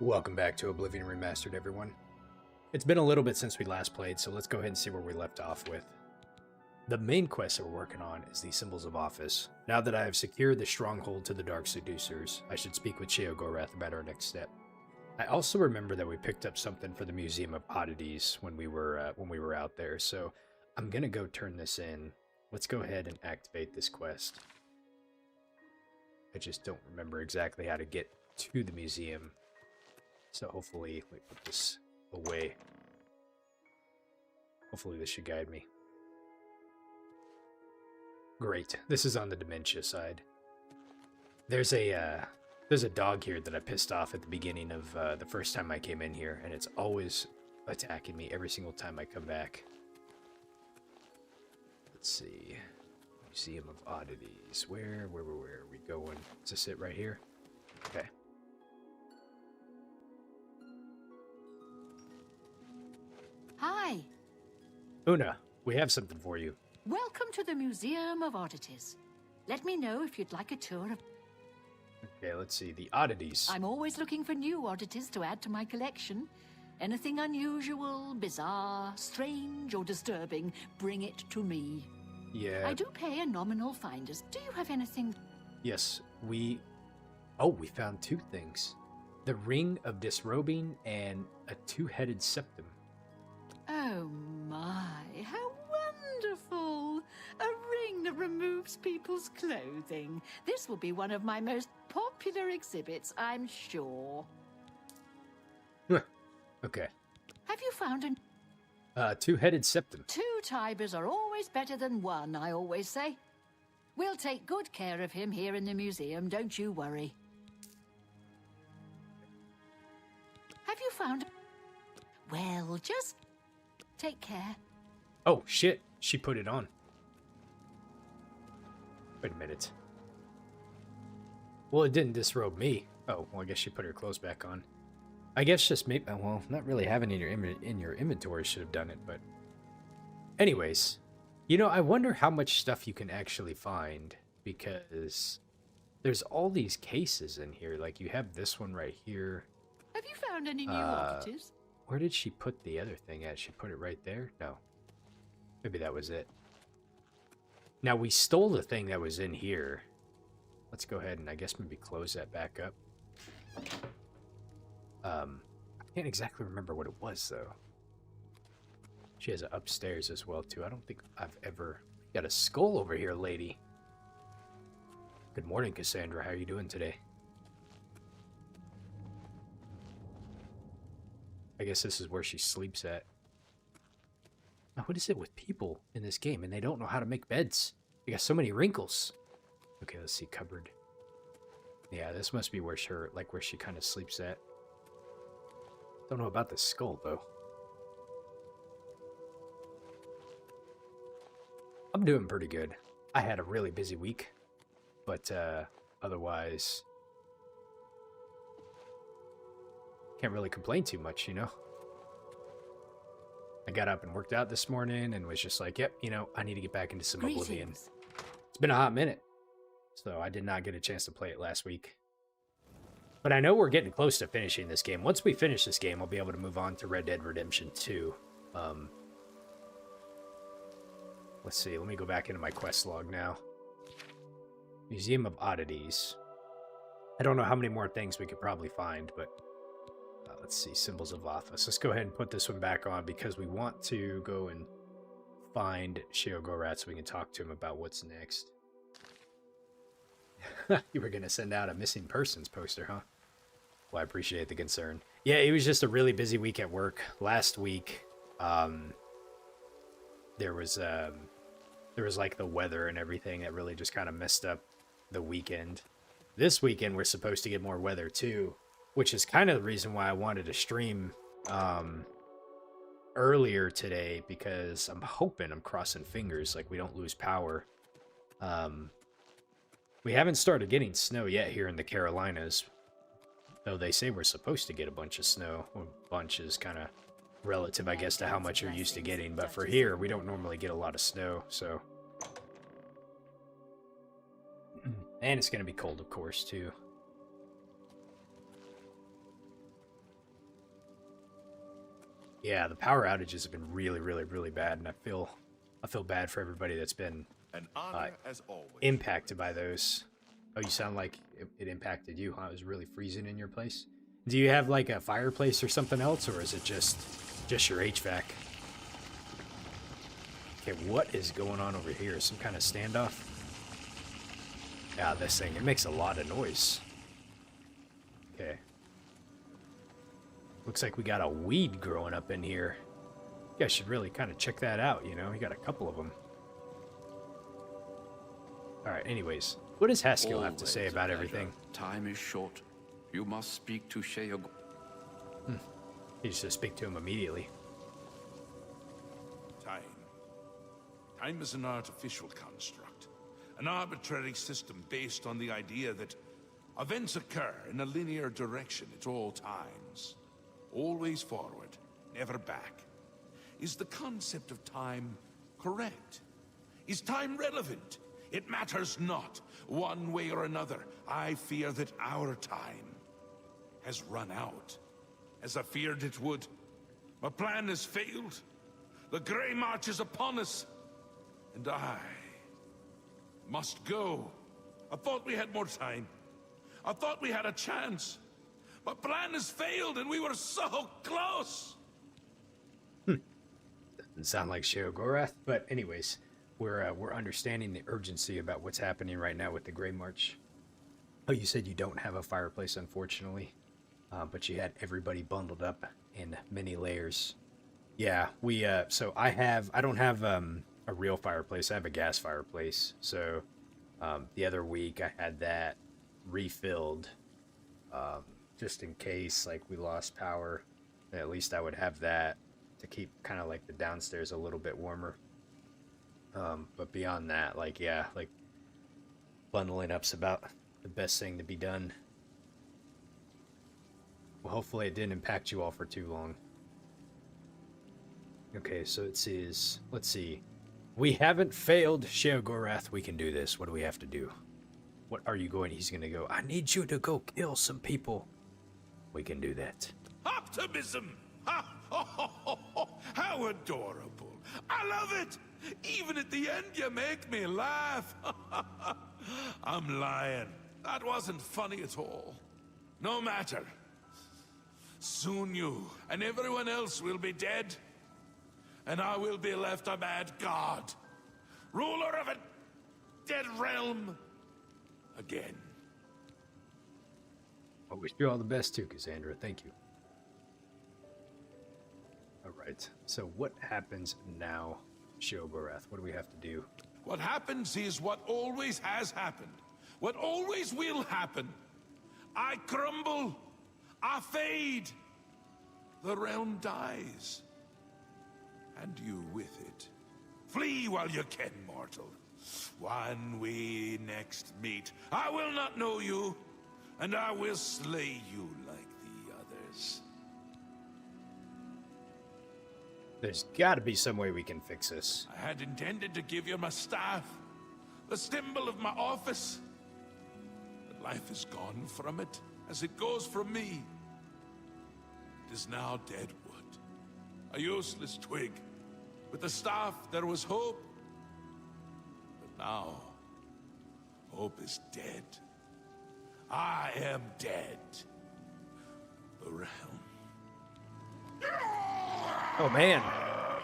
Welcome back to Oblivion Remastered, everyone. It's been a little bit since we last played, so let's go ahead and see where we left off with. The main quest that we're working on is the Symbols of Office. Now that I have secured the stronghold to the Dark Seducers, I should speak with Sheogorath about our next step. I also remember that we picked up something for the Museum of Oddities when we were out there, so I'm gonna go turn this in. Let's go ahead and activate this quest. I just don't remember exactly how to get to the museum. So hopefully, let me put this away. Hopefully this should guide me. Great. This is on the dementia side. There's a dog here that I pissed off at the beginning of the first time I came in here, and it's always attacking me every single time I come back. Let's see. Museum of Oddities. Where are we going? Is this it right here? Okay. Hi. Una, we have something for you. Welcome to the Museum of Oddities. Let me know if you'd like a tour of... Okay, let's see. The oddities. I'm always looking for new oddities to add to my collection. Anything unusual, bizarre, strange, or disturbing, bring it to me. Yeah. I do pay a nominal finders. Do you have anything... Yes, we... Oh, we found two things. The Ring of Disrobing and a two-headed septum. Oh my, how wonderful! A ring that removes people's clothing. This will be one of my most popular exhibits, I'm sure. Okay. Have you found an... Two-headed septum. Two Tibers are always better than one, I always say. We'll take good care of him here in the museum, don't you worry. Have you found... Well, just take care. Oh, shit. She put it on. Wait a minute. Well, it didn't disrobe me. Oh, well, I guess she put her clothes back on. I guess just maybe... Well, not really having it in your inventory should have done it, but... Anyways, you know, I wonder how much stuff you can actually find, because there's all these cases in here. Like, you have this one right here. Have you found any new oddities? Where did she put the other thing at? She put it right there? No. Maybe that was it. Now, we stole the thing that was in here. Let's go ahead and I guess maybe close that back up. I can't exactly remember what it was, though. She has it upstairs as well, too. I don't think I've ever... Got a skull over here, lady. Good morning, Cassandra. How are you doing today? I guess this is where she sleeps at. Now, what is it with people in this game and they don't know how to make beds? They got so many wrinkles. Okay, let's see. Cupboard. Yeah, this must be where she kind of sleeps at. Don't know about the skull, though. I'm doing pretty good. I had a really busy week, but otherwise... Can't really complain too much, you know? I got up and worked out this morning and was just like, yep, you know, I need to get back into some Oblivion. It's been a hot minute, so I did not get a chance to play it last week. But I know we're getting close to finishing this game. Once we finish this game, I'll be able to move on to Red Dead Redemption 2. Let's see, let me go back into my quest log now. Museum of Oddities. I don't know how many more things we could probably find, but... let's see, Symbols of Office. Let's go ahead and put this one back on because we want to go and find Sheogorath so we can talk to him about what's next. You were going to send out a missing persons poster, huh? Well, I appreciate the concern. Yeah, it was just a really busy week at work. Last week, there was like the weather and everything that really just kind of messed up the weekend. This weekend, we're supposed to get more weather too. Which is kind of the reason why I wanted to stream earlier today, because I'm crossing fingers, like we don't lose power. We haven't started getting snow yet here in the Carolinas, though they say we're supposed to get a bunch of snow. Well, bunch is kind of relative, I guess, to how much you're used to getting, but for here, we don't normally get a lot of snow, so... And it's going to be cold, of course, too. Yeah, the power outages have been really, really, really bad, and I feel bad for everybody that's been An honor as always. impacted by those. Oh, you sound like it impacted you, huh? It was really freezing in your place. Do you have like a fireplace or something else, or is it just your HVAC? Okay, what is going on over here? Some kind of standoff? Yeah, this thing, it makes a lot of noise. Okay. Looks like we got a weed growing up in here. You guys should really kind of check that out, you know? We got a couple of them. Alright, anyways. What does Haskell have to say about everything? Time is short. You must speak to Sheo. You should speak to him immediately. Time is an artificial construct. An arbitrary system based on the idea that events occur in a linear direction at all times. Always forward, never back. Is the concept of time correct? Is time relevant? It matters not. One way or another, I fear that our time has run out, as I feared it would. My plan has failed. The Grey March is upon us, and I must go. I thought we had more time. I thought we had a chance. My plan has failed, and we were so close! Doesn't sound like Sheogorath, but anyways, we're understanding the urgency about what's happening right now with the Grey March. Oh, you said you don't have a fireplace, unfortunately, but you had everybody bundled up in many layers. Yeah, so I don't have a real fireplace. I have a gas fireplace. So the other week I had that refilled just in case like we lost power. At least I would have that to keep kind of like the downstairs a little bit warmer. But beyond that, like, yeah, like bundling up's about the best thing to be done. Well, hopefully it didn't impact you all for too long. Okay, so it says, let's see. We haven't failed, Sheogorath. We can do this. What do we have to do? What are you going? He's going to go, I need you to go kill some people. We can do that. Optimism! Ha! Oh, how adorable! I love it! Even at the end, you make me laugh. I'm lying. That wasn't funny at all. No matter. Soon you and everyone else will be dead, and I will be left a mad god, ruler of a dead realm again. I wish you all the best too, Cassandra. Thank you. Alright, so what happens now, Sheogorath? What do we have to do? What happens is what always has happened. What always will happen. I crumble. I fade. The realm dies. And you with it. Flee while you can, mortal. When we next meet, I will not know you, and I will slay you like the others. There's got to be some way we can fix this. I had intended to give you my staff, the symbol of my office. But life is gone from it, as it goes from me. It is now dead wood, a useless twig. With the staff, there was hope. But now, hope is dead. I am dead. The realm. Oh, man.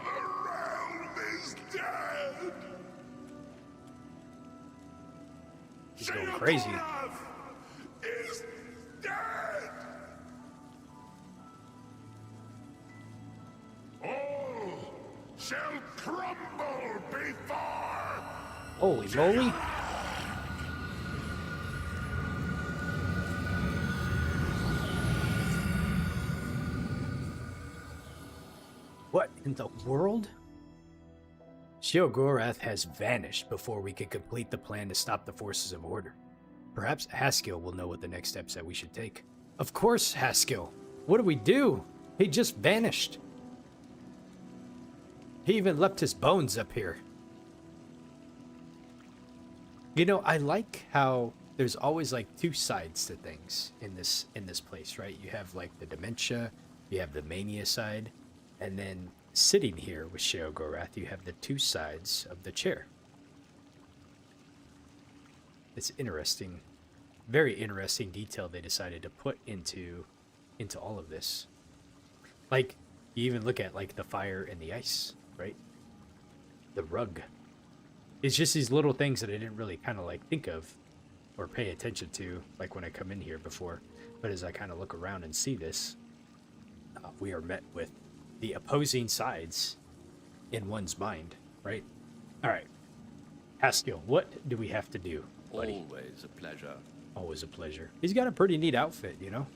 The realm is dead! He's going crazy. Sheogorath is dead! All shall crumble before... Holy moly. What in the world? Sheogorath has vanished before we could complete the plan to stop the forces of order. Perhaps Haskell will know what the next steps that we should take. Of course, Haskell. What do we do? He just vanished. He even left his bones up here. You know, I like how there's always like two sides to things in this place, right? You have like the dementia, you have the mania side. And then sitting here with Sheogorath, you have the two sides of the chair. It's interesting, very interesting detail they decided to put into all of this. Like, you even look at like the fire and the ice, right? The rug. It's just these little things that I didn't really kind of like think of or pay attention to, like when I come in here before. But as I kind of look around and see this, we are met with the opposing sides in one's mind, right? All right. Haskell, what do we have to do, buddy? Always a pleasure. Always a pleasure. He's got a pretty neat outfit, you know?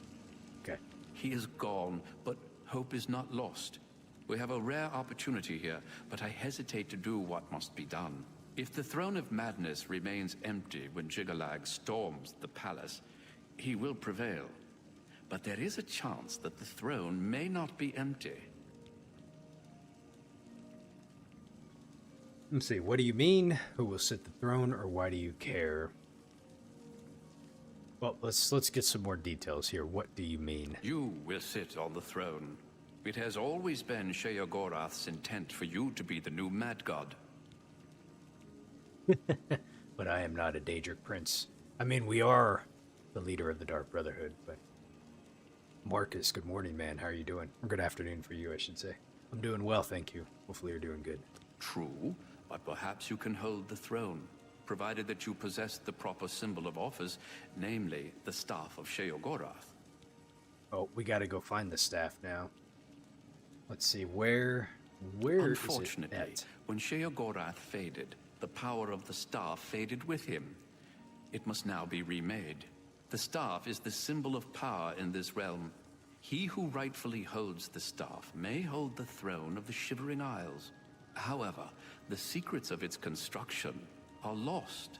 Okay. He is gone, but hope is not lost. We have a rare opportunity here, but I hesitate to do what must be done. If the Throne of Madness remains empty when Jiggalag storms the palace, he will prevail. But there is a chance that the throne may not be empty. Let's see, what do you mean? Who will sit the throne, or why do you care? Well, let's get some more details here. What do you mean? You will sit on the throne. It has always been Sheogorath's intent for you to be the new Mad God. But I am not a Daedric prince. I mean, we are the leader of the Dark Brotherhood, but... Marcus, good morning, man. How are you doing? Or good afternoon for you, I should say. I'm doing well, thank you. Hopefully you're doing good. True, but perhaps you can hold the throne, provided that you possess the proper symbol of office, namely the Staff of Sheogorath. Oh, we gotta go find the staff now. Let's see, where is it Unfortunately, at? when Sheogorath faded, the power of the staff faded with him. It must now be remade. The staff is the symbol of power in this realm. He who rightfully holds the staff may hold the throne of the Shivering Isles. However, the secrets of its construction are lost.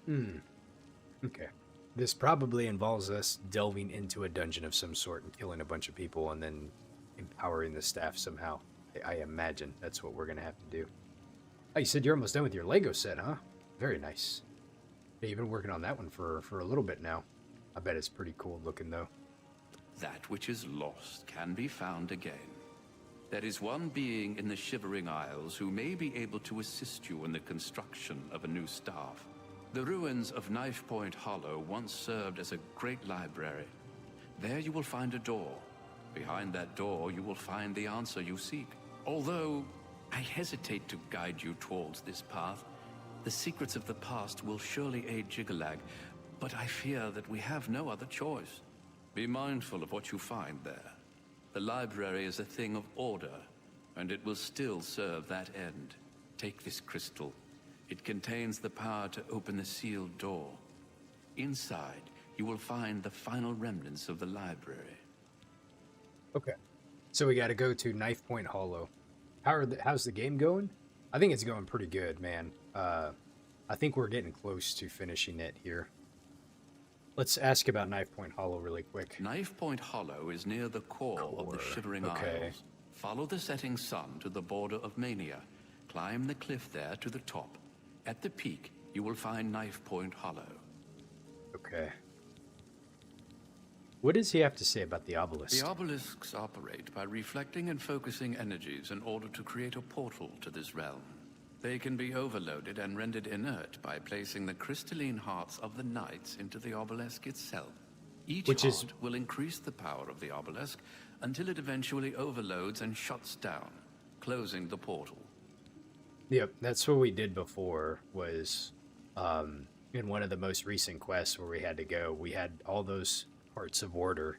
Okay. This probably involves us delving into a dungeon of some sort and killing a bunch of people and then empowering the staff somehow. I imagine that's what we're going to have to do. Oh, you said you're almost done with your Lego set, huh? Very nice. Yeah, you've been working on that one for a little bit now. I bet it's pretty cool looking, though. That which is lost can be found again. There is one being in the Shivering Isles who may be able to assist you in the construction of a new staff. The ruins of Knife Point Hollow once served as a great library. There you will find a door. Behind that door you will find the answer you seek. Although I hesitate to guide you towards this path, the secrets of the past will surely aid Jiggalag, but I fear that we have no other choice. Be mindful of what you find there. The library is a thing of order, and it will still serve that end. Take this crystal. It contains the power to open the sealed door. Inside, you will find the final remnants of the library. Okay. So we got to go to Knife Point Hollow. How's the game going? I think it's going pretty good, man. I think we're getting close to finishing it here. Let's ask about Knife Point Hollow really quick. Knife Point Hollow is near the core of the Shivering Isles. Follow the setting sun to the border of Mania. Climb the cliff there to the top. At the peak, you will find Knife Point Hollow. Okay. What does he have to say about the obelisk? The obelisks operate by reflecting and focusing energies in order to create a portal to this realm. They can be overloaded and rendered inert by placing the crystalline hearts of the knights into the obelisk itself. Each heart will increase the power of the obelisk until it eventually overloads and shuts down, closing the portal. Yep, that's what we did before, was in one of the most recent quests where we had to go, we had all those parts of order,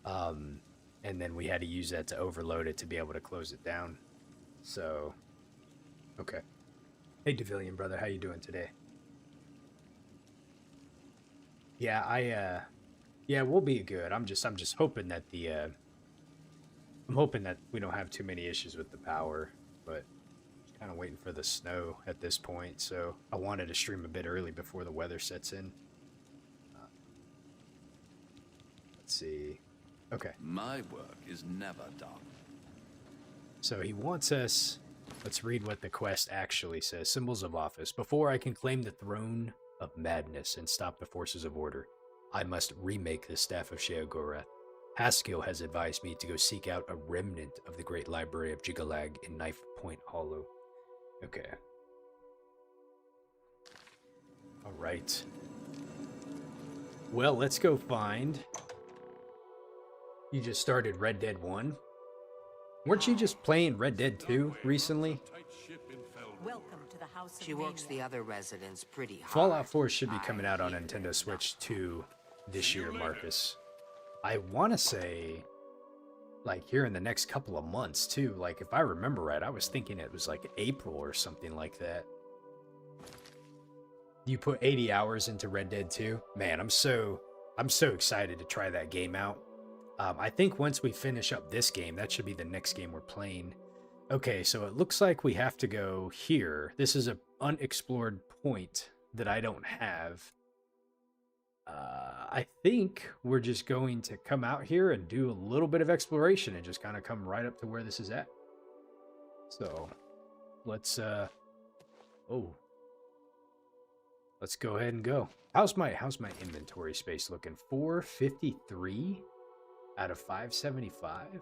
and then we had to use that to overload it to be able to close it down. So, okay. Hey, Devillian brother, how you doing today? Yeah, yeah, we'll be good. I'm just hoping that I'm hoping that we don't have too many issues with the power, but kind of waiting for the snow at this point. So I wanted to stream a bit early before the weather sets in. Let's see. Okay. My work is never done. So he wants us... Let's read what the quest actually says. Symbols of office. Before I can claim the throne of madness and stop the forces of order, I must remake the Staff of Sheogorath. Haskell has advised me to go seek out a remnant of the great library of Jigalag in Knife Point Hollow. Okay. All right. Well, let's go find... You just started Red Dead 1? Weren't you just playing Red Dead 2 recently? Welcome to the house. She works the other residents pretty hard. Fallout 4 should be coming out on Nintendo Switch 2 this year, Marcus. I want to say, like, here in the next couple of months, too. Like, if I remember right, I was thinking it was, like, April or something like that. You put 80 hours into Red Dead 2? Man, I'm so excited to try that game out. I think once we finish up this game, that should be the next game we're playing. Okay, so it looks like we have to go here. This is an unexplored point that I don't have. I think we're just going to come out here and do a little bit of exploration and just kind of come right up to where this is at. So, let's go ahead and go. How's my inventory space looking? 453 out of 575?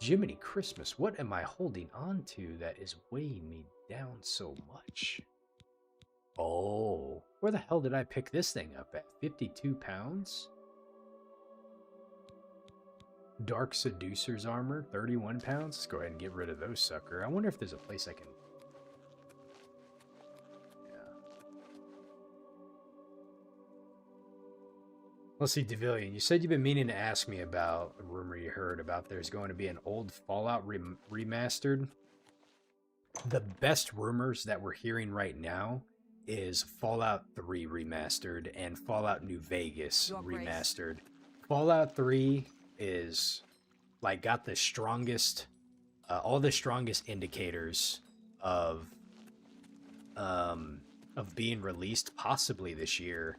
Jiminy Christmas, what am I holding on to that is weighing me down so much? Oh, where the hell did I pick this thing up at? 52 pounds? Dark Seducer's armor, 31 pounds? Let's go ahead and get rid of those, sucker. I wonder if there's a place I can... Let's see, Devillion, you said you've been meaning to ask me about a rumor you heard about there's going to be an old Fallout remastered. The best rumors that we're hearing right now is Fallout 3 remastered and Fallout New Vegas remastered. Fallout 3 is like got the strongest, all the strongest indicators of being released possibly this year.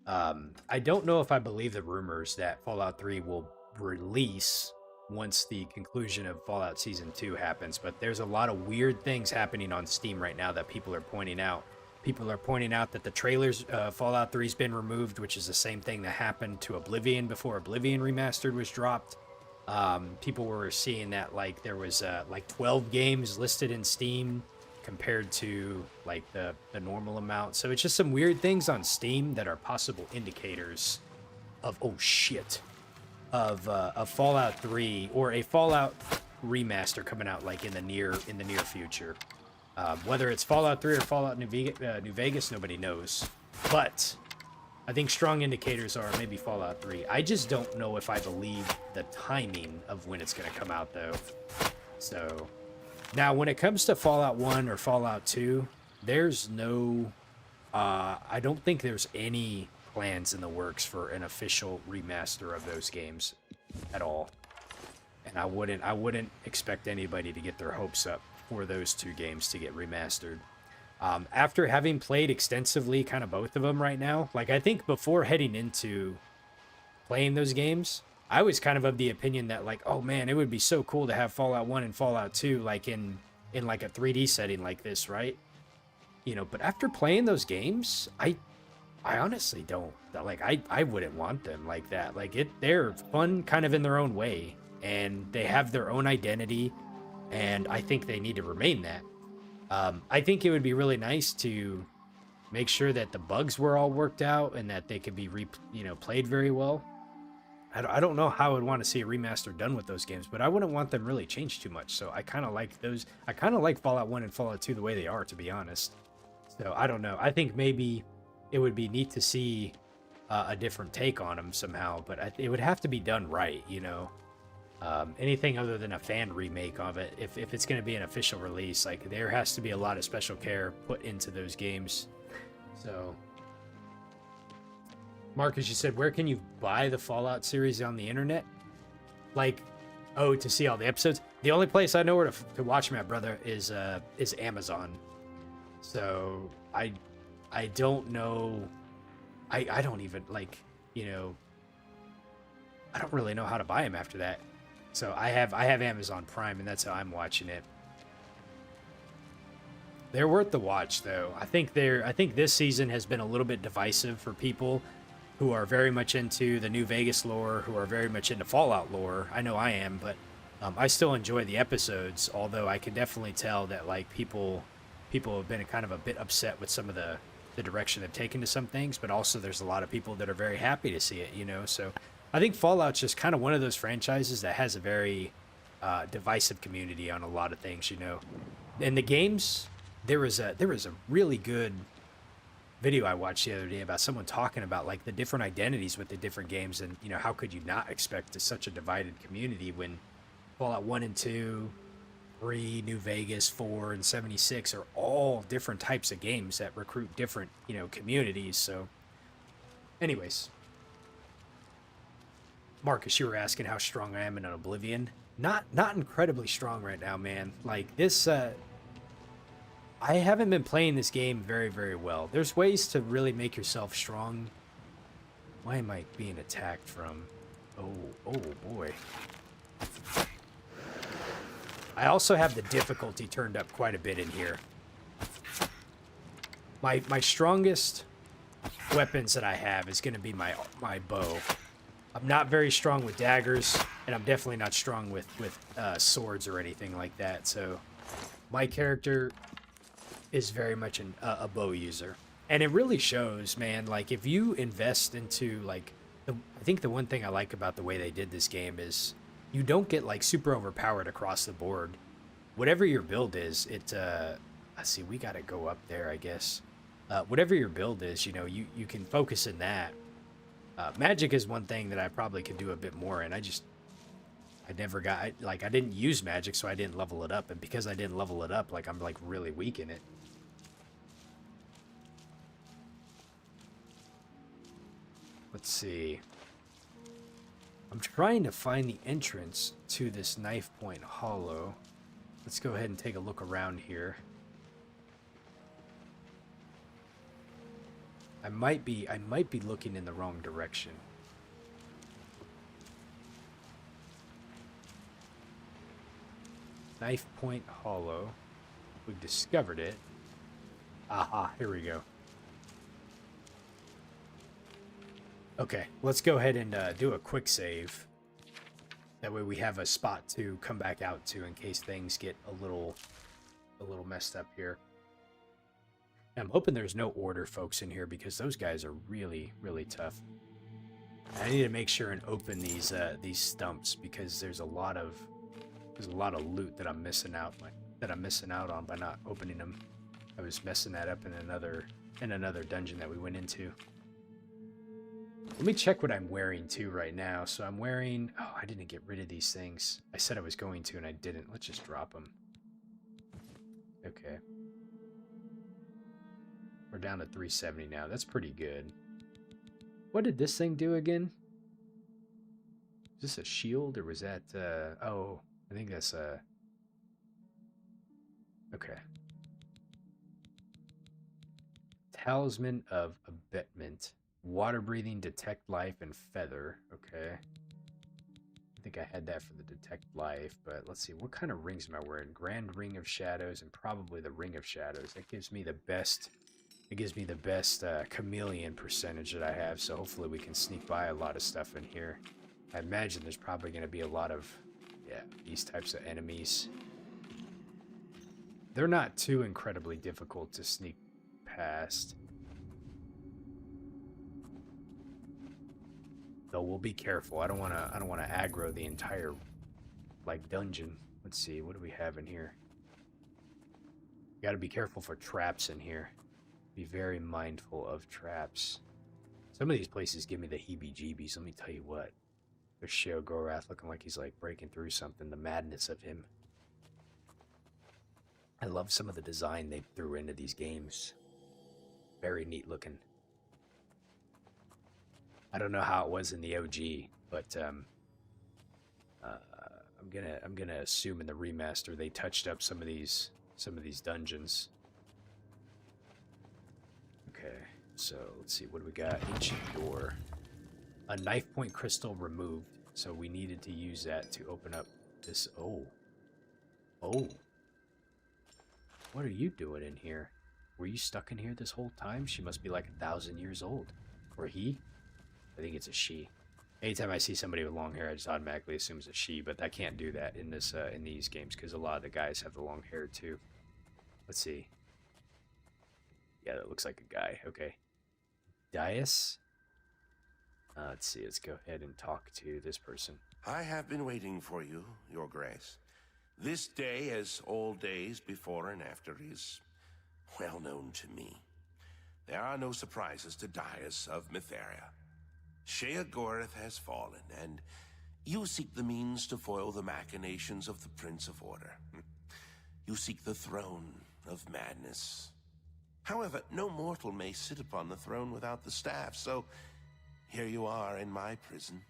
I don't know if I believe the rumors that Fallout 3 will release once the conclusion of Fallout Season 2 happens, but there's a lot of weird things happening on Steam right now that people are pointing out. People are pointing out that the trailers, Fallout 3's been removed, which is the same thing that happened to Oblivion before Oblivion Remastered was dropped. People were seeing that like there was like 12 games listed in Steam compared to like the normal amount. So it's just some weird things on Steam that are possible indicators of, oh shit, of Fallout 3 or a Fallout remaster coming out like in the near future. Whether it's Fallout 3 or Fallout New Vegas, nobody knows. But I think strong indicators are maybe Fallout 3. I just don't know if I believe the timing of when it's going to come out though. So now, when it comes to Fallout 1 or Fallout 2, there's no... I don't think there's any plans in the works for an official remaster of those games at all. And I wouldn't expect anybody to get their hopes up for those two games to get remastered. After having played extensively kind of both of them right now, like I think before heading into playing those games, I was kind of the opinion that like, oh man, it would be so cool to have Fallout 1 and Fallout 2 like in like a 3D setting like this, right? You know, but after playing those games, I honestly don't like I wouldn't want them like that. Like they're fun kind of in their own way and they have their own identity and I think they need to remain that. I think it would be really nice to make sure that the bugs were all worked out and that they could be played very well. I don't know how I would want to see a remaster done with those games, but I wouldn't want them really changed too much. So I kind of like those. I kind of like Fallout 1 and Fallout 2 the way they are, to be honest. So I don't know. I think maybe it would be neat to see a different take on them somehow, but it would have to be done right, you know. Anything other than a fan remake of it, if it's going to be an official release, like there has to be a lot of special care put into those games. So... Marcus, you said, where can you buy the Fallout series on the internet? Like, oh, to see all the episodes? The only place I know where to watch them at, brother, is Amazon. So, I don't know. I don't even, like, you know, I don't really know how to buy them after that. So, I have Amazon Prime, and that's how I'm watching it. They're worth the watch, though. I think this season has been a little bit divisive for people. who are very much into the New Vegas lore, who are very much into Fallout lore. I know I am, but I still enjoy the episodes, although I can definitely tell that like people have been kind of a bit upset with some of the direction they've taken to some things, but also there's a lot of people that are very happy to see it, you know. So I think Fallout's just kind of one of those franchises that has a very divisive community on a lot of things, you know. In the games, there was a really good video I watched the other day about someone talking about like the different identities with the different games, and you know, how could you not expect such a divided community when Fallout 1 and 2, 3, New Vegas, 4, and 76 are all different types of games that recruit different, you know, communities. So anyways, Marcus, you were asking how strong I am in Oblivion. Not incredibly strong right now, man. Like this I haven't been playing this game very, very well. There's ways to really make yourself strong. Why am I being attacked from? Oh boy. I also have the difficulty turned up quite a bit in here. My strongest weapons that I have is going to be my bow. I'm not very strong with daggers, and I'm definitely not strong with swords or anything like that. So my character is very much a bow user, and it really shows, man. Like if you invest into like, I think the one thing I like about the way they did this game is you don't get like super overpowered across the board. Whatever your build is, let's see, we got to go up there, I guess. Whatever your build is, you know, you can focus in that. Magic is one thing that I probably could do a bit more, and I didn't use magic, so I didn't level it up, and because I didn't level it up, like I'm like really weak in it. Let's see. I'm trying to find the entrance to this Knife Point Hollow. Let's go ahead and take a look around here. I might be looking in the wrong direction. Knife Point Hollow. We've discovered it. Aha, here we go. Okay, let's go ahead and do a quick save. That way we have a spot to come back out to in case things get a little messed up here. I'm hoping there's no order folks in here because those guys are really, really tough. I need to make sure and open these stumps because there's a lot of loot that I'm missing out on by not opening them. I was messing that up in another dungeon that we went into. Let me check what I'm wearing too right now. So I'm wearing, oh, I didn't get rid of these things. I said I was going to and I didn't. Let's just drop them. Okay. We're down to 370 now. That's pretty good. What did this thing do again? Is this a shield or was that, oh, I think that's a, okay. Talisman of Abatement. Water breathing, detect life, and feather. Okay. I think I had that for the detect life, but let's see. What kind of rings am I wearing? Grand Ring of Shadows and probably the Ring of Shadows. That gives me the best, chameleon percentage that I have, so hopefully we can sneak by a lot of stuff in here. I imagine there's probably going to be a lot of, yeah, these types of enemies. They're not too incredibly difficult to sneak past. Though we'll be careful. I don't want to aggro the entire like dungeon. Let's see, what do we have in here? Got to be careful for traps in here. Be very mindful of traps. Some of these places give me the heebie-jeebies. Let me tell you what. There's Sheogorath looking like he's like breaking through something. The madness of him. I love some of the design they threw into these games. Very neat looking. I don't know how it was in the OG, but I'm gonna assume in the remaster they touched up some of these dungeons. Okay, so let's see, what do we got? Ancient door. A knife point crystal removed, so we needed to use that to open up this. Oh. What are you doing in here? Were you stuck in here this whole time? She must be like 1,000 years old. Or he? I think it's a she. Anytime I see somebody with long hair, I just automatically assume it's a she, but I can't do that in this in these games because a lot of the guys have the long hair too. Let's see. Yeah, that looks like a guy. Okay. Dias? Let's see. Let's go ahead and talk to this person. I have been waiting for you, Your Grace. This day, as all days before and after, is well known to me. There are no surprises to Dias of Mytheria. Sheogorath has fallen, and you seek the means to foil the machinations of the Prince of Order. You seek the throne of madness. However, no mortal may sit upon the throne without the staff, so here you are in my prison,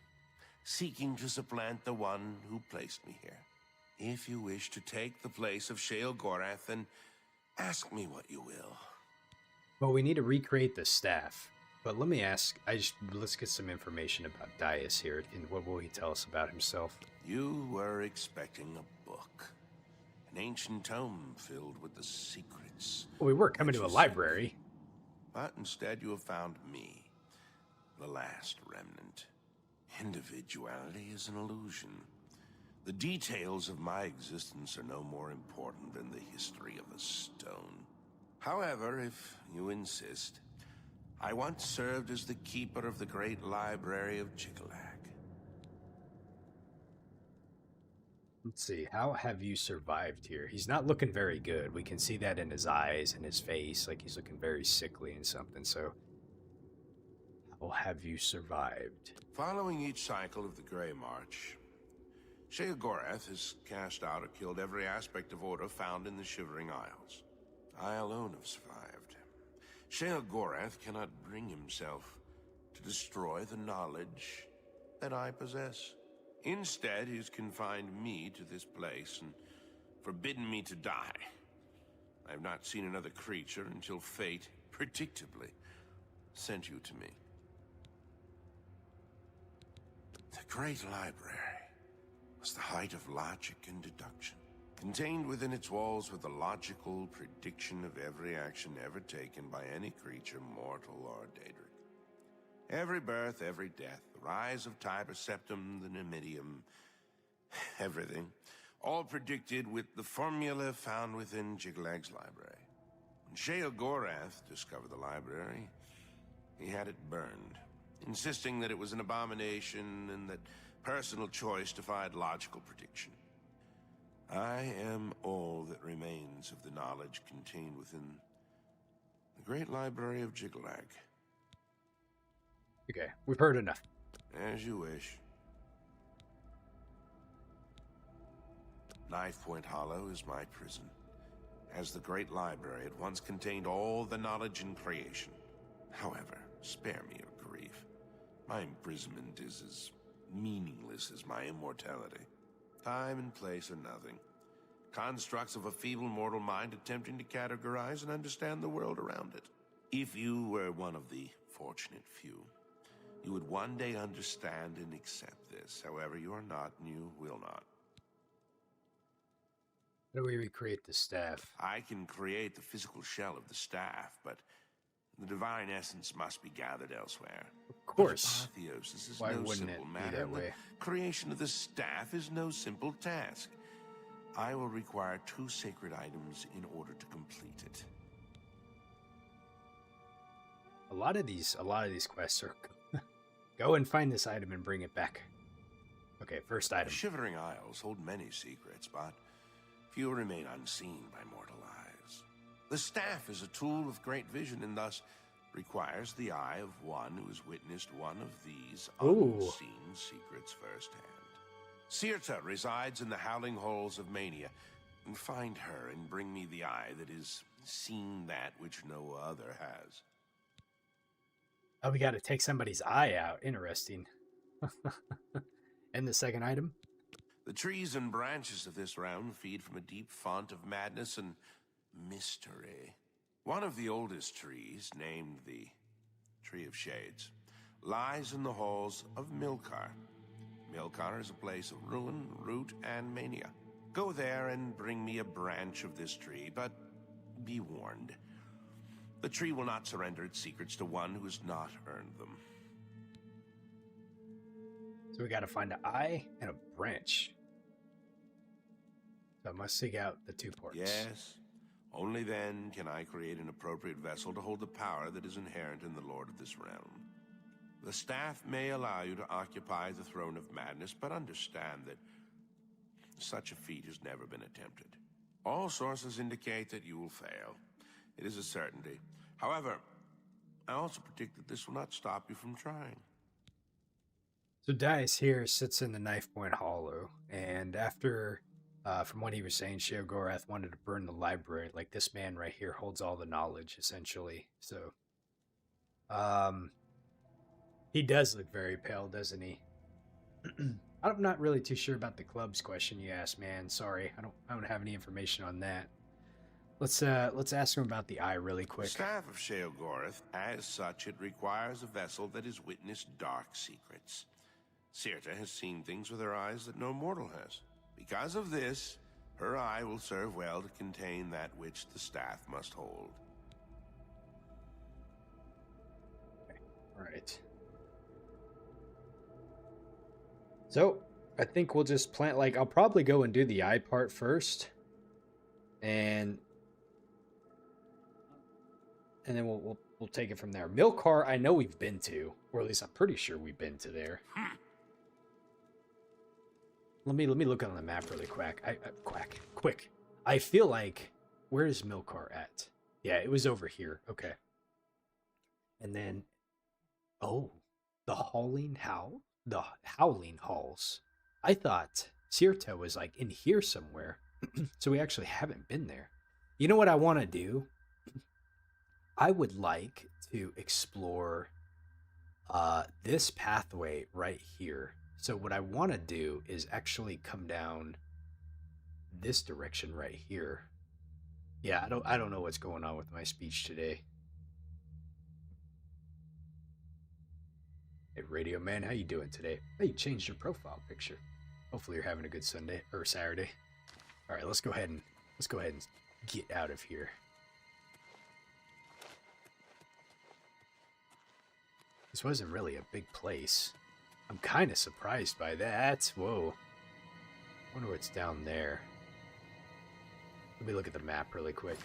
seeking to supplant the one who placed me here. If you wish to take the place of Sheogorath, then ask me what you will. Well, we need to recreate the staff. But let me ask, let's get some information about Dias here, and what will he tell us about himself? You were expecting a book. An ancient tome filled with the secrets. Well, we were coming to a library. But instead you have found me, the last remnant. Individuality is an illusion. The details of my existence are no more important than the history of a stone. However, if you insist, I once served as the keeper of the great library of Jiggalag. Let's see, how have you survived here? He's not looking very good. We can see that in his eyes and his face, like he's looking very sickly and something, so... How have you survived? Following each cycle of the Grey March, Sheogorath has cast out or killed every aspect of order found in the Shivering Isles. I alone have survived. Sheogorath cannot bring himself to destroy the knowledge that I possess. Instead, he's confined me to this place and forbidden me to die. I have not seen another creature until fate, predictably, sent you to me. The Great Library was the height of logic and deduction. Contained within its walls were the logical prediction of every action ever taken by any creature, mortal or Daedric. Every birth, every death, the rise of Tiber Septim, the Numidium, everything, all predicted with the formula found within Jiggallag's library. When Sheogorath discovered the library, he had it burned, insisting that it was an abomination and that personal choice defied logical prediction. I am all that remains of the knowledge contained within the great library of Jiggallag. Okay, we've heard enough. As you wish. Knife Point Hollow is my prison. As the great library, it once contained all the knowledge in creation. However, spare me your grief. My imprisonment is as meaningless as my immortality. Time and place are nothing. Constructs of a feeble mortal mind attempting to categorize and understand the world around it. If you were one of the fortunate few, you would one day understand and accept this. However, you are not, and you will not. How do we recreate the staff? I can create the physical shell of the staff, but the divine essence must be gathered elsewhere. Of course. Apotheosis is Why no wouldn't simple it be matter. that way? The creation of the staff is no simple task. I will require 2 sacred items in order to complete it. A lot of these quests are go and find this item and bring it back. Okay, first The item. Shivering Isles hold many secrets, but few remain unseen by mortal eyes. The staff is a tool of great vision and thus requires the eye of one who has witnessed one of these unseen secrets firsthand. Cyrodiil resides in the howling halls of Mania. And find her and bring me the eye that has seen that which no other has. Oh, we gotta take somebody's eye out. Interesting. And the second item? The trees and branches of this realm feed from a deep font of madness and mystery. One of the oldest trees, named the Tree of Shades, lies in the halls of Milkar. Milkar is a place of ruin, root, and mania. Go there and bring me a branch of this tree, but be warned. The tree will not surrender its secrets to one who has not earned them. So we got to find an eye and a branch. So I must seek out the 2 ports. Yes. Only then can I create an appropriate vessel to hold the power that is inherent in the Lord of this realm. The staff may allow you to occupy the throne of madness, but understand that such a feat has never been attempted. All sources indicate that you will fail. It is a certainty. However, I also predict that this will not stop you from trying. So Dias here sits in the Knife Point Hollow, and after, from what he was saying, Sheogorath wanted to burn the library. Like, this man right here holds all the knowledge, essentially. So, he does look very pale, doesn't he? I'm not really too sure about the club's question you asked, man. Sorry, I don't have any information on that. Let's ask him about the eye really quick. The staff of Sheogorath, as such, it requires a vessel that has witnessed dark secrets. Cyrodiil has seen things with her eyes that no mortal has. Because of this, her eye will serve well to contain that which the staff must hold. Okay. All right. So, I think we'll just plant, like, I'll probably go and do the eye part first. And then we'll take it from there. Milkar, I know we've been to, or at least I'm pretty sure we've been to there. Let me look on the map really quick. Quick. I feel like, where is Milkar at? Yeah, it was over here. Okay. And then, oh, the Howling Halls. I thought Cyrodiil was like in here somewhere, so we actually haven't been there. You know what I want to do? I would like to explore this pathway right here. So what I want to do is actually come down this direction right here. Yeah, I don't know what's going on with my speech today. Hey, Radio Man, how you doing today? Hey, you changed your profile picture. Hopefully you're having a good Sunday or Saturday. All right, let's go ahead and get out of here. This wasn't really a big place. I'm kind of surprised by that. Whoa. I wonder what's down there. Let me look at the map really quick.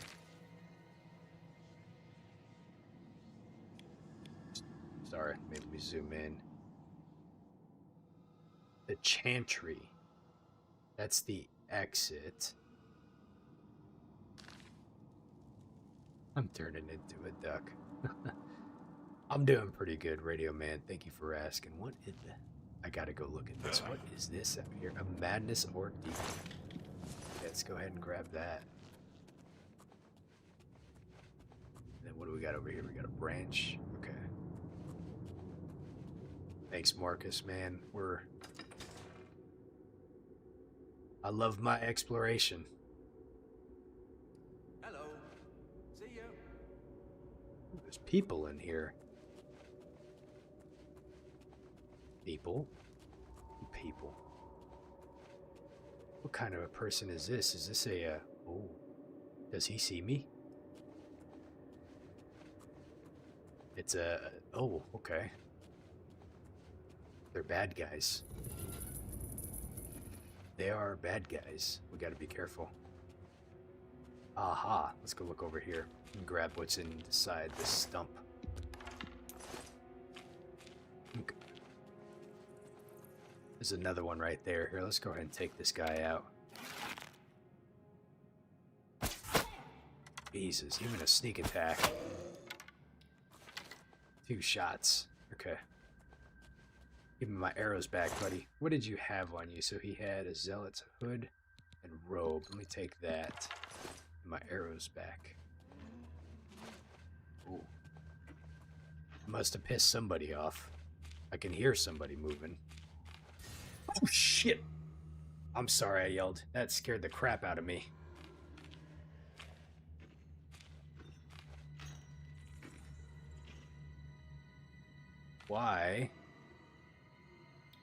Sorry, maybe we zoom in. The Chantry. That's the exit. I'm turning into a duck. I'm doing pretty good, Radio Man. Thank you for asking. What is that? I gotta go look at this. What is this up here? A Madness Ordeal. Let's go ahead and grab that. Then what do we got over here? We got a branch. Okay. Thanks, Marcus, man. I love my exploration. Hello. See you. There's people in here. People. What kind of a person is this? Is this a, oh, does he see me? It's a, oh, okay. They're bad guys. They are bad guys. We gotta be careful. Aha, let's go look over here and grab what's inside this stump. Okay. There's another one right there. Here, let's go ahead and take this guy out. Jesus, even a sneak attack. 2 shots. Okay. Give me my arrows back, buddy. What did you have on you? So he had a zealot's hood and robe. Let me take that. My arrows back. Ooh. Must have pissed somebody off. I can hear somebody moving. Oh, shit! I'm sorry I yelled. That scared the crap out of me. Why?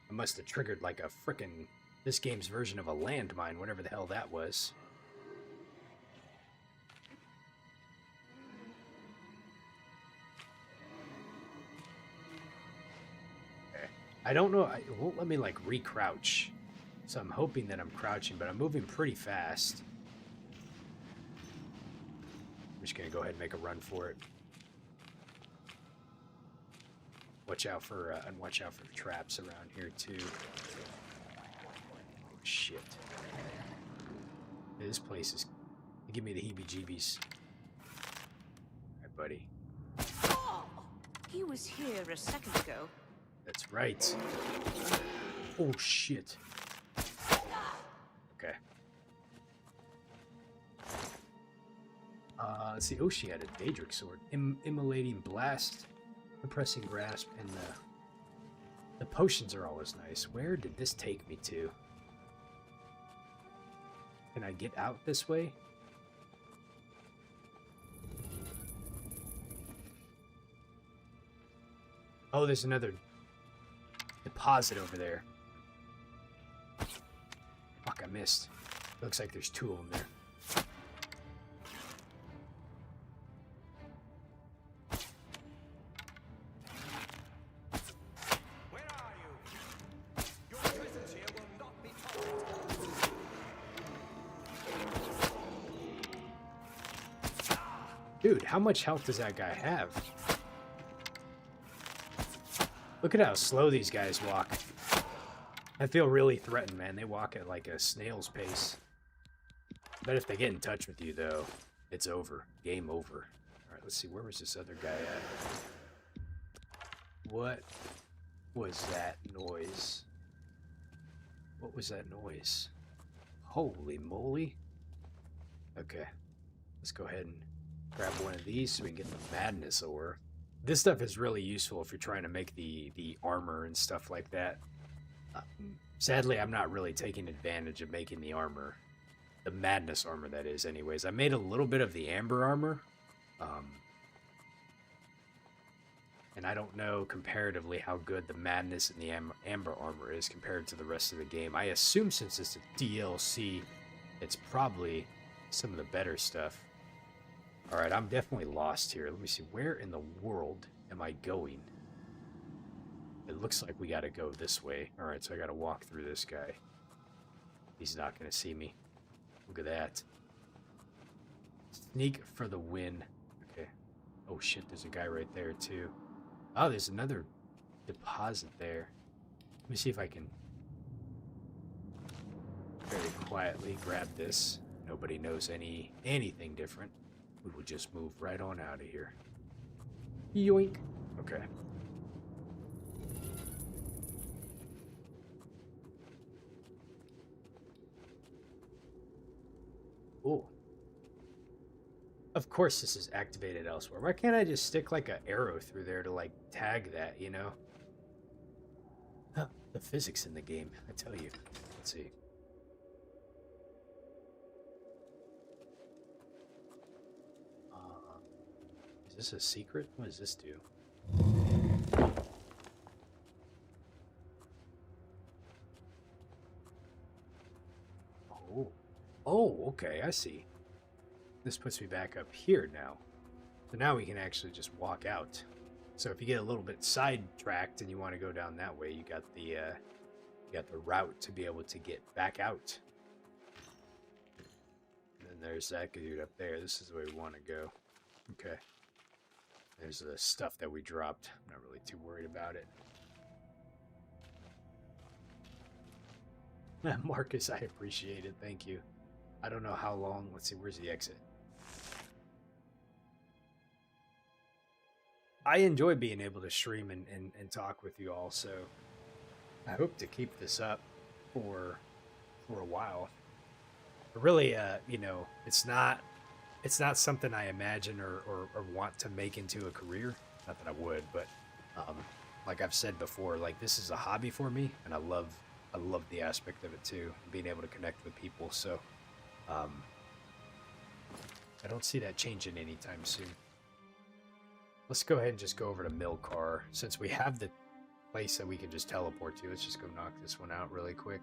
I must have triggered like a frickin' this game's version of a landmine, whatever the hell that was. Okay. I don't know. It won't let me, like, re-crouch. So I'm hoping that I'm crouching, but I'm moving pretty fast. I'm just going to go ahead and make a run for it. Watch out for, and watch out for traps around here, too. Oh, shit. This place is... Give me the heebie-jeebies. Alright, buddy. He was here a second ago. That's right. Oh, shit. Okay. Let's see. Oh, she had a Daedric sword. Immolating Blast, Compressing Grasp, and the potions are always nice. Where did this take me to? Can I get out this way? Oh, there's another deposit over there. Fuck, I missed. Looks like there's two of them there. Where are you? Your presence here will not be tolerated. Dude, how much health does that guy have? Look at how slow these guys walk. I feel really threatened, man. They walk at like a snail's pace. Bet if they get in touch with you, though, it's over. Game over. Alright, let's see. Where was this other guy at? What was that noise? What was that noise? Holy moly. Okay. Let's go ahead and grab one of these so we can get the madness ore. This stuff is really useful if you're trying to make the armor and stuff like that. Sadly, I'm not really taking advantage of making the armor. The madness armor, that is, anyways. I made a little bit of the amber armor. And I don't know comparatively how good the madness and the amber armor is compared to the rest of the game. I assume since it's a DLC, it's probably some of the better stuff. Alright, I'm definitely lost here. Let me see. Where in the world am I going? It looks like we gotta go this way. Alright, so I gotta walk through this guy. He's not gonna see me. Look at that. Sneak for the win. Okay. Oh shit, there's a guy right there too. Oh, there's another deposit there. Let me see if I can very quietly grab this. Nobody knows anything different. We will just move right on out of here. Yoink. Okay. Oh. Of course this is activated elsewhere. Why can't I just stick like an arrow through there to like tag that, you know? Huh, the physics in the game, I tell you. Let's see. Is this a secret? What does this do? Oh. Oh, okay, I see. This puts me back up here now. So now we can actually just walk out. So if you get a little bit sidetracked and you want to go down that way, you got the route to be able to get back out. And then there's that dude up there. This is the way we want to go. Okay. There's the stuff that we dropped. I'm not really too worried about it. Marcus, I appreciate it. Thank you. I don't know how long. Let's see, where's the exit? I enjoy being able to stream and talk with you all, so I hope to keep this up for a while. But really, you know, it's not something I imagine or want to make into a career. Not that I would, but like I've said before, like this is a hobby for me, and I love the aspect of it too, being able to connect with people. So I don't see that changing anytime soon. Let's go ahead and just go over to Milcar. Since we have the place that we can just teleport to, let's just go knock this one out really quick.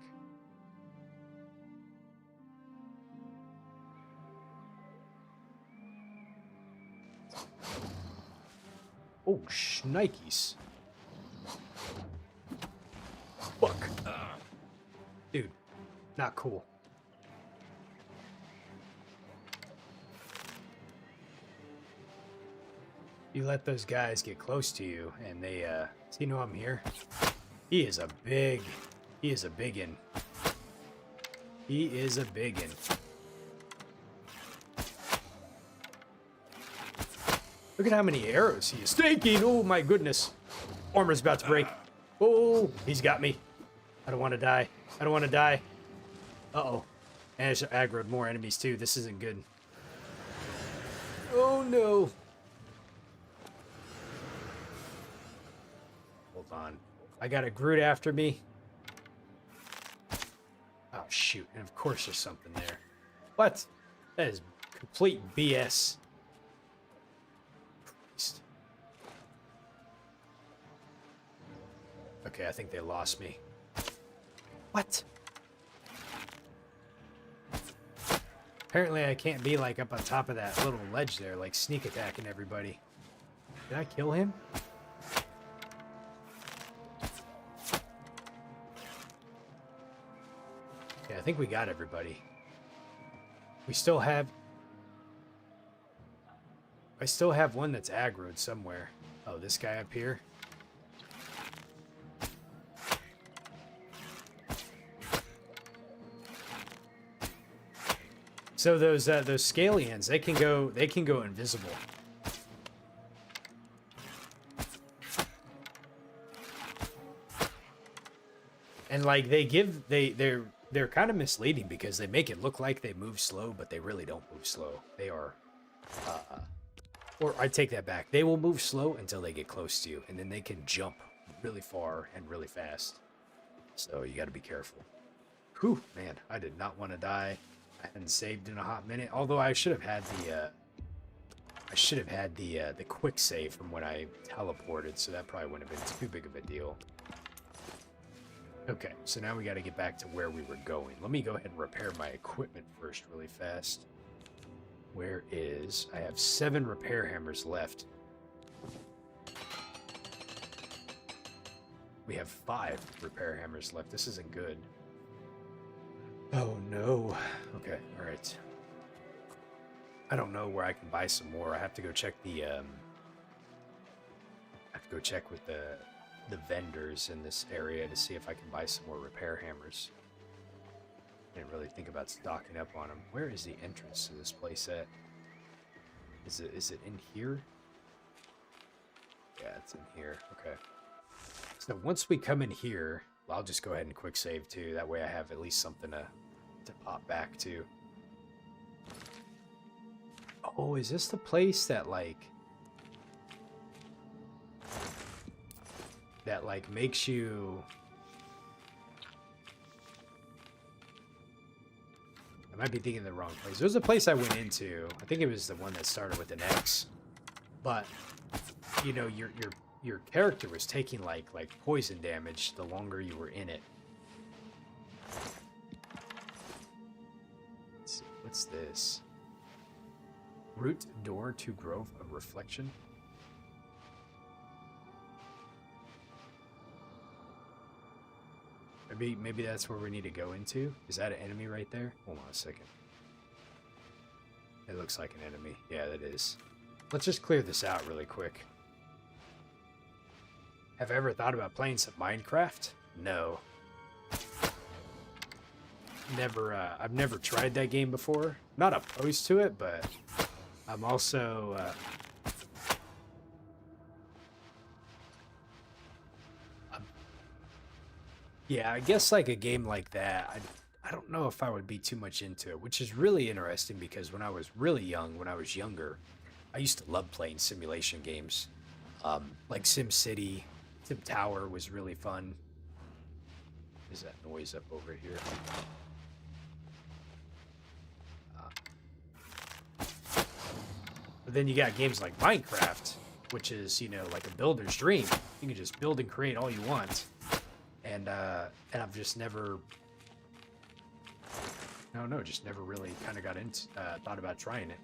Oh, shnikes. Dude, not cool. You let those guys get close to you, and they, do you know I'm here? He is a biggin. He is a biggin. Look at how many arrows he is taking. Oh my goodness. Armor's about to break. Oh, he's got me. I don't want to die. I don't want to die. Uh-oh. And it's aggroed more enemies too. This isn't good. Oh no. Hold on. I got a Groot after me. Oh shoot. And of course there's something there. What? That is complete BS. Okay, I think they lost me. What? Apparently I can't be like up on top of that little ledge there, like sneak attacking everybody. Did I kill him? Okay, I think we got everybody. We still have... I still have one that's aggroed somewhere. Oh, this guy up here? So those scalians, they can go invisible. And like they're kind of misleading because they make it look like they move slow, but they really don't move slow. They are or I take that back. They will move slow until they get close to you, and then they can jump really far and really fast. So you got to be careful. Whew, man, I did not want to die. I hadn't saved in a hot minute. Although I should have had the quick save from when I teleported, so that probably wouldn't have been too big of a deal. Okay, so now we got to get back to where we were going. Let me go ahead and repair my equipment first really fast. Where is... I have 7 repair hammers left. We have 5 repair hammers left. This isn't good. Oh no. Okay, alright. I don't know where I can buy some more. I have to go check the, I have to go check with the vendors in this area to see if I can buy some more repair hammers. Didn't really think about stocking up on them. Where is the entrance to this place at? Is it in here? Yeah, it's in here. Okay. So once we come in here, well, I'll just go ahead and quick save too. That way I have at least something to pop back to. Oh, is this the place that like makes you... I might be thinking of the wrong place. There's a place I went into. I think it was the one that started with an X. But you know, your character was taking like poison damage the longer you were in it. Let's see, what's this? Root door to Grove of Reflection. Maybe that's where we need to go into. Is that an enemy right there? Hold on a second. It looks like an enemy. Yeah, that is. Let's just clear this out really quick. Have I ever thought about playing some Minecraft? No. Never, I've never tried that game before. Not opposed to it, but I'm also, yeah, I guess like a game like that, I don't know if I would be too much into it, which is really interesting because when I was really young, when I was younger, I used to love playing simulation games. Like SimCity, Sim Tower was really fun. What is that noise up over here? But then you got games like Minecraft, which is, you know, like a builder's dream. You can just build and create all you want. And I've just never, just never really kind of got into, thought about trying it.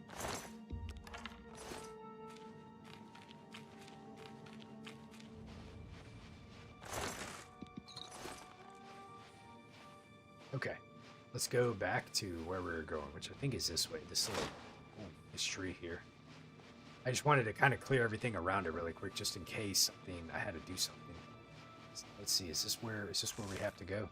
Okay. Let's go back to where we were going, which I think is this way. This little this tree here. I just wanted to kind of clear everything around it really quick, just in case I had to do something. Let's see. Is this where we have to go?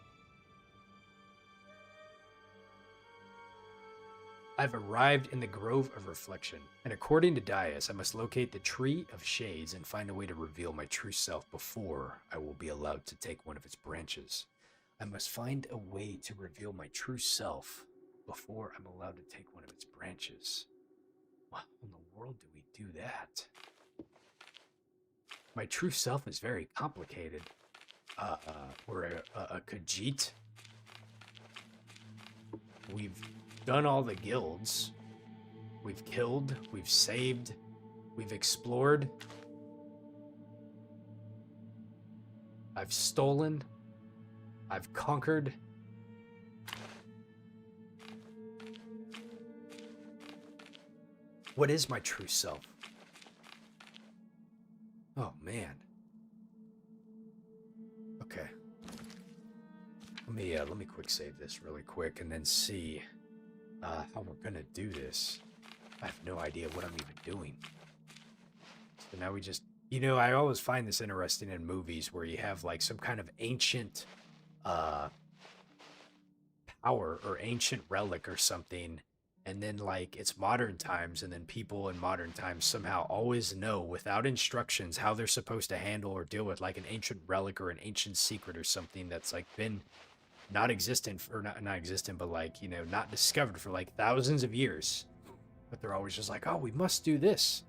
I've arrived in the Grove of Reflection, and according to Dias, I must locate the Tree of Shades and find a way to reveal my true self before I will be allowed to take one of its branches. I must find a way to reveal my true self before I'm allowed to take one of its branches. How in the world do we do that? My true self is very complicated. We're a Khajiit. We've done all the guilds. We've killed, we've saved, we've explored. I've stolen. I've conquered. What is my true self? Oh, man. Okay. Let me quick save this really quick and then see how we're gonna do this. I have no idea what I'm even doing. So now we just, I always find this interesting in movies where you have like some kind of ancient power or ancient relic or something, and then like it's modern times, and then people in modern times somehow always know without instructions how they're supposed to handle or deal with like an ancient relic or an ancient secret or something that's like been not existent, or not existent, but like, not discovered for like thousands of years. But they're always just like, oh, we must do this.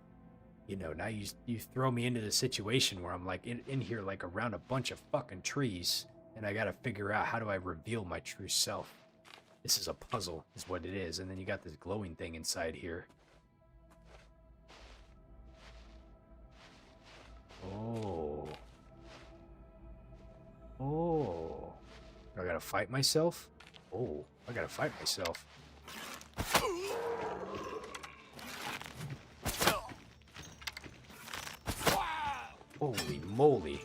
Now you throw me into the situation where I'm like in here like around a bunch of fucking trees, and I gotta figure out how do I reveal my true self. This is a puzzle, is what it is. And then you got this glowing thing inside here. Oh. Oh. I gotta fight myself? Oh, I gotta fight myself. Holy moly.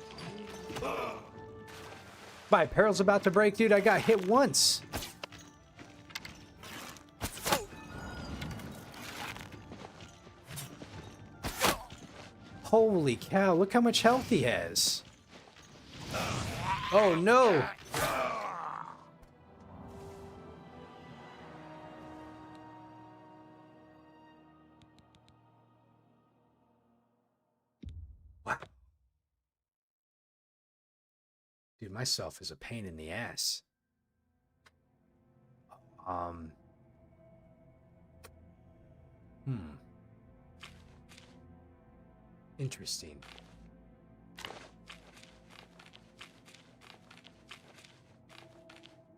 My apparel's about to break, dude. I got hit once. Holy cow, look how much health he has. Oh no. Wow. Dude, myself is a pain in the ass. Interesting.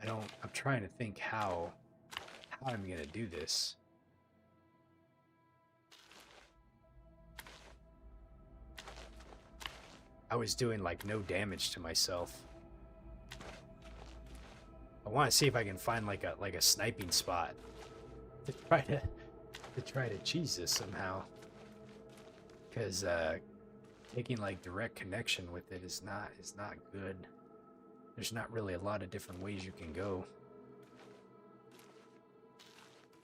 I'm trying to think how I'm gonna do this. I was doing like no damage to myself. I want to see if I can find like a sniping spot to try to cheese this somehow. Because taking like direct connection with it is not good. There's not really a lot of different ways you can go.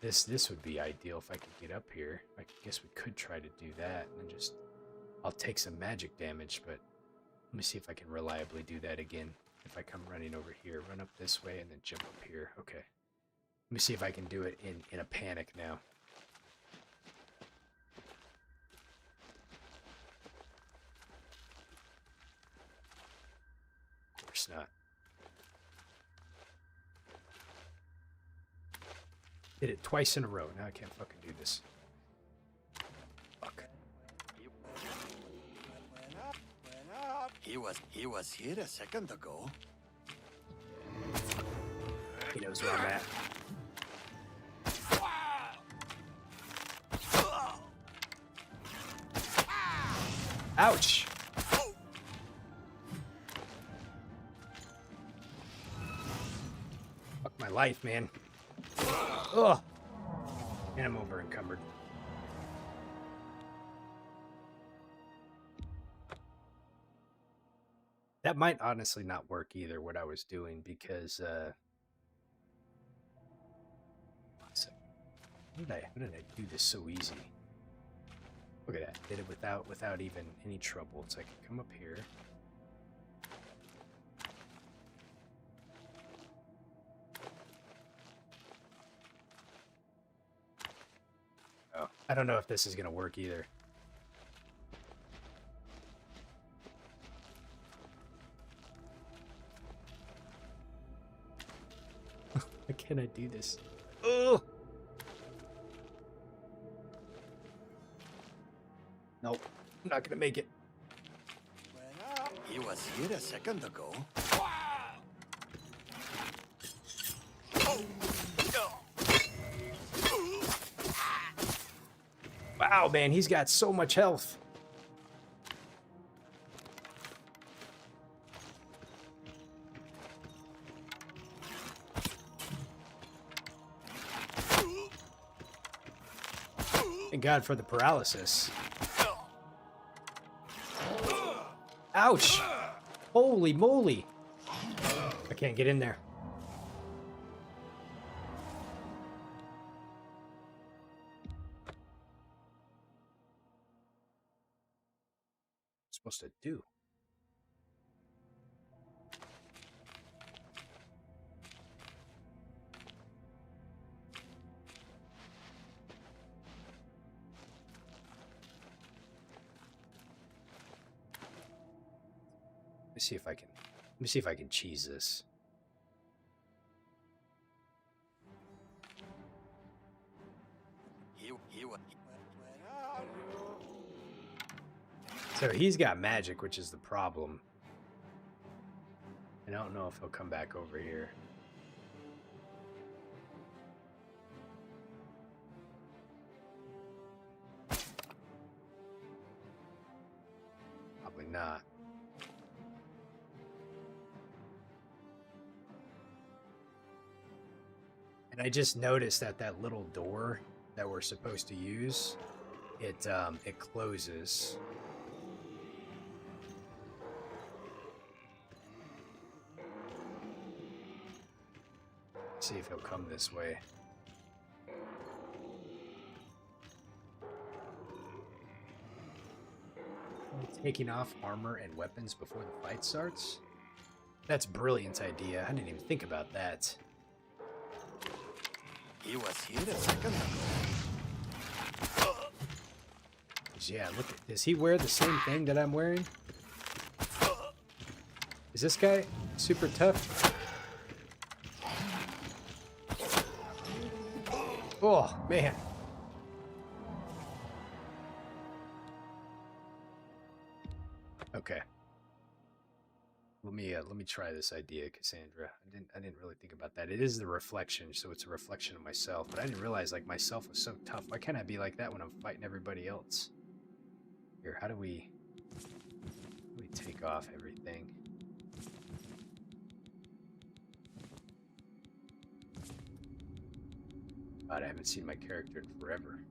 This would be ideal if I could get up here. I guess we could try to do that, and then I'll take some magic damage, but let me see if I can reliably do that again. If I come running over here, run up this way, and then jump up here. Okay. Let me see if I can do it in a panic now. Of course not. Did it twice in a row. Now I can't fucking do this. Fuck. He was here a second ago. He knows where I'm at. Ouch! Fuck my life, man. Ugh! And I'm over encumbered. That might honestly not work either, what I was doing, because How did I do this so easy? Look at that. Did it without even any trouble. It's like I come up here. Oh, I don't know if this is gonna work either. Why can't I do this? Oh! Nope, I'm not gonna make it. He was here a second ago. Wow, man, he's got so much health. Thank God for the paralysis. Ouch! Holy moly! I can't get in there. What's supposed to do? Let me see if I can cheese this. So he's got magic, which is the problem. I don't know if he'll come back over here. Probably not. And I just noticed that that little door that we're supposed to use, it closes. See if he'll come this way. Taking off armor and weapons before the fight starts? That's a brilliant idea. I didn't even think about that. He was here a second ago. Yeah, look. Does he wear the same thing that I'm wearing? Is this guy super tough? Oh, man. Okay. Let me try this idea, Cassandra. I didn't really think about that. It is the reflection, so it's a reflection of myself, but I didn't realize like myself was so tough. Why can't I be like that when I'm fighting everybody else? Here, how do we take off everything? God, I haven't seen my character in forever.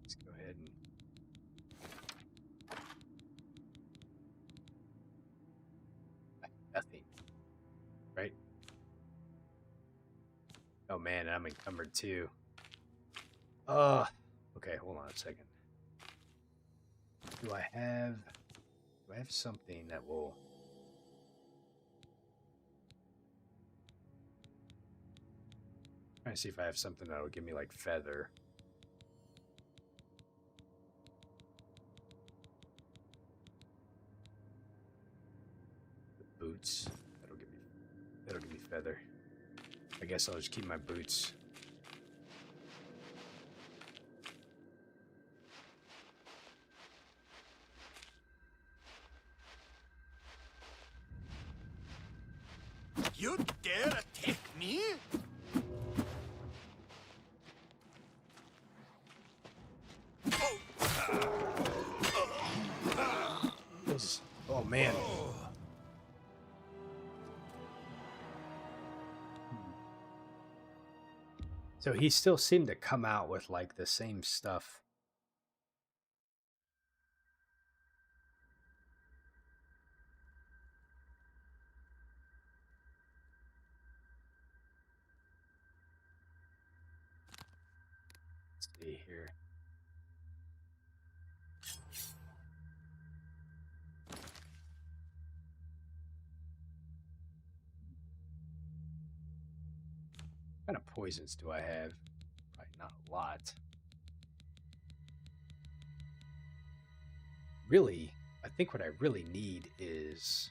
Let's go ahead and... Nothing. Right? Oh man, I'm encumbered too. Okay, hold on a second. Do I have something that will... Trying to see if I have something that will give me like feather. The boots. That'll give me feather. I guess I'll just keep my boots. You dare attack me? Oh man. So he still seemed to come out with like the same stuff. see here. What kind of poisons do I have? Probably not a lot. Really, I think what I really need is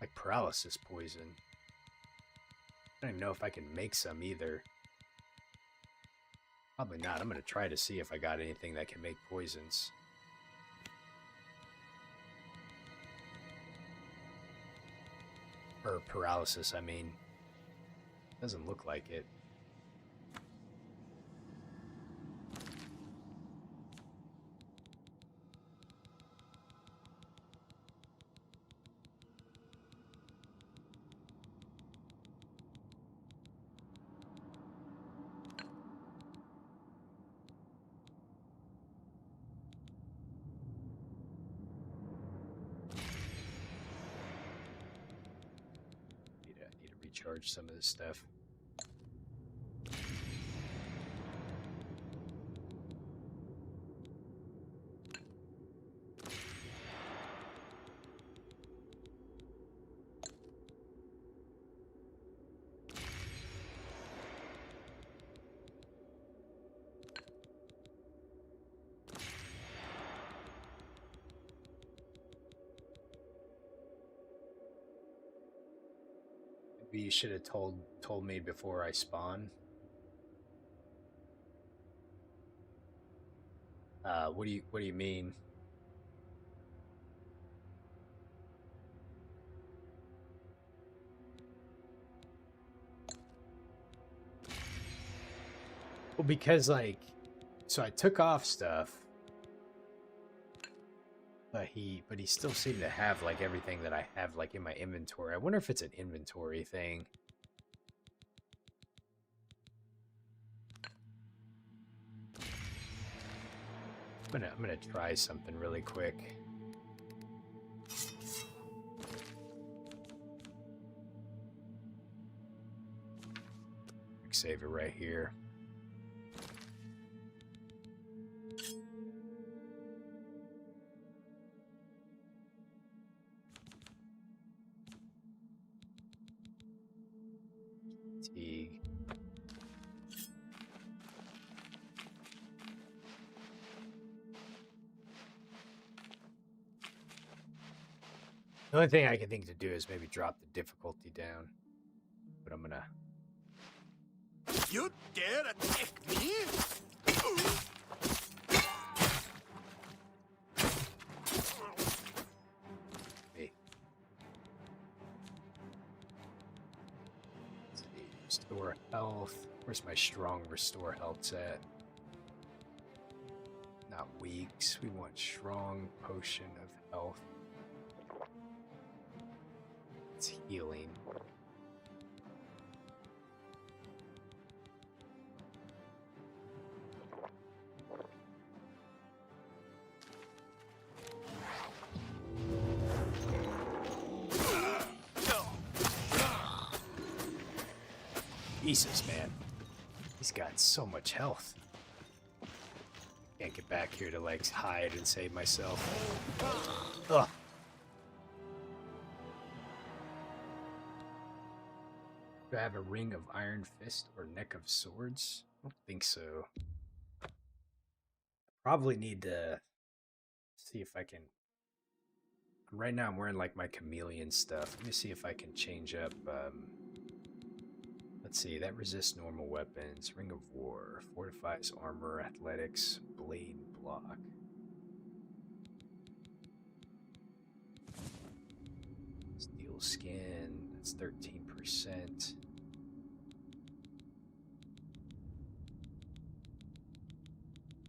like paralysis poison. I don't even know if I can make some either. Probably not. I'm going to try to see if I got anything that can make poisons. Or paralysis, I mean. Doesn't look like it. Need to recharge some of this stuff. Maybe you should have told me before I spawn. What do you mean? Well, because like, so I took off stuff, but he still seemed to have like everything that I have like in my inventory. I wonder if it's an inventory thing. I'm gonna try something really quick. Save it right here. Fatigue. The only thing I can think to do is maybe drop the difficulty down. But I'm gonna... You dare attack me? Hey. Let's see. Restore health. Where's my strong restore health at? Not weaks. We want strong potion of health. It's healing. Jesus, man. He's got so much health. Can't get back here to, like, hide and save myself. Ugh. Do I have a ring of iron fist or neck of swords? I don't think so. Probably need to see if I can... Right now I'm wearing, like, my chameleon stuff. Let me see if I can change up... Let's see, that resists normal weapons. Ring of War. Fortifies armor, athletics, blade block. Steel skin, that's 13%.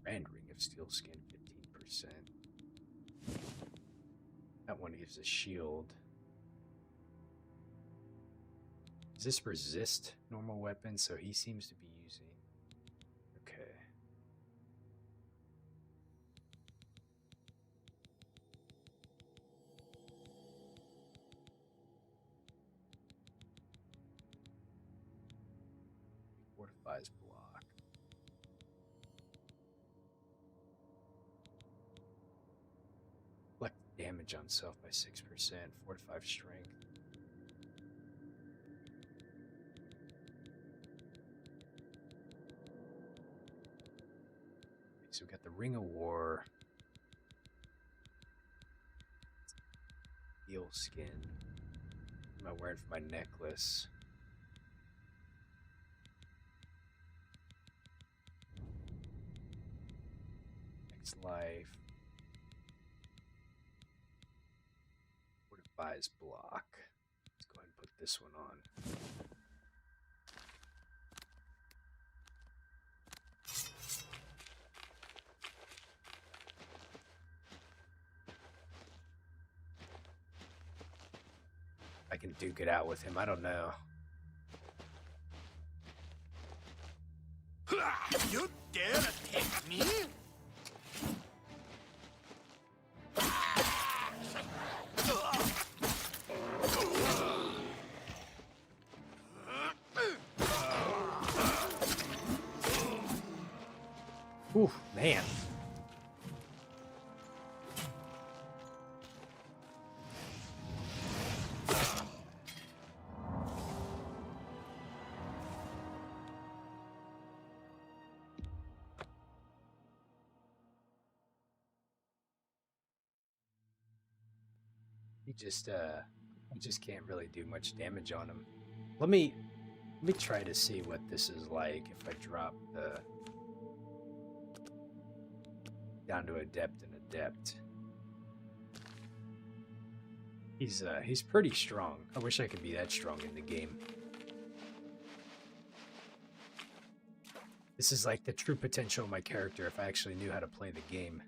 And Ring of Steel skin, 15%. That one gives a shield. Does this resist normal weapons? So he seems to be using... Okay. Fortifies block. damage on self by 6%, 4 to 5 strength. So we got the Ring of War. Eel skin. What am I wearing for my necklace? Next life. Fortifies block. Let's go ahead and put this one on. I can duke it out with him. I don't know. You dare attack me? Ooh, man. I just can't really do much damage on him. Let me try to see what this is like if I drop the down to adept and adept. He's pretty strong. I wish I could be that strong in the game. This is like the true potential of my character if I actually knew how to play the game.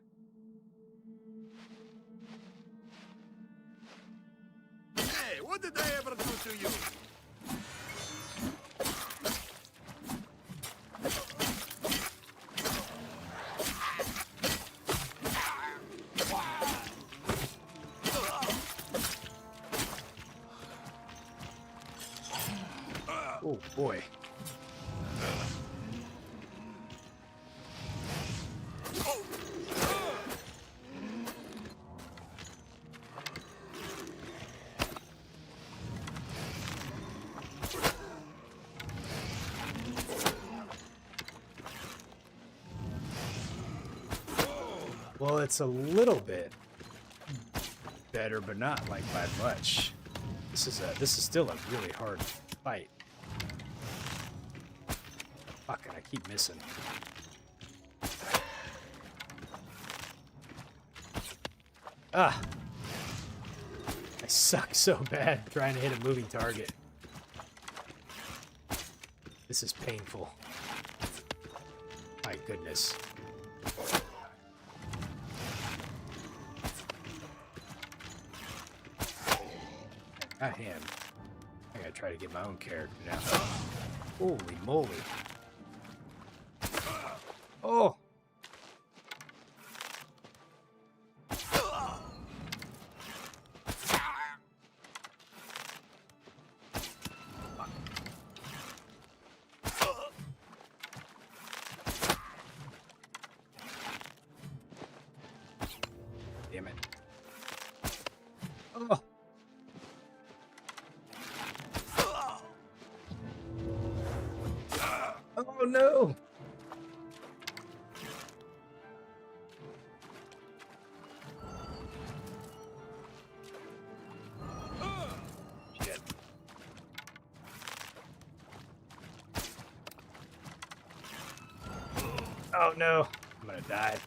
Hey, what did I ever do to you? Oh boy. Well, it's a little bit better, but not like by much. This is still a really hard fight. Fuck, and I keep missing. Ah! I suck so bad trying to hit a moving target. This is painful. My goodness. I am. I gotta try to get my own character now. Holy moly. Oh! Damn it. Oh! Oh no! Shit. Oh no! I'm gonna die.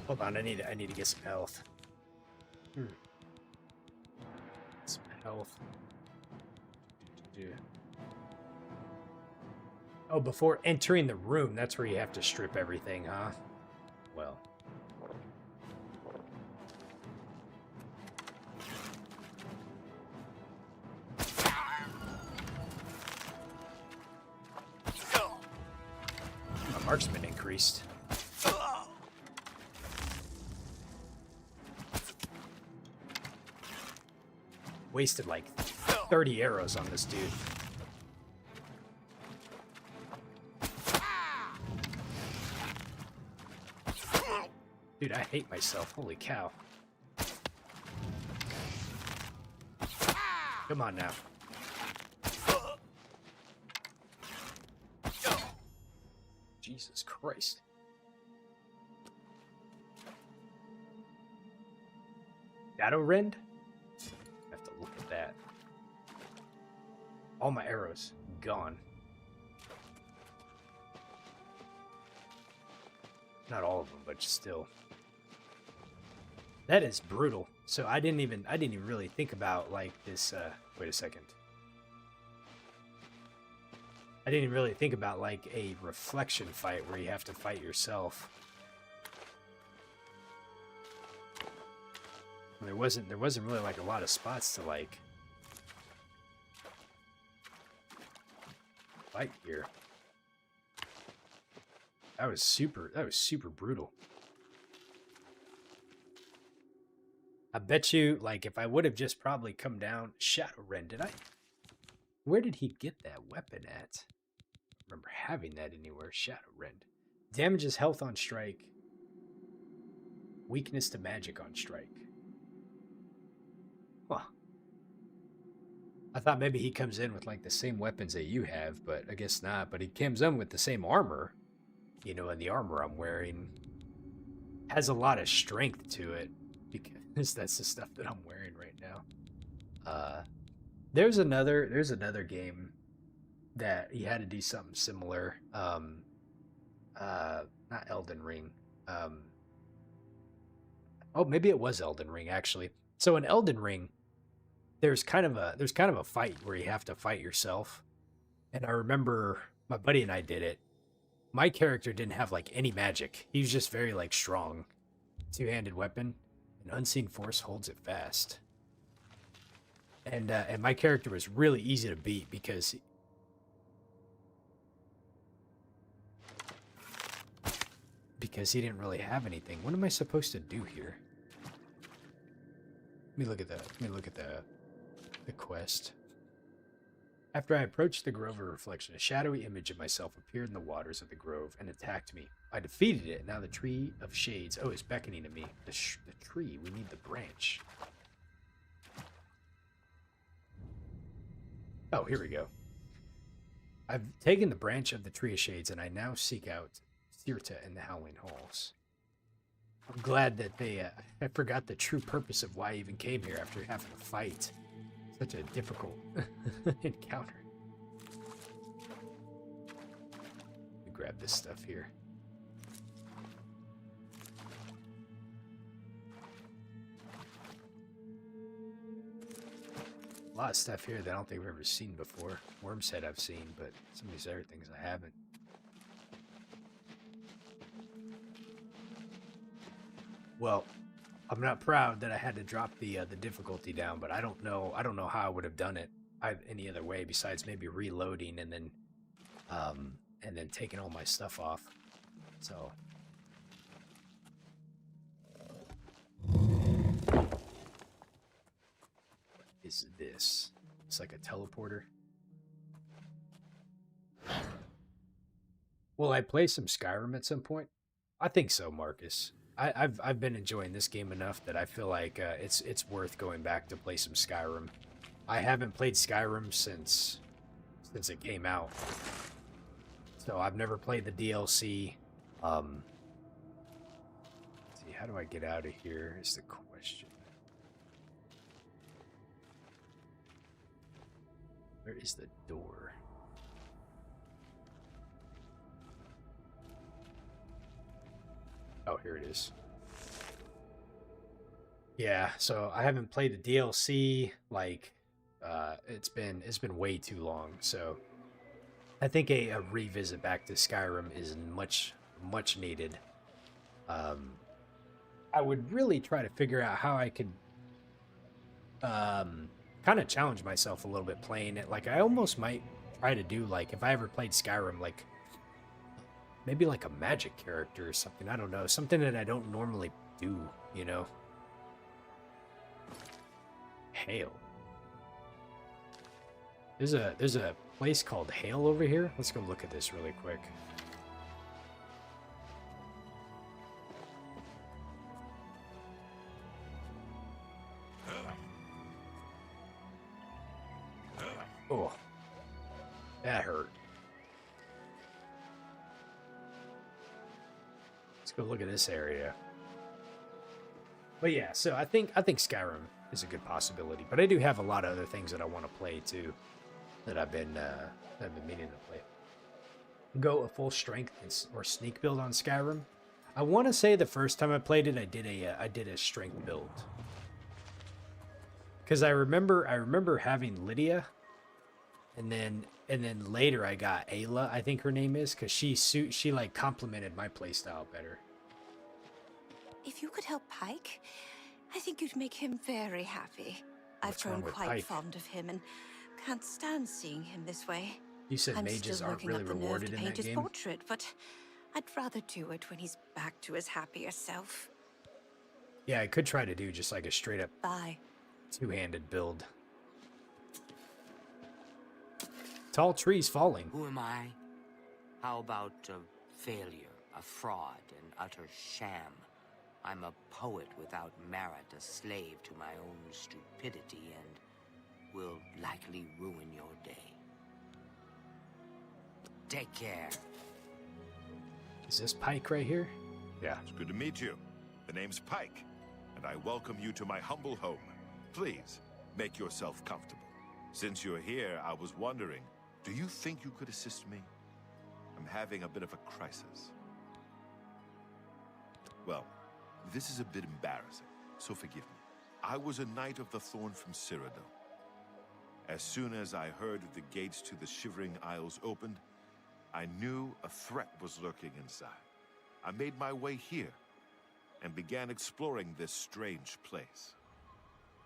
Hold on, I need to get some health. Some health. Oh, before entering the room, that's where you have to strip everything, huh? Well. My marksman increased. Wasted like 30 arrows on this dude. Dude, I hate myself. Holy cow. Come on now. Jesus Christ. Shadow Rend? I have to look at that. All my arrows gone. Not all of them, but still. That is brutal. So I didn't even really think about like this wait a second. I didn't really think about like a reflection fight where you have to fight yourself. There wasn't really like a lot of spots to like fight here. That was super brutal. I bet you, like, if I would have just probably come down Shadow Rend, where did he get that weapon at? I remember having that anywhere. Shadow Rend. Damages health on strike. Weakness to magic on strike. Huh. I thought maybe he comes in with like the same weapons that you have, but I guess not. But he comes in with the same armor. You know, and the armor I'm wearing has a lot of strength to it because that's the stuff that I'm wearing right now. There's another game that he had to do something similar. Not Elden Ring. Oh, maybe it was Elden Ring actually. So in Elden Ring, there's kind of a fight where you have to fight yourself. And I remember my buddy and I did it. My character didn't have like any magic. He was just very like strong. Two-handed weapon. An unseen force holds it fast. And my character was really easy to beat because he didn't really have anything. What am I supposed to do here? Let me look at the quest. After I approached the grove of reflection, a shadowy image of myself appeared in the waters of the grove and attacked me. I defeated it. Now the tree of shades, is beckoning to me. The tree, we need the branch. Oh, here we go. I've taken the branch of the tree of shades, and I now seek out Cyrodiil in the Howling Halls. I'm glad that I forgot the true purpose of why I even came here after having to fight such a difficult encounter. Let me grab this stuff here. A lot of stuff here that I don't think I've ever seen before. Worm's Head I've seen, but some of these other things I haven't. Well, I'm not proud that I had to drop the difficulty down, but I don't know how I would have done it any other way besides maybe reloading and then taking all my stuff off. So what is this? It's like a teleporter. Will I play some Skyrim at some point? I think so, Marcus. I've been enjoying this game enough that I feel like it's worth going back to play some Skyrim. I haven't played Skyrim since it came out, so I've never played the DLC. Let's see, how do I get out of here? Is the question. Where is the door? Oh, here it is. Yeah, so I haven't played the DLC, like, it's been way too long, so I think a revisit back to Skyrim is much needed. I would really try to figure out how I could kind of challenge myself a little bit playing it. Like, I almost might try to do, like, if I ever played Skyrim, like, maybe like a magic character or something. I don't know. Something that I don't normally do, you know? Hail. There's a place called Hail over here. Let's go look at this really quick. That hurt. Let's go look at this area. But yeah, so I think Skyrim is a good possibility. But I do have a lot of other things that I want to play too, that I've been meaning to play. Go a full strength or sneak build on Skyrim. I want to say the first time I played it, I did a strength build. Because I remember having Lydia, and then later I got Ayla, I think her name is, because she like complemented my playstyle better. If you could help Pike, I think you'd make him very happy. What's I've wrong grown with quite Pike? fond of him and can't stand seeing him this way. You said I'm mages still aren't working really up the nerve rewarded to in paint that his game. portrait, but I'd rather do it when he's back to his happier self. Yeah, I could try to do just like a straight up Bye. two-handed build. Tall trees falling. Who am I? How about a failure, a fraud, an utter sham? I'm a poet without merit, a slave to my own stupidity, and will likely ruin your day. Take care. Is this Pike right here? Yeah. It's good to meet you. The name's Pike, and I welcome you to my humble home. Please, make yourself comfortable. Since you're here, I was wondering, do you think you could assist me? I'm having a bit of a crisis. Well, this is a bit embarrassing, so forgive me. I was a knight of the Thorn from Cyrodiil. As soon as I heard the gates to the Shivering Isles opened, I knew a threat was lurking inside. I made my way here and began exploring this strange place.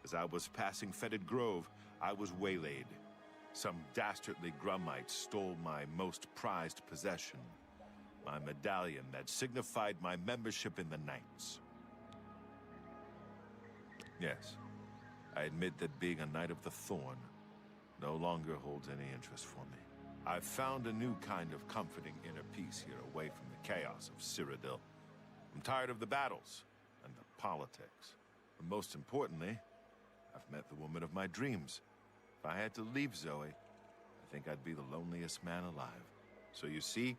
As I was passing Fetid Grove, I was waylaid. Some dastardly Grummites stole my most prized possession, my medallion that signified my membership in the Knights. Yes, I admit that being a Knight of the Thorn no longer holds any interest for me. I've found a new kind of comforting inner peace here away from the chaos of Cyrodiil. I'm tired of the battles and the politics. But most importantly, I've met the woman of my dreams. If I had to leave Zoe, I think I'd be the loneliest man alive. So you see,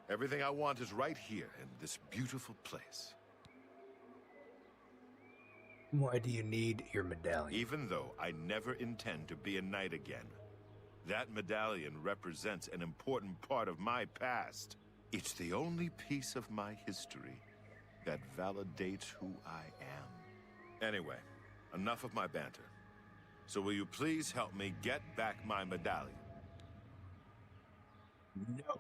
everything I want is right here in this beautiful place. Why do you need your medallion? Even though I never intend to be a knight again, that medallion represents an important part of my past. It's the only piece of my history that validates who I am. Anyway, enough of my banter. So will you please help me get back my medallion? No.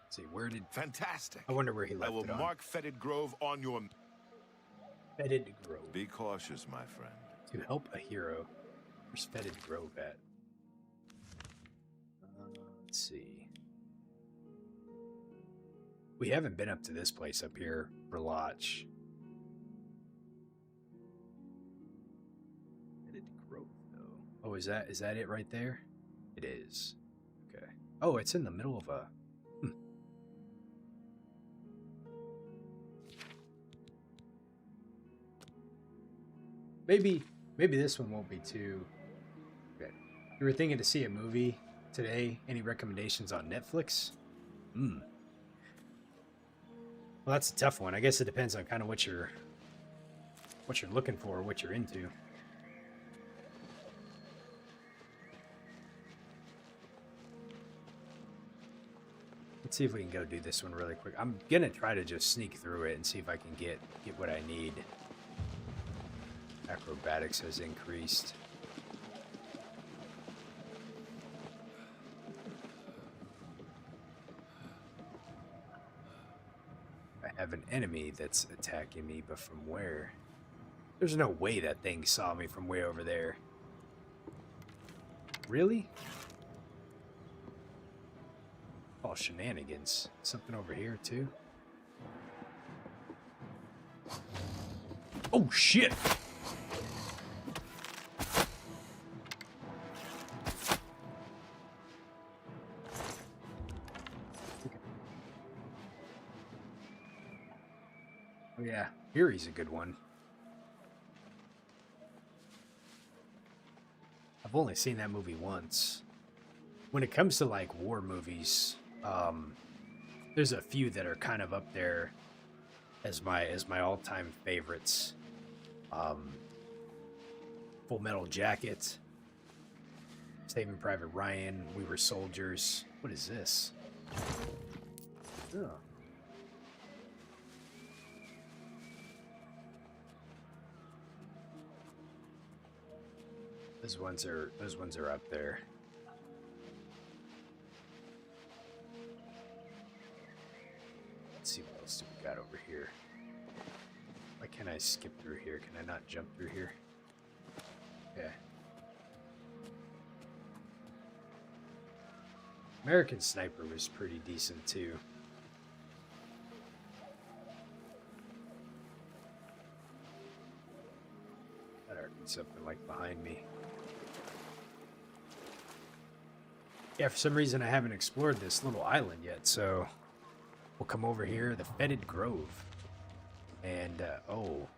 Let's see, where did... Fantastic. I wonder where he left I will it on. mark Fetid Grove on your... Fetid Grove. Be cautious, my friend. To help a hero. Where's Fetid Grove at? Let's see. We haven't been up to this place up here, Berlach. Fetid Grove, though. Oh, is that it right there? It is. Okay. Oh, it's in the middle of a... Maybe this one won't be too... Okay. You were thinking to see a movie today? Any recommendations on Netflix? Well, that's a tough one. I guess it depends on kind of what you're looking for, what you're into. Let's see if we can go do this one really quick. I'm gonna try to just sneak through it and see if I can get what I need. Acrobatics has increased. I have an enemy that's attacking me, but from where? There's no way that thing saw me from way over there. Really? Oh, shenanigans. Something over here, too? Oh, shit! Oh, yeah. Fury's a good one. I've only seen that movie once. when it comes to like war movies, there's a few that are kind of up there as my all-time favorites. Full Metal Jacket, Saving Private Ryan, We Were Soldiers. What is this? Oh. Those ones are up there. Let's see what else do we got over here. Why can't I skip through here? Can I not jump through here? Okay. American Sniper was pretty decent too. That ought to be something like behind me. Yeah, for some reason I haven't explored this little island yet, so we'll come over here, the Fetid Grove. And oh,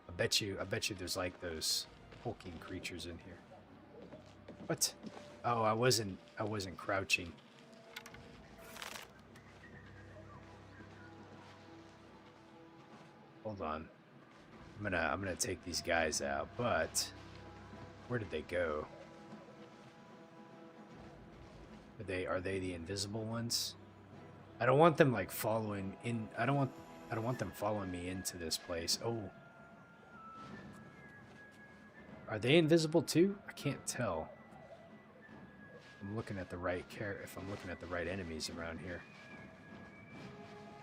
I bet you there's like those hulking creatures in here. What? Oh, I wasn't crouching. Hold on. I'm gonna take these guys out, but where did they go? Are they the invisible ones? I don't want them like following in. I don't want them following me into this place. Oh. Are they invisible too? I can't tell. I'm looking at the right if I'm looking at the right enemies around here.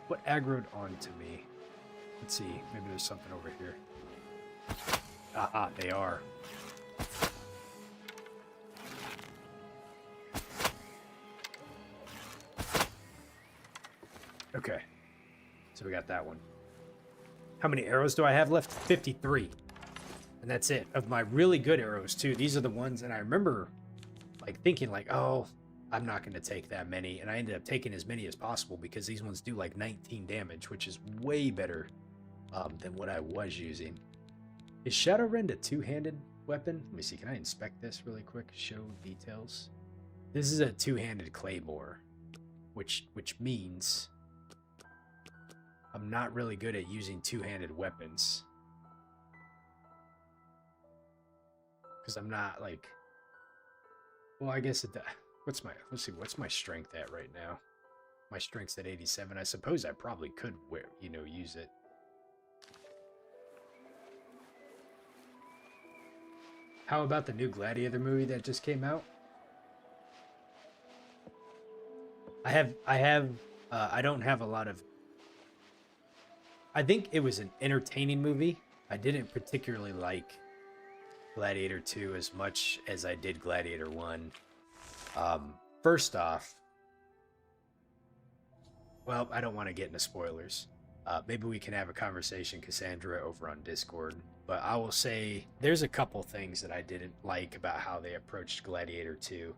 What aggroed onto me? Let's see. Maybe there's something over here. Aha, they are. Okay. So we got that one. How many arrows do I have left? 53. And that's it. Of my really good arrows, too. These are the ones, and I remember like thinking like, oh, I'm not going to take that many. And I ended up taking as many as possible because these ones do like 19 damage, which is way better than what I was using. Is Shadowrend a two-handed weapon? Let me see. Can I inspect this really quick? Show details. This is a two-handed claymore, which means I'm not really good at using two-handed weapons. Because I'm not like... Well, I guess it... Let's see, what's my strength at right now? My strength's at 87. I suppose I probably could, use it. How about the new Gladiator movie that just came out? I don't have a lot of... I think it was an entertaining movie. I didn't particularly like Gladiator 2 as much as I did Gladiator 1. First off, well, I don't want to get into spoilers. Maybe we can have a conversation, Cassandra, over on Discord. But I will say there's a couple things that I didn't like about how they approached Gladiator 2.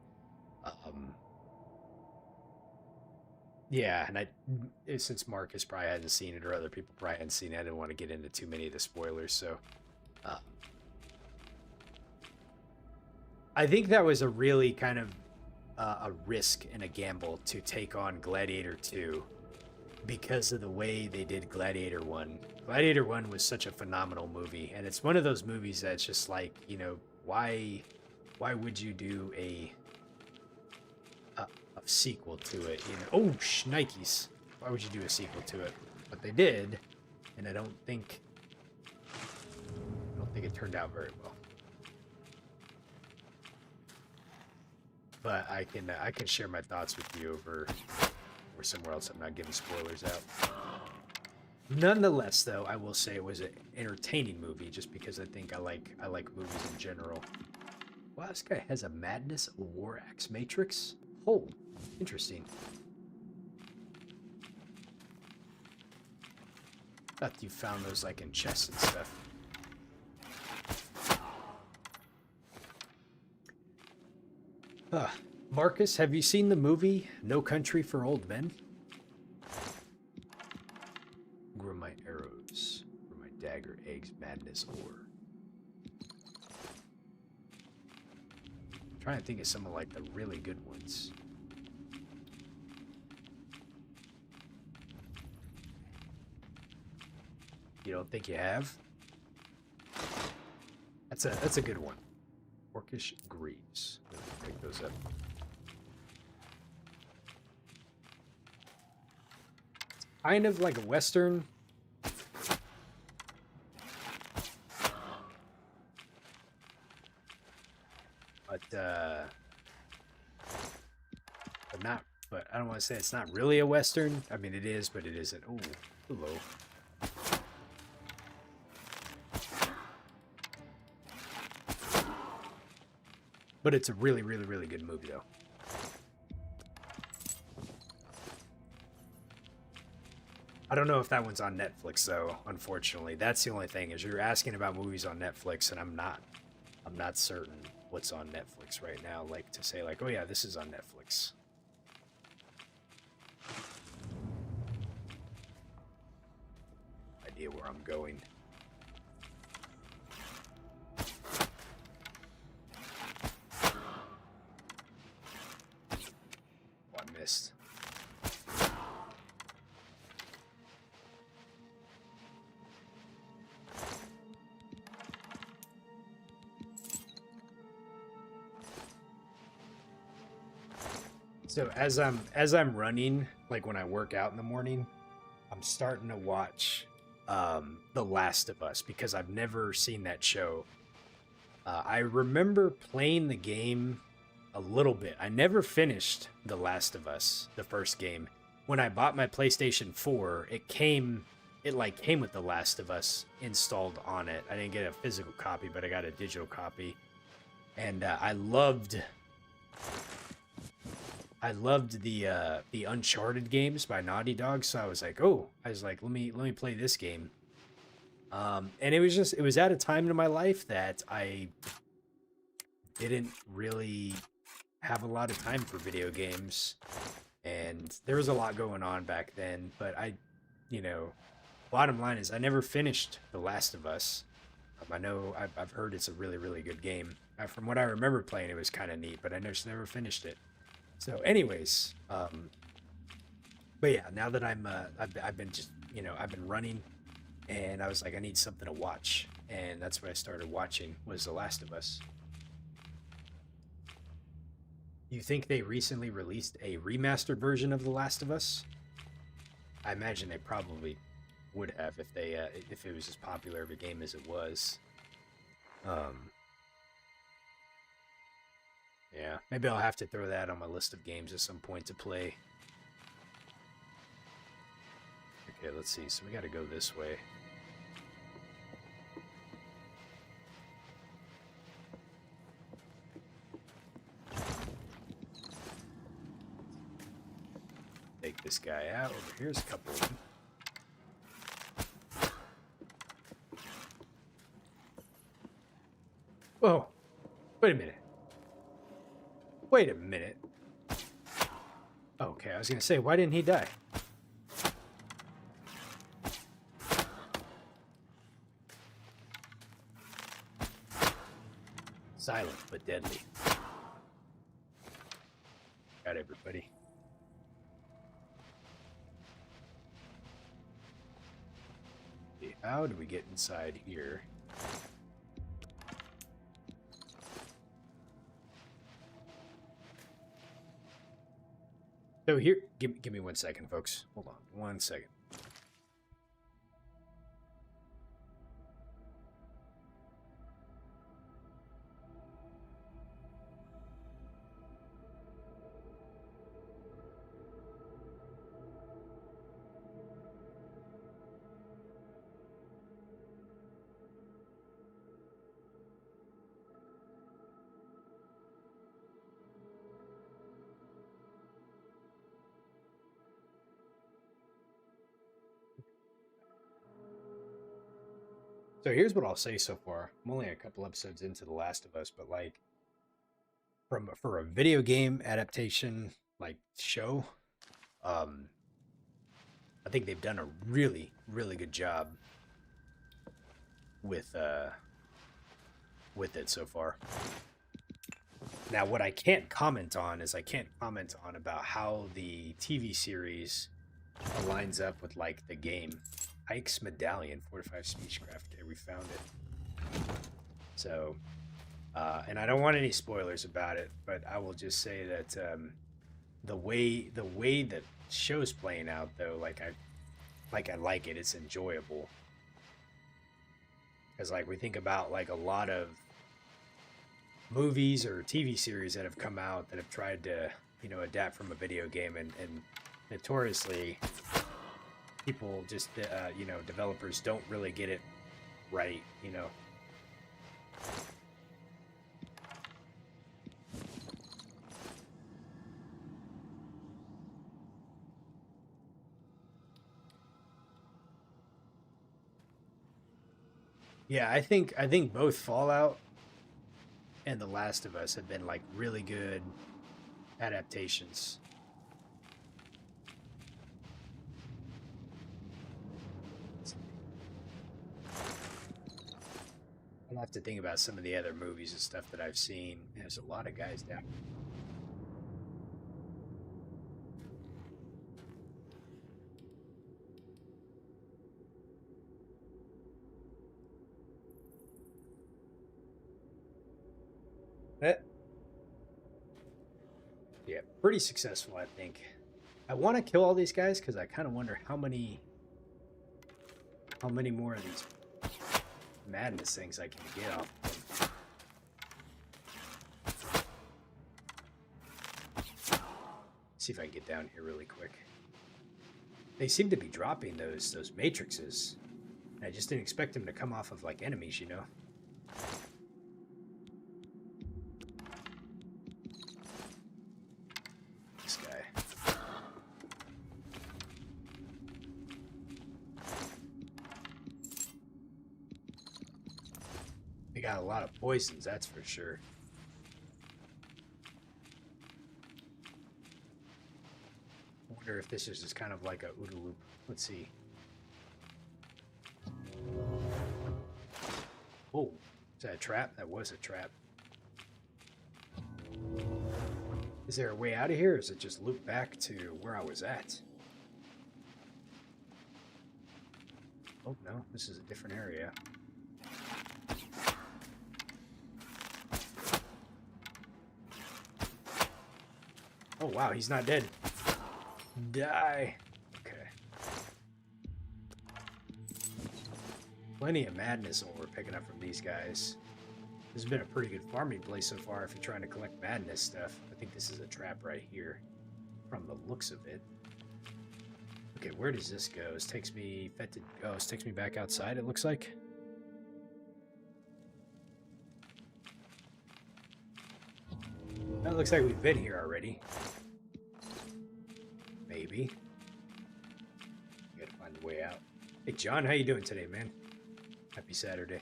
Yeah, and since Marcus probably hasn't seen it or other people probably hadn't seen it, I didn't want to get into too many of the spoilers. So I think that was a really kind of a risk and a gamble to take on Gladiator 2 because of the way they did Gladiator 1. Gladiator 1 was such a phenomenal movie, and it's one of those movies that's just like, why would you do a sequel to it? Oh, shnikes. Why would you do a sequel to it? But they did, and I don't think it turned out very well. But I can share my thoughts with you over somewhere else. I'm not giving spoilers out. Nonetheless, though, I will say it was an entertaining movie just because I think I like movies in general. Wow, this guy has a Madness War Axe Matrix? Oh, interesting. Thought you found those like in chests and stuff. Marcus, have you seen the movie No Country for Old Men? Where are my arrows? Where are my dagger, eggs, madness, ore? I'm trying to think of some of like the really good ones. You don't think you have? That's a good one. Orcish Greaves. Pick those up. Kind of like a Western. But not, but I don't want to say it's not really a Western. I mean, it is, but it isn't. Ooh, hello. But it's a really, really, really good movie, though. I don't know if that one's on Netflix, though, unfortunately. That's the only thing, is you're asking about movies on Netflix, and I'm not certain what's on Netflix right now, like, to say, like, oh yeah, this is on Netflix. Idea where I'm going. Oh, I missed. So as I'm running, like when I work out in the morning, I'm starting to watch The Last of Us, because I've never seen that show. I remember playing the game a little bit. I never finished The Last of Us, the first game. When I bought my PlayStation 4, it came with The Last of Us installed on it. I didn't get a physical copy, but I got a digital copy. And I loved the Uncharted games by Naughty Dog, so I was like, let me play this game. And it was at a time in my life that I didn't really have a lot of time for video games, and there was a lot going on back then, but bottom line is I never finished The Last of Us. I know I've heard it's a really, really good game. From what I remember playing, it was kind of neat, but I just never finished it. So anyways, but yeah, now that I've been running, and I was like, I need something to watch, and that's what I started watching, was The Last of Us. You think they recently released a remastered version of The Last of Us? I imagine they probably would have if it was as popular of a game as it was. Yeah, maybe I'll have to throw that on my list of games at some point to play. Okay, let's see. So we got to go this way. Take this guy out. Over here's a couple of them. Whoa. Wait a minute. Wait a minute. Okay, I was going to say, why didn't he die? Silent but deadly. Got everybody. Okay, how do we get inside here? So here, give me 1 second, folks. Hold on, 1 second. So here's what I'll say so far. I'm only a couple episodes into The Last of Us, but like, for a video game adaptation like show, I think they've done a really, really good job with it so far. Now, what I can't comment on is about how the TV series aligns up with like the game. Pike's Medallion, 4-5 Speechcraft. Okay, we found it. So, and I don't want any spoilers about it, but I will just say that the way that show's playing out, though, I like it. It's enjoyable. Because like we think about like a lot of movies or TV series that have come out that have tried to, you know, adapt from a video game, and notoriously people just, you know, developers don't really get it right, you know. Yeah, I think both Fallout and The Last of Us have been like really good adaptations. I'll have to think about some of the other movies and stuff that I've seen. There's a lot of guys down. Yeah, pretty successful, I think. I want to kill all these guys because I kind of wonder how many more of these madness things I can get off. See if I can get down here really quick. They seem to be dropping those matrices. I just didn't expect them to come off of like enemies, you know. This guy. They got a lot of poisons, that's for sure. I wonder if this is just kind of like a OODA loop. Let's see. Oh, is that a trap? That was a trap. Is there a way out of here, or is it just loop back to where I was at? Oh, no, this is a different area. Oh, wow, he's not dead. Die. Okay. Plenty of madness what we're picking up from these guys. This has been a pretty good farming place so far if you're trying to collect madness stuff. I think this is a trap right here from the looks of it. Okay, where does this go? This takes me this takes me back outside, it looks like. That looks like we've been here already. Maybe. Gotta find a way out. Hey John, how you doing today, man? Happy Saturday.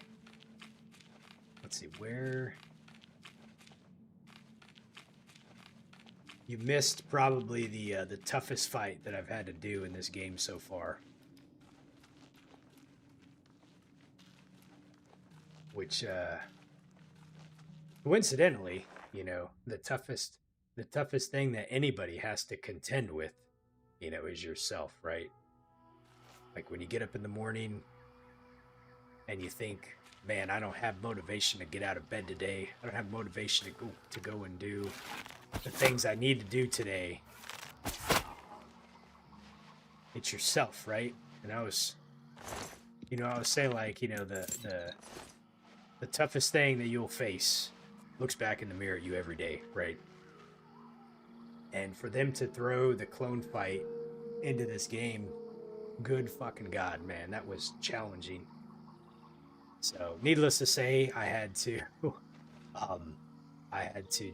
Let's see, where... You missed probably the toughest fight that I've had to do in this game so far. Which, coincidentally, you know, the toughest thing that anybody has to contend with, you know, is yourself, right? Like when you get up in the morning and you think, man, I don't have motivation to get out of bed today. I don't have motivation to go and do the things I need to do today. It's yourself, right? And I was saying, like, you know, the toughest thing that you'll face looks back in the mirror at you every day, right? And for them to throw the clone fight into this game, good fucking God, man, that was challenging. So, needless to say, I had to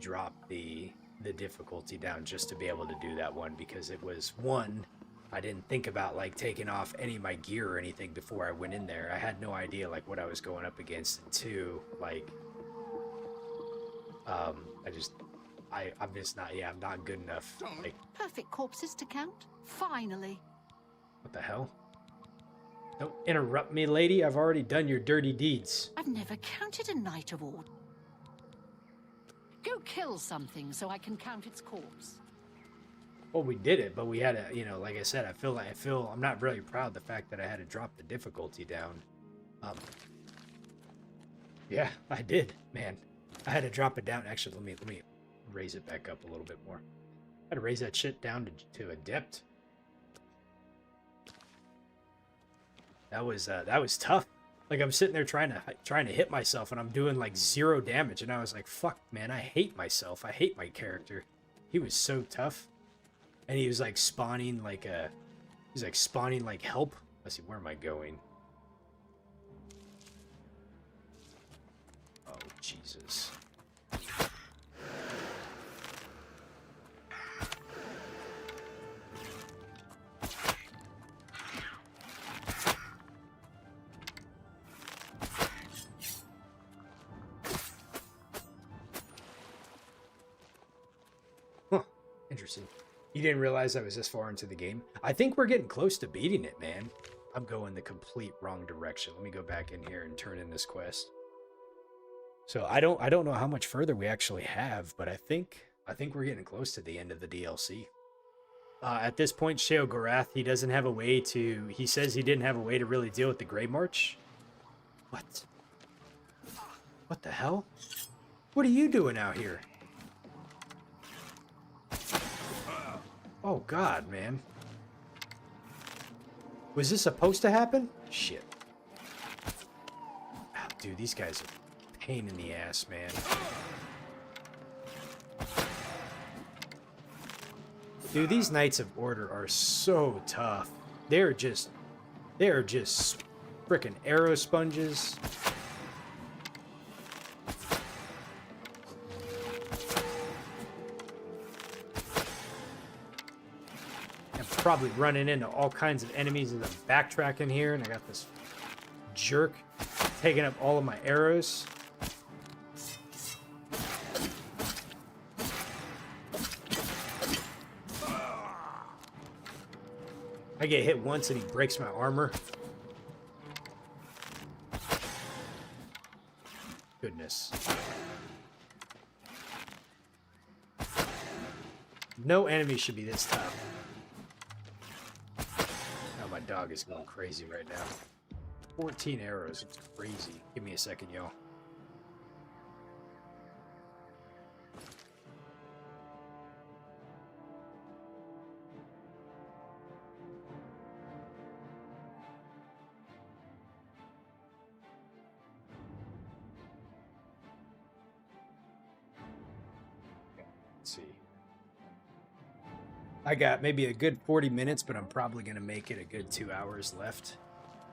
drop the difficulty down just to be able to do that one, because it was, one, I didn't think about like taking off any of my gear or anything before I went in there. I had no idea like what I was going up against. And two, like I'm not good enough. Like, Perfect corpses to count. Finally. what the hell? Don't interrupt me, lady. I've already done your dirty deeds. I've never counted a night of order. Go kill something so I can count its corpse. Well, we did it, but we had to, you know, like I said, I'm not really proud of the fact that I had to drop the difficulty down. Yeah, I did, man. I had to drop it down. Actually, let me raise it back up a little bit more. I had to raise that shit down to adept. That was tough. Like, I'm sitting there trying to hit myself, and I'm doing like 0 damage, and I was like, fuck, man, I hate myself. I hate my character. He was so tough. And he was like spawning like help. Let's see, where am I going? Oh, Jesus. Huh, interesting. You didn't realize I was this far into the game? I think we're getting close to beating it, man. I'm going the complete wrong direction. Let me go back in here and turn in this quest. So I don't know how much further we actually have, but I think we're getting close to the end of the DLC. At this point, Sheogorath, he doesn't have a way to... He says he didn't have a way to really deal with the Grey March. What? What the hell? What are you doing out here? Oh, God, man. Was this supposed to happen? Shit. Oh, dude, these guys are a pain in the ass, man. Dude, these Knights of Order are so tough. They're just frickin' arrow sponges. Probably running into all kinds of enemies as I'm backtracking here, and I got this jerk taking up all of my arrows. I get hit once and he breaks my armor. Goodness. No enemy should be this tough. My dog is going crazy right now. 14 arrows. It's crazy. Give me a second, y'all. Let's see. I got maybe a good 40 minutes, but I'm probably going to make it a good 2 hours left.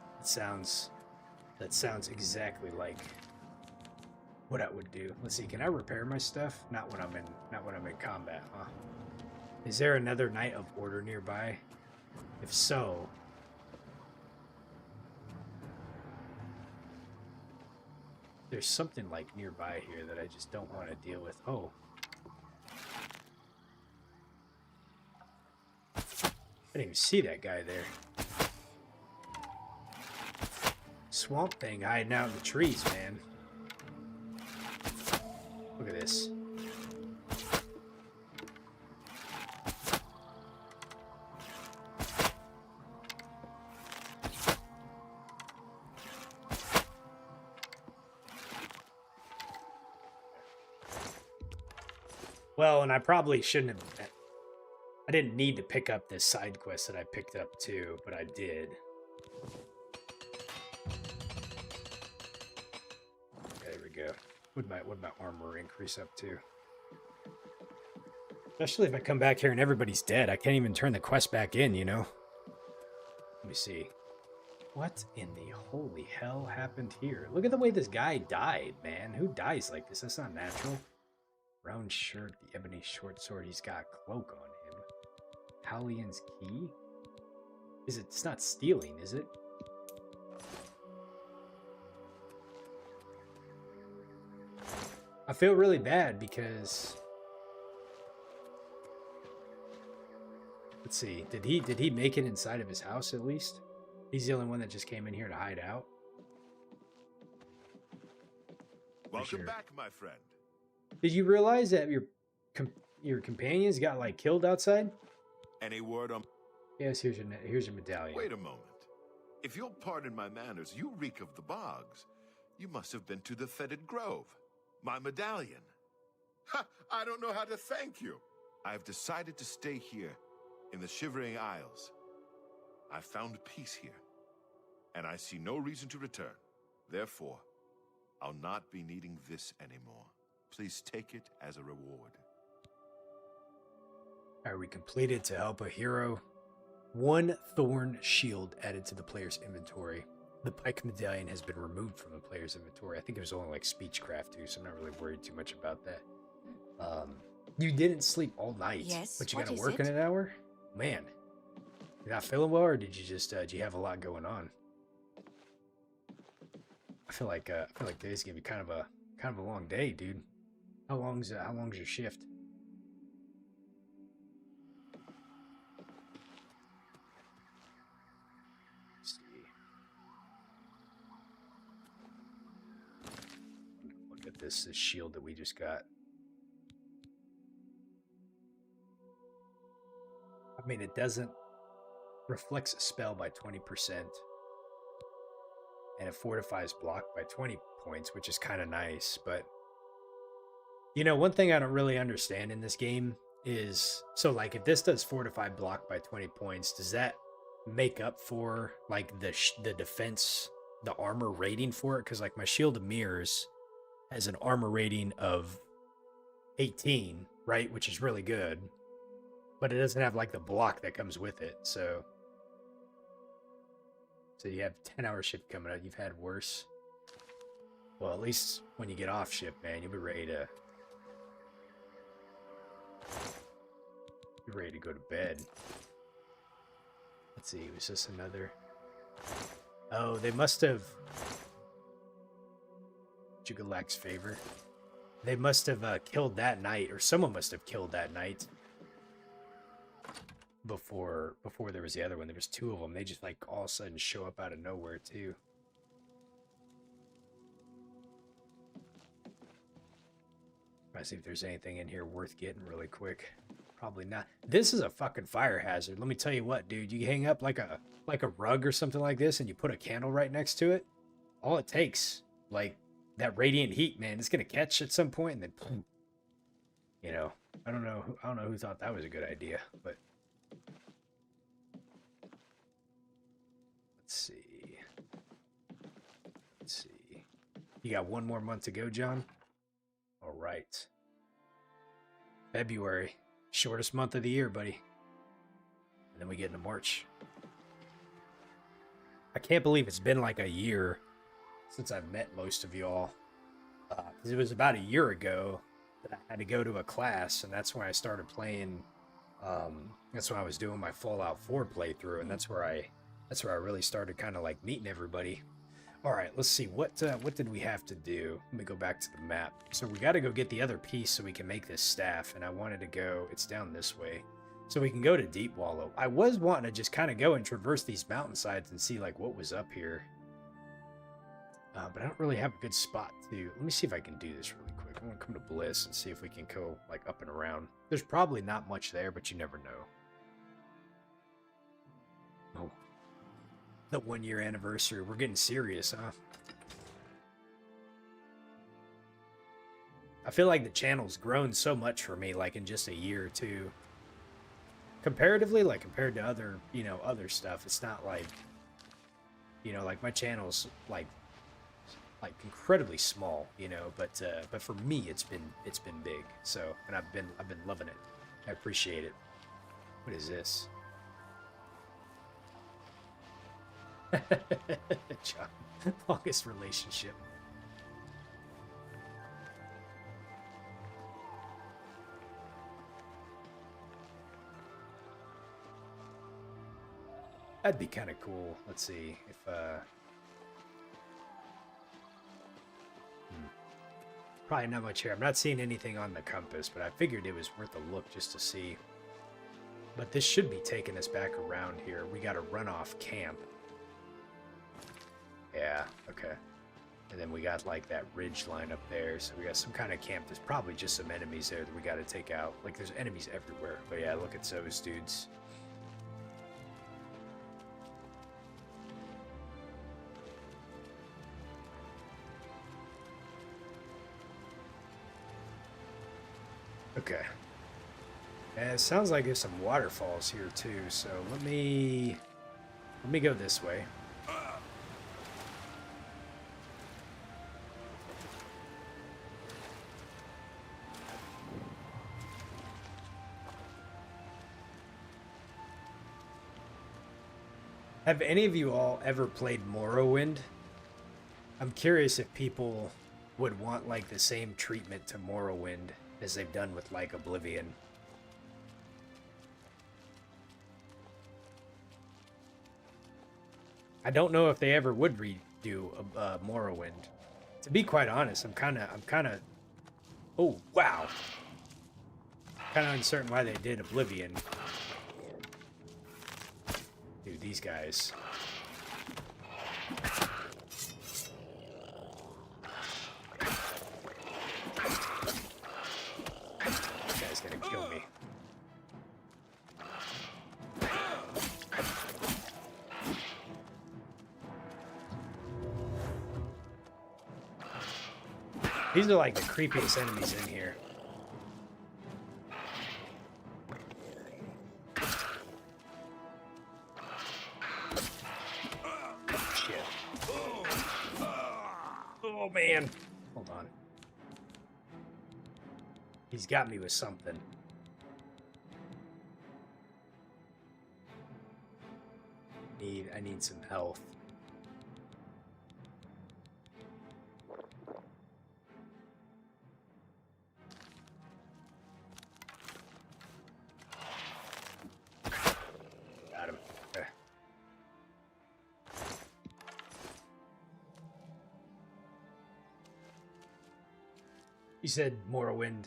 That sounds exactly like what I would do. Let's see, can I repair my stuff? Not when I'm in combat, huh? Is there another Knight of Order nearby? If so, there's something like nearby here that I just don't want to deal with. Oh. I didn't even see that guy there. Swamp thing hiding out in the trees, man. Look at this. Well, and I probably shouldn't have... I didn't need to pick up this side quest that I picked up too, but I did. There we go. What'd my armor increase up to? Especially if I come back here and everybody's dead. I can't even turn the quest back in, you know? Let me see. What in the holy hell happened here? Look at the way this guy died, man. Who dies like this? That's not natural. Brown shirt, the ebony short sword. He's got a cloak on him. Hallian's key? It's not stealing, is it? I feel really bad because... Let's see, did he make it inside of his house at least? He's the only one that just came in here to hide out. Welcome back, my friend. Did you realize that your companions got like killed outside? Any word on... Yes, here's your medallion. Wait a moment. If you'll pardon my manners, you reek of the bogs. You must have been to the Fetid Grove. My medallion. Ha! I don't know how to thank you. I've decided to stay here in the Shivering Isles. I found peace here, and I see no reason to return. Therefore, I'll not be needing this anymore. Please take it as a reward. Are we completed to help a hero? 1 thorn shield added to the player's inventory. The pike medallion has been removed from the player's inventory. I think it was only like speechcraft too, so I'm not really worried too much about that. You didn't sleep all night, Yes, but you what got to is work in it? an hour? Man, you not feeling well, or did you just do you have a lot going on? I feel like today's gonna be kind of a long day, dude. How long's your shift? Let's see. Look at this shield that we just got. I mean, it doesn't reflects a spell by 20%, and it fortifies block by 20 points, which is kind of nice. But you know, one thing I don't really understand in this game is, so like if this does fortify block by 20 points, does that make up for like the defense, the armor rating for it? Because like my Shield of Mirrors has an armor rating of 18, right, which is really good, but it doesn't have like the block that comes with it. So you have 10-hour shift coming out. You've had worse. Well, at least when you get off shift, man, you'll be ready to go to bed. Let's see, was this another? Oh, they must have Jugalak's favor. They must have killed that night, or someone must have killed that night before there was the other one. There was 2 of them. They just like all of a sudden show up out of nowhere too. Let's see if there's anything in here worth getting really quick. Probably not. This is a fucking fire hazard. Let me tell you what, dude. You hang up like a rug or something like this, and you put a candle right next to it. All it takes, like that radiant heat, man, it's gonna catch at some point, and then, boom. You know, I don't know who thought that was a good idea, but let's see. You got 1 more month to go, John. All right. February. Shortest month of the year, buddy. And then we get into March. I can't believe it's been like a year since I've met most of y'all. Because it was about a year ago that I had to go to a class, and that's when I started playing. That's when I was doing my Fallout 4 playthrough, and that's where I really started kind of like meeting everybody. All right, let's see. What did we have to do? Let me go back to the map. So we got to go get the other piece so we can make this staff. And I wanted to go, it's down this way, so we can go to Deep Wallow. I was wanting to just kind of go and traverse these mountainsides and see like what was up here. But I don't really have a good spot to. Let me see if I can do this really quick. I want to come to Bliss and see if we can go like up and around. There's probably not much there, but you never know. Oh. The 1-year anniversary. We're getting serious, huh? I feel like the channel's grown so much for me, like in just a year or two. Comparatively, like compared to other, you know, other stuff, it's not like, you know, like my channel's like incredibly small, you know, but for me it's been big. So, and I've been loving it. I appreciate it. What is this? John, longest relationship. That'd be kind of cool. Let's see if probably not much here. I'm not seeing anything on the compass, but I figured it was worth a look just to see. But this should be taking us back around here. We got a runoff camp. Yeah, okay. And then we got like that ridge line up there, so we got some kind of camp. There's probably just some enemies there that we got to take out. Like there's enemies everywhere. But yeah, look at those dudes. Okay. And it sounds like there's some waterfalls here too, so let me go this way. Have any of you all ever played Morrowind? I'm curious if people would want like the same treatment to Morrowind as they've done with like Oblivion. I don't know if they ever would redo Morrowind. To be quite honest, I'm kind of. Oh wow! Kind of uncertain why they did Oblivion. Dude, these guys. This guy's gonna kill me. These are like the creepiest enemies in here. Shit. Oh man. Hold on. He's got me with something. I need some health. Got him. Okay. You said Morrowind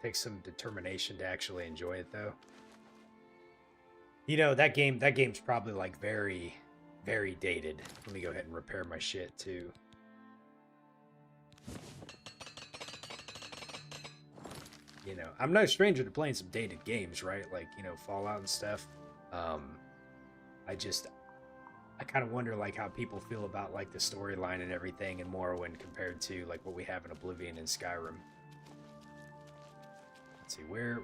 takes some determination to actually enjoy it, though. You know, that game's probably like very, very dated. Let me go ahead and repair my shit too. You know, I'm no stranger to playing some dated games, right? Like, you know, Fallout and stuff. I kind of wonder like how people feel about like the storyline and everything in Morrowind compared to like what we have in Oblivion and Skyrim. Let's see, where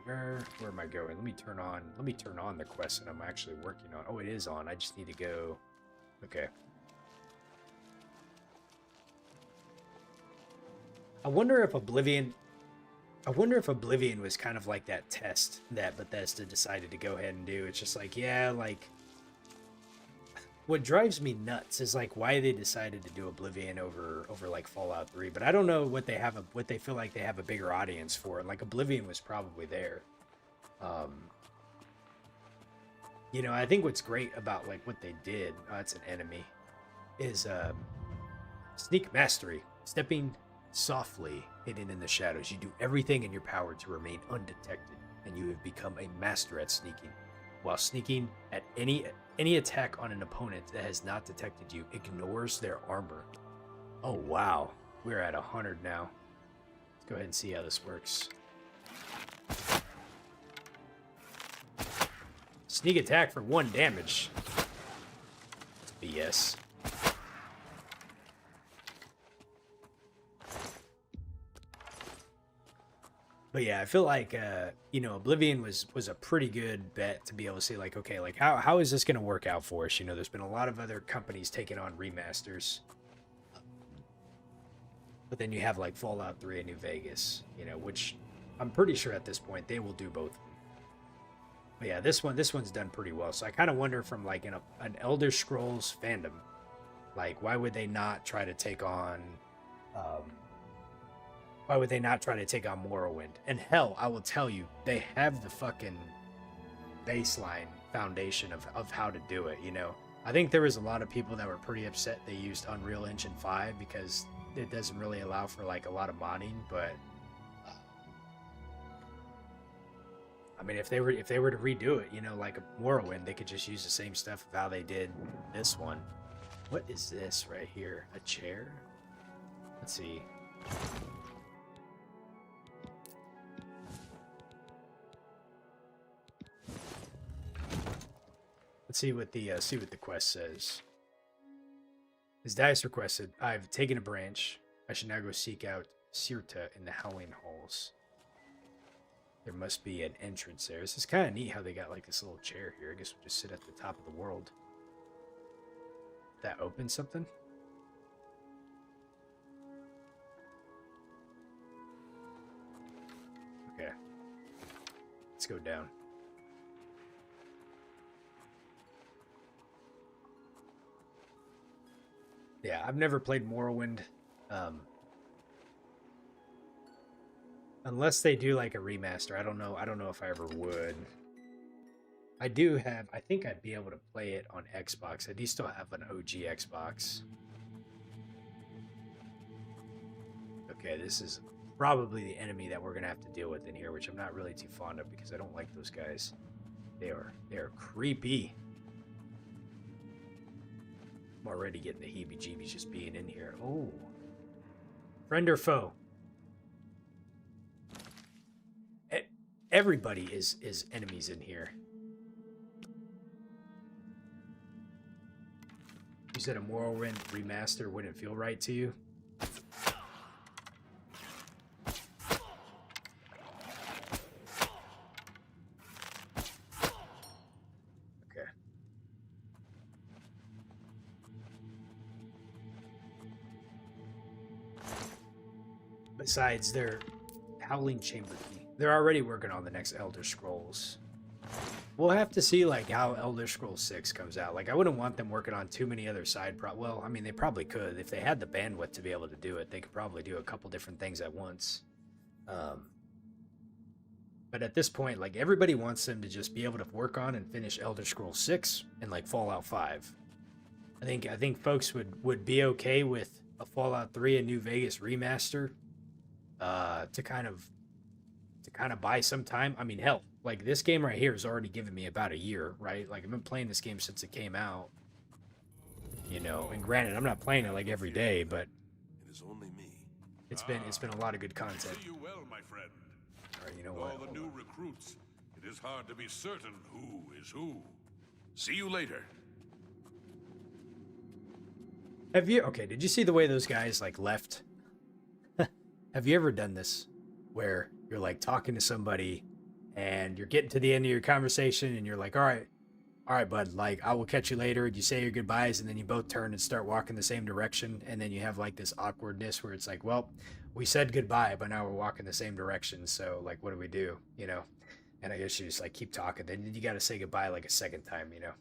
am I going? Let me turn on the quest that I'm actually working on. Oh, it is on. I just need to go. Okay. I wonder if Oblivion was kind of like that test that Bethesda decided to go ahead and do. It's just like, yeah, like what drives me nuts is like why they decided to do Oblivion over like Fallout 3, but I don't know what they feel like they have a bigger audience for. Like Oblivion was probably there. You know, I think what's great about like what they did, it's an enemy, is sneak mastery, stepping softly, hidden in the shadows. You do everything in your power to remain undetected, and you have become a master at sneaking. While sneaking at any attack on an opponent that has not detected you ignores their armor. Oh wow, we're at 100 now. Let's go ahead and see how this works. Sneak attack for 1 damage. BS. But yeah, I feel like you know, Oblivion was a pretty good bet to be able to say like, okay, like how is this going to work out for us? You know, there's been a lot of other companies taking on remasters, but then you have like Fallout 3 and New Vegas, you know, which I'm pretty sure at this point they will do both. But yeah, this one's done pretty well. So I kind of wonder from like an Elder Scrolls fandom, like why would they not try to take on Morrowind? And hell, I will tell you, they have the fucking baseline foundation of how to do it, you know? I think there was a lot of people that were pretty upset they used Unreal Engine 5 because it doesn't really allow for like a lot of modding, but I mean, if they were to redo it, you know, like a Morrowind, they could just use the same stuff of how they did this one. What is this right here? A chair? Let's see. Let's see what the quest says. As Dice requested, I've taken a branch. I should now go seek out Cyrodiil in the Howling Halls. There must be an entrance there. This is kind of neat how they got like this little chair here. I guess we'll just sit at the top of the world. That opens something? Okay. Let's go down. Yeah, I've never played Morrowind. Unless they do like a remaster. I don't know if I ever would. I think I'd be able to play it on Xbox. I do still have an OG Xbox. Okay, this is probably the enemy that we're gonna have to deal with in here, which I'm not really too fond of because I don't like those guys. They are creepy. I'm already getting the heebie-jeebies just being in here. Oh. Friend or foe? Everybody is enemies in here. You said a Morrowind remaster wouldn't feel right to you? Okay. Besides their Howling Chamber key. They're already working on the next Elder Scrolls. We'll have to see like how Elder Scrolls 6 comes out. Like I wouldn't want them working on too many other side well, I mean they probably could. If they had the bandwidth to be able to do it, they could probably do a couple different things at once. But at this point, like everybody wants them to just be able to work on and finish Elder Scrolls 6 and like Fallout 5. I think folks would be okay with a Fallout 3 and New Vegas remaster to kind of buy some time. I mean, hell, like this game right here has already given me about a year, right? Like I've been playing this game since it came out, you know. And granted, I'm not playing it like every day, but It is only me. it's been a lot of good content. See you well, my friend. All right, you know With what? all the new recruits, it is hard to be certain who is who. See you later. Did you see the way those guys like left? Have you ever done this where you're like talking to somebody and you're getting to the end of your conversation and you're like, all right, bud, like I will catch you later. You say your goodbyes and then you both turn and start walking the same direction. And then you have like this awkwardness where it's like, well, we said goodbye, but now we're walking the same direction. So like, what do we do? You know? And I guess you just like keep talking. Then you got to say goodbye like a second time, you know?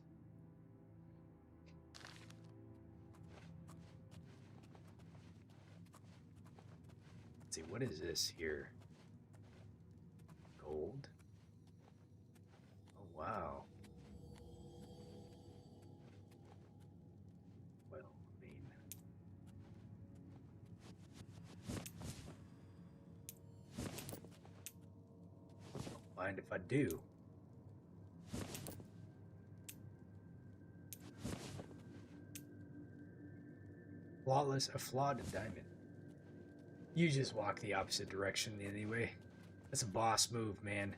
Let's see, what is this here? Gold? Oh, wow. Well, I mean... Don't mind if I do. Flawless, a flawed diamond. You just walk the opposite direction anyway. That's a boss move, man.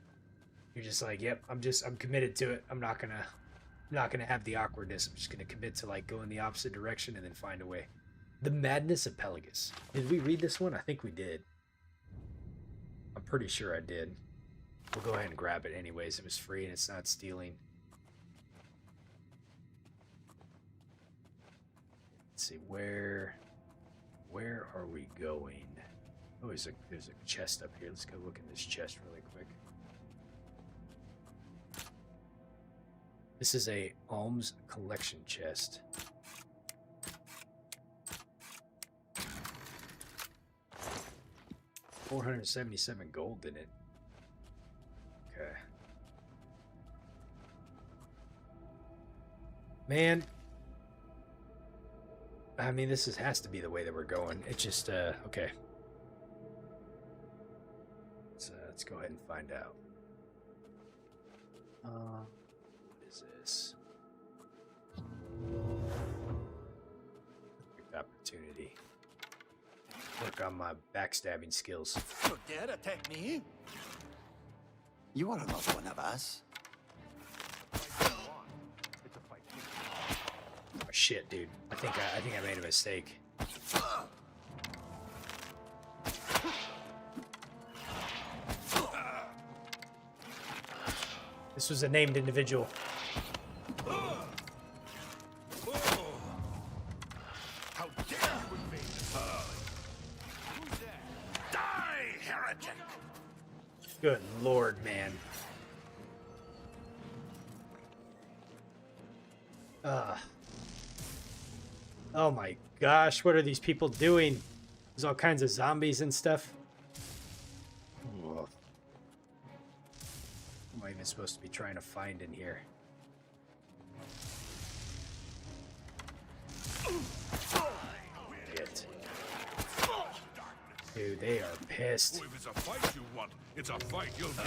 You're just like, yep, I'm committed to it. I'm not gonna have the awkwardness. I'm just gonna commit to like go in the opposite direction and then find a way. The Madness of Pelagus. Did we read this one? I think we did. I'm pretty sure I did. We'll go ahead and grab it anyways. It was free and it's not stealing. Let's see, where are we going? Oh, there's a chest up here. Let's go look in this chest really quick. This is a alms collection chest. $477 gold in it. Okay. Man. I mean, this has to be the way that we're going. It's just, okay. Let's go ahead and find out. What is this? Perfect opportunity. Work on my backstabbing skills. You dare attack me? You are not one of us. Oh shit, dude. I think I made a mistake. This was a named individual. How dare you invade this valley? Who's that? Die, heretic! Good lord, man. Oh my gosh, what are these people doing? There's all kinds of zombies and stuff. What am I even supposed to be trying to find in here? Shit. Dude, they are pissed. Oh, if it's a fight you want, it's a fight you'll get.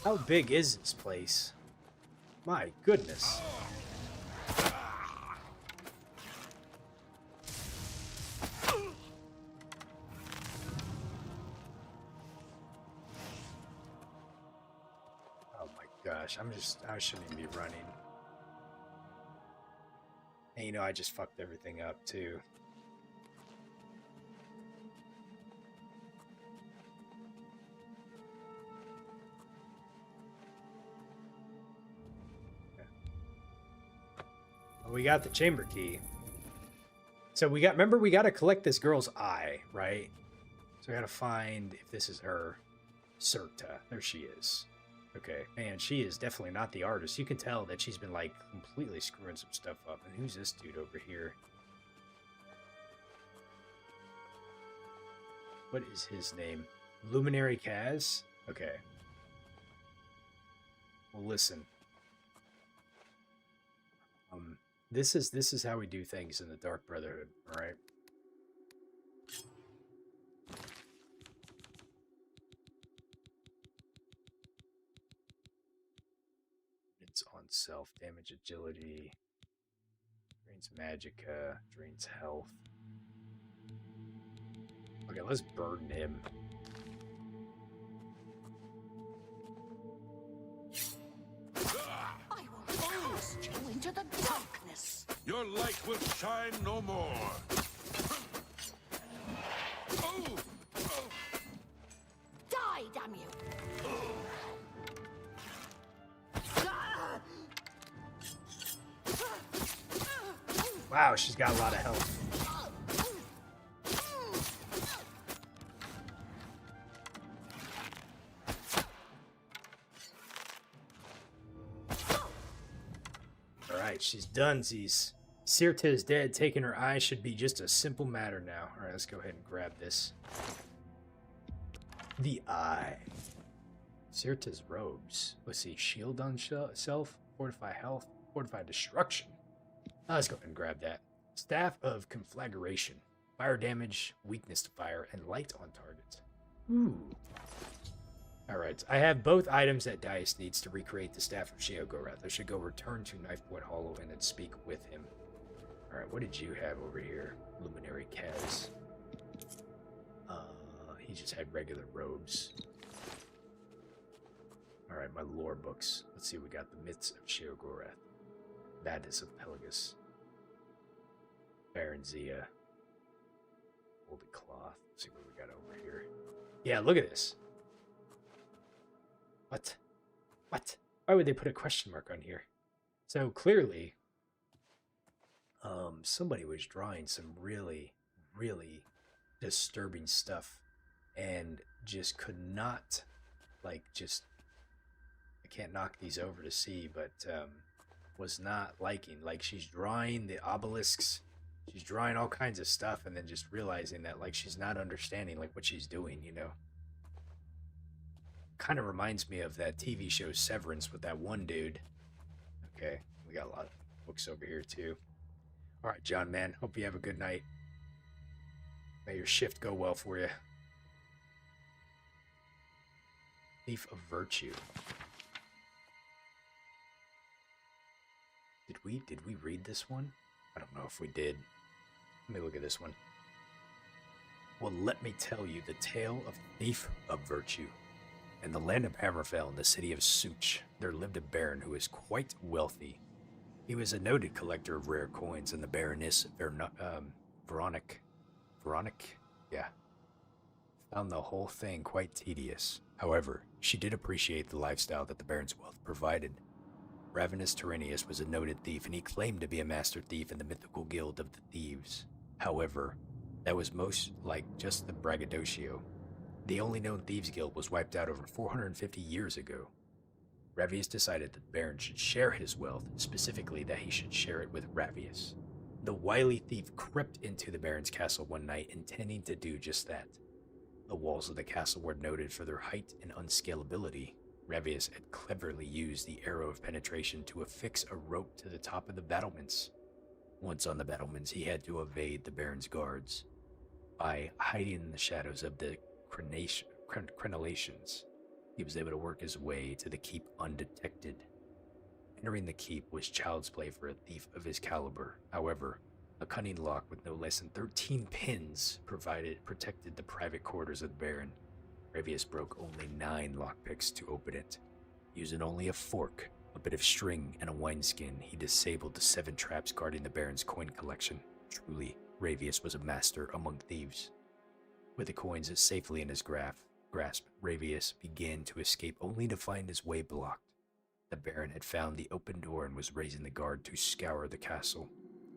How big is this place? My goodness. Oh my gosh, I shouldn't even be running. And you know, I just fucked everything up too. Well, we got the chamber key. So remember we got to collect this girl's eye, right? So we got to find if this is her. Serta. There she is. Okay, man, she is definitely not the artist. You can tell that she's been, like, completely screwing some stuff up. And who's this dude over here? What is his name? Luminary Kaz? Okay. Well, listen. This is how we do things in the Dark Brotherhood, all right? On self damage, agility, drains magicka, drains health. Okay, let's burden him. I will cast you into the darkness. Your light will shine no more. Oh! Die, damn you! Wow, she's got a lot of health. Alright, she's done. Sirta is dead. Taking her eye should be just a simple matter now. Alright, let's go ahead and grab this. The eye. Sirta's robes. Let's see. Shield on self. Fortify health. Fortify destruction. Let's go ahead and grab that. Staff of Conflagration. Fire damage, weakness to fire, and light on target. Ooh. Alright, I have both items that Dice needs to recreate the Staff of Sheogorath. I should go return to Knife Point Hollow and then speak with him. Alright, what did you have over here? Luminary Kaz. He just had regular robes. Alright, my lore books. Let's see, we got the Myths of Sheogorath. Madness of Pelagus. Baron Zia. Golden Cloth. Let's see what we got over here. Yeah, look at this. What? What? Why would they put a question mark on here? So clearly, somebody was drawing some really, really disturbing stuff and just could not, like, just, I can't knock these over to see, but, was not liking. Like, she's drawing the obelisks, she's drawing all kinds of stuff, and then just realizing that, like, she's not understanding, like, what she's doing, you know? Kind of reminds me of that TV show Severance with that one dude. Okay, we got a lot of books over here, too. All right, John, man, hope you have a good night. May your shift go well for you. Thief of Virtue. Did we read this one? I don't know if we did. Let me look at this one. Well, let me tell you the tale of Thief of Virtue. In the land of Hammerfell, in the city of Such, there lived a baron who was quite wealthy. He was a noted collector of rare coins, and the Baroness Veronic, yeah, found the whole thing quite tedious. However, she did appreciate the lifestyle that the Baron's wealth provided. Ravenous Tyrannius was a noted thief, and he claimed to be a master thief in the mythical guild of the thieves. However, that was most like just the braggadocio. The only known thieves guild was wiped out over 450 years ago. Ravius decided that the Baron should share his wealth, specifically that he should share it with Ravius. The wily thief crept into the Baron's castle one night, intending to do just that. The walls of the castle were noted for their height and unscalability. Ravius had cleverly used the arrow of penetration to affix a rope to the top of the battlements. Once on the battlements, he had to evade the Baron's guards by hiding in the shadows of the crenellations. He was able to work his way to the keep undetected. Entering the keep was child's play for a thief of his caliber. However, a cunning lock with no less than 13 pins protected the private quarters of the Baron. Ravius broke only 9 lockpicks to open it. Using only a fork, a bit of string, and a wineskin, he disabled the 7 traps guarding the Baron's coin collection. Truly, Ravius was a master among thieves. With the coins safely in his grasp, Ravius began to escape, only to find his way blocked. The Baron had found the open door and was raising the guard to scour the castle.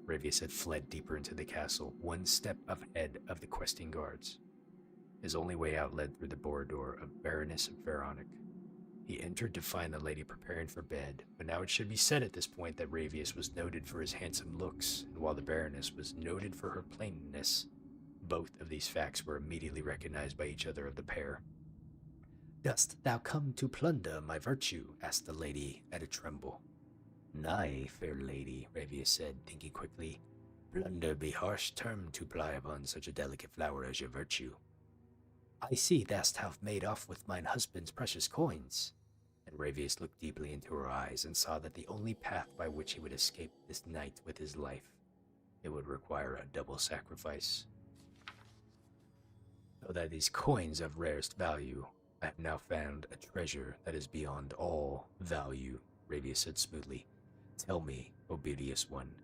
Ravius had fled deeper into the castle, one step ahead of the questing guards. His only way out led through the corridor of Baroness Veronic. He entered to find the lady preparing for bed, but now it should be said at this point that Ravius was noted for his handsome looks, and while the Baroness was noted for her plainness, both of these facts were immediately recognized by each other of the pair. "Dost thou come to plunder my virtue?" asked the lady at a tremble. "Nay, fair lady," Ravius said, thinking quickly. "Plunder be harsh term to apply upon such a delicate flower as your virtue." "I see thou'st have made off with mine husband's precious coins." And Ravius looked deeply into her eyes and saw that the only path by which he would escape this night with his life, it would require a double sacrifice. "So that these coins of rarest value, I have now found a treasure that is beyond all value," Ravius said smoothly. "Tell me, O beauteous one,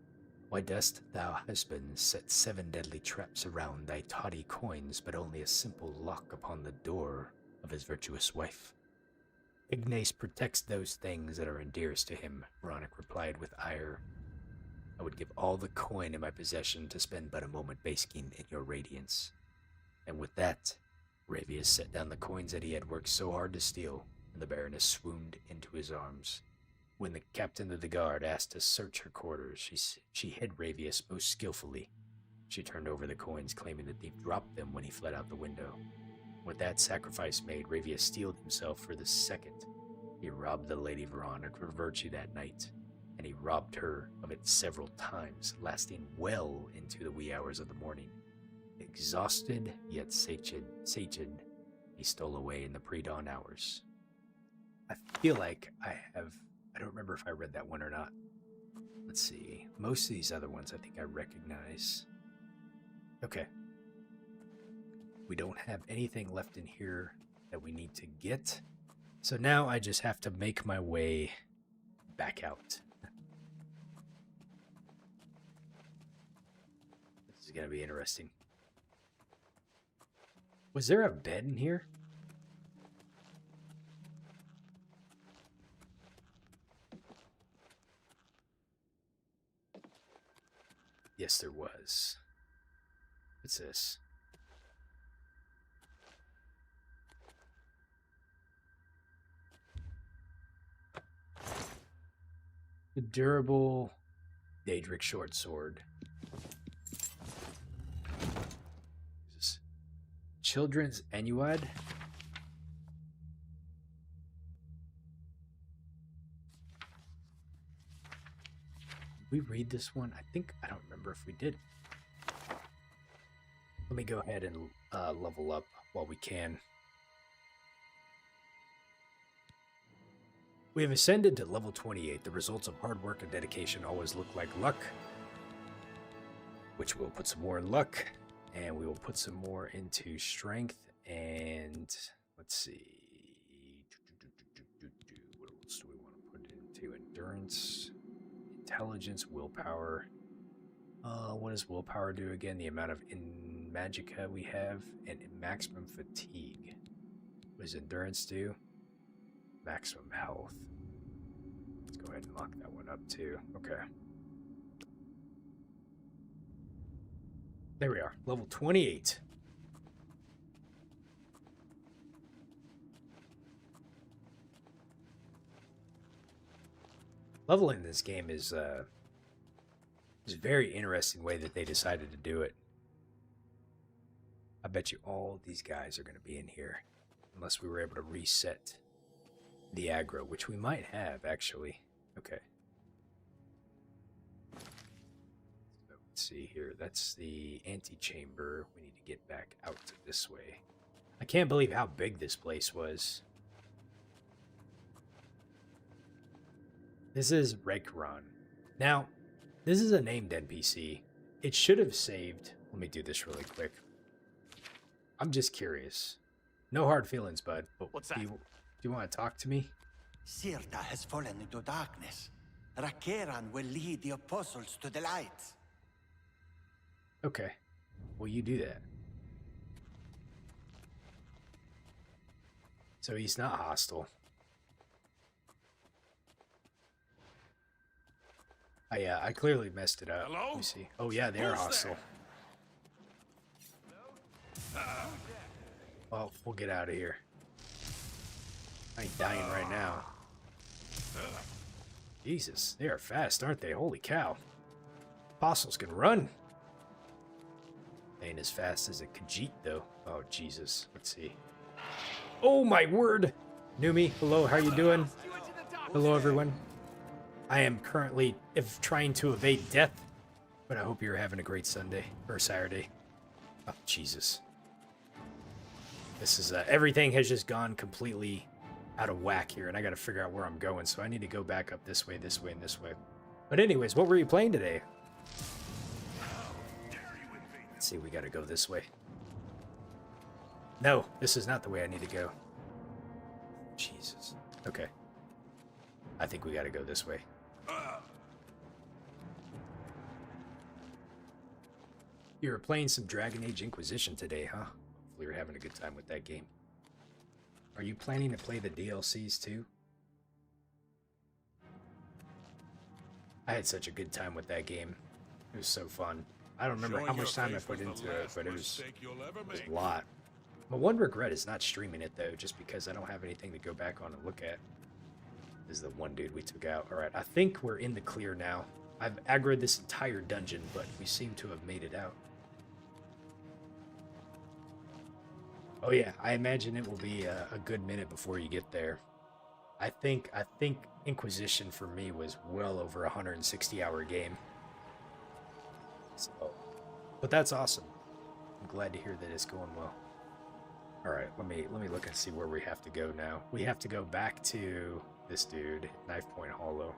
why dost thou husband set 7 deadly traps around thy tawdry coins, but only a simple lock upon the door of his virtuous wife?" "Ignace protects those things that are dearest to him," Veronic replied with ire. "I would give all the coin in my possession to spend but a moment basking in your radiance." And with that, Ravius set down the coins that he had worked so hard to steal, and the Baroness swooned into his arms. When the captain of the guard asked to search her quarters, she hid Ravius most skillfully. She turned over the coins, claiming the thief dropped them when he fled out the window. With that sacrifice made, Ravius steeled himself for the second. He robbed the Lady Veronic of virtue that night, and he robbed her of it several times, lasting well into the wee hours of the morning. Exhausted yet sated, he stole away in the pre-dawn hours. I feel like I don't remember if I read that one or not. Let's see. Most of these other ones I think I recognize. Okay. We don't have anything left in here that we need to get. So now I just have to make my way back out. This is going to be interesting. Was there a bed in here? Yes, there was. What's this? The durable Daedric short sword. Children's Enuad. Did we read this one? I don't remember if we did. Let me go ahead and level up while we can. We have ascended to level 28. The results of hard work and dedication always look like luck, which we'll put some more in luck. And we will put some more into strength and let's see. What else do we want to put into? Endurance, intelligence, willpower. What does willpower do again? The amount of in magicka we have and maximum fatigue. What does endurance do? Maximum health. Let's go ahead and lock that one up too. Okay. There we are. Level 28. Leveling in this game is a very interesting way that they decided to do it. I bet you all these guys are going to be in here. Unless we were able to reset the aggro, which we might have, actually. Okay. So let's see here. That's the antechamber. We need to get back out this way. I can't believe how big this place was. This is Rekron. Now, this is a named NPC. It should have saved. Let me do this really quick. I'm just curious. No hard feelings, bud. But What's do that? you want to talk to me? Cyrodiil has fallen into darkness. Rakeran will lead the apostles to the light. Okay. Well, you do that. So he's not hostile. I clearly messed it up. Hello? Let me see. Oh yeah, they are Who's hostile. Well, we'll get out of here. I ain't dying right now. Jesus, they are fast, aren't they? Holy cow. Apostles can run. They ain't as fast as a Khajiit, though. Oh, Jesus. Let's see. Oh, my word. Numi, hello, how you doing? Hello, everyone. I am currently trying to evade death, but I hope you're having a great Sunday, or Saturday. Oh, Jesus. This is, everything has just gone completely out of whack here, and I gotta figure out where I'm going, so I need to go back up this way, and this way. But anyways, what were you playing today? Let's see, we gotta go this way. No, this is not the way I need to go. Jesus. Okay. I think we gotta go this way. You were playing some Dragon Age Inquisition today, huh? Hopefully you're having a good time with that game. Are you planning to play the DLCs too? I had such a good time with that game. It was so fun. I don't remember how much time I put into it, but it was a lot. My one regret is not streaming it though, just because I don't have anything to go back on and look at. This is the one dude we took out. Alright, I think we're in the clear now. I've aggroed this entire dungeon, but we seem to have made it out. Oh yeah, I imagine it will be a good minute before you get there. I think Inquisition for me was well over a 160-hour game. So, but that's awesome. I'm glad to hear that it's going well. All right, let me look and see where we have to go now. We have to go back to this dude, Knife Point Hollow.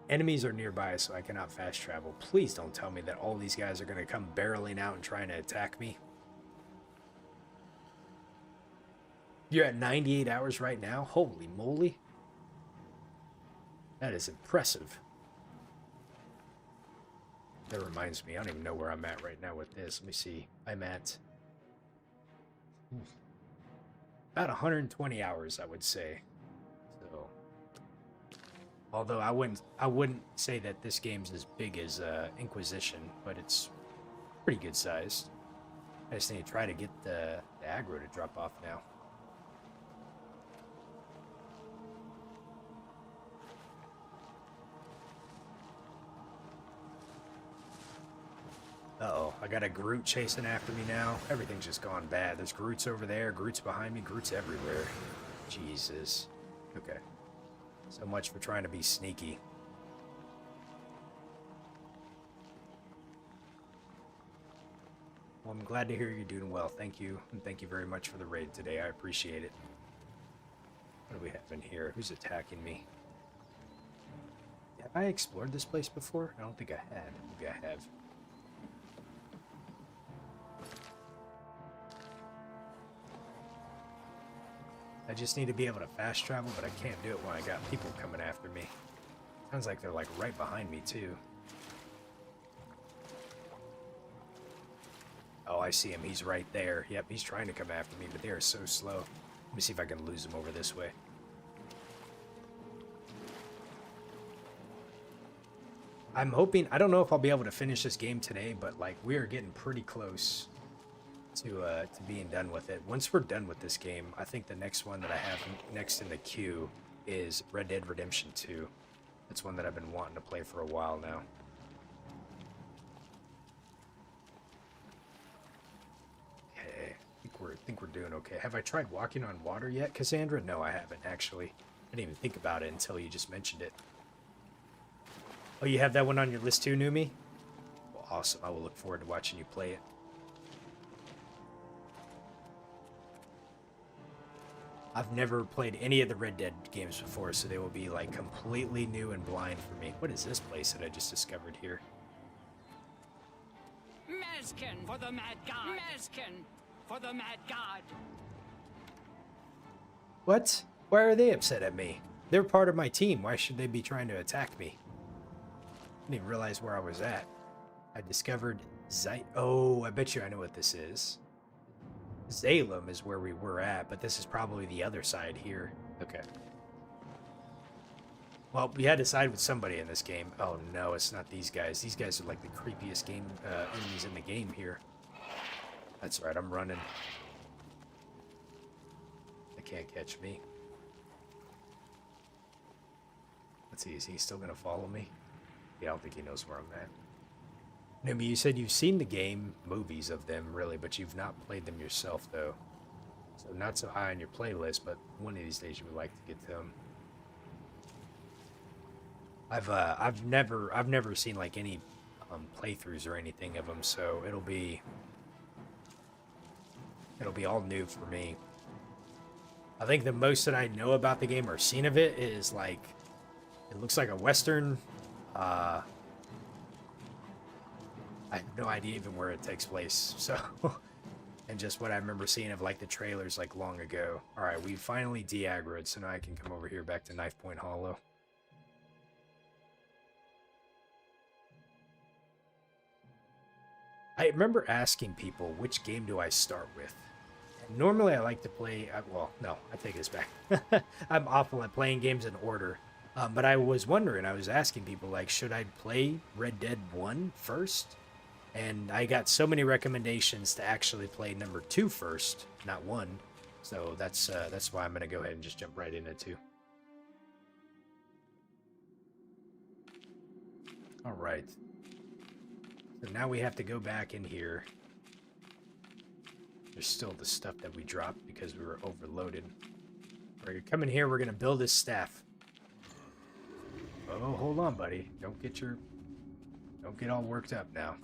Enemies are nearby, so I cannot fast travel. Please don't tell me that all these guys are going to come barreling out and trying to attack me. You're at 98 hours right now? Holy moly. That is impressive. That reminds me, I don't even know where I'm at right now with this. Let me see. I'm at about 120 hours, I would say. So, although I wouldn't say that this game's as big as Inquisition, but it's pretty good sized. I just need to try to get the aggro to drop off now. Uh-oh, I got a Groot chasing after me now. Everything's just gone bad. There's Groots over there, Groots behind me, Groots everywhere. Jesus. Okay. So much for trying to be sneaky. Well, I'm glad to hear you're doing well. Thank you, and thank you very much for the raid today. I appreciate it. What do we have in here? Who's attacking me? Have I explored this place before? I don't think I had. Maybe I have. I just need to be able to fast travel, but I can't do it when I got people coming after me. Sounds like they're like right behind me too. Oh, I see him. He's right there. Yep, he's trying to come after me, but they are so slow. Let me see if I can lose him over this way. I'm hoping, I don't know if I'll be able to finish this game today, but like we are getting pretty close to being done with it. Once we're done with this game, I think the next one that I have next in the queue is Red Dead Redemption 2. That's one that I've been wanting to play for a while now. Okay, I think we're doing okay. Have I tried walking on water yet, Cassandra? No, I haven't actually. I didn't even think about it until you just mentioned it. Oh, you have that one on your list too, Numi? Well, awesome. I will look forward to watching you play it. I've never played any of the Red Dead games before, so they will be like completely new and blind for me. What is this place that I just discovered here? Mezkin for the Mad God! Mezkin for the Mad God! What? Why are they upset at me? They're part of my team. Why should they be trying to attack me? I didn't even realize where I was at. I discovered Oh, I bet you I know what this is. Zalem is where we were at, but this is probably the other side here. Okay. Well, we had to side with somebody in this game. Oh no, it's not these guys. These guys are like the creepiest enemies in the game here. That's right, I'm running. They can't catch me. Let's see, is he still gonna follow me? Yeah, I don't think he knows where I'm at. Numi, you said you've seen the game, movies of them, really, but you've not played them yourself, though. So not so high on your playlist, but one of these days you would like to get to them. I've never seen like any playthroughs or anything of them, so it'll be all new for me. I think the most that I know about the game or seen of it is like it looks like a Western. I have no idea even where it takes place, so and just what I remember seeing of like the trailers like long ago. Alright, we finally de-aggroed, so now I can come over here back to Knife Point Hollow. I remember asking people, which game do I start with? And normally I like to play, well, no, I take this back. I'm awful at playing games in order. But I was wondering, I was asking people, like, should I play Red Dead 1 first? And I got so many recommendations to actually play number 2 first, not 1. So that's why I'm going to go ahead and just jump right into 2. All right. So now we have to go back in here. There's still the stuff that we dropped because we were overloaded. We're going to come in here, we're going to build this staff. Oh, hold on, buddy. Don't get all worked up now.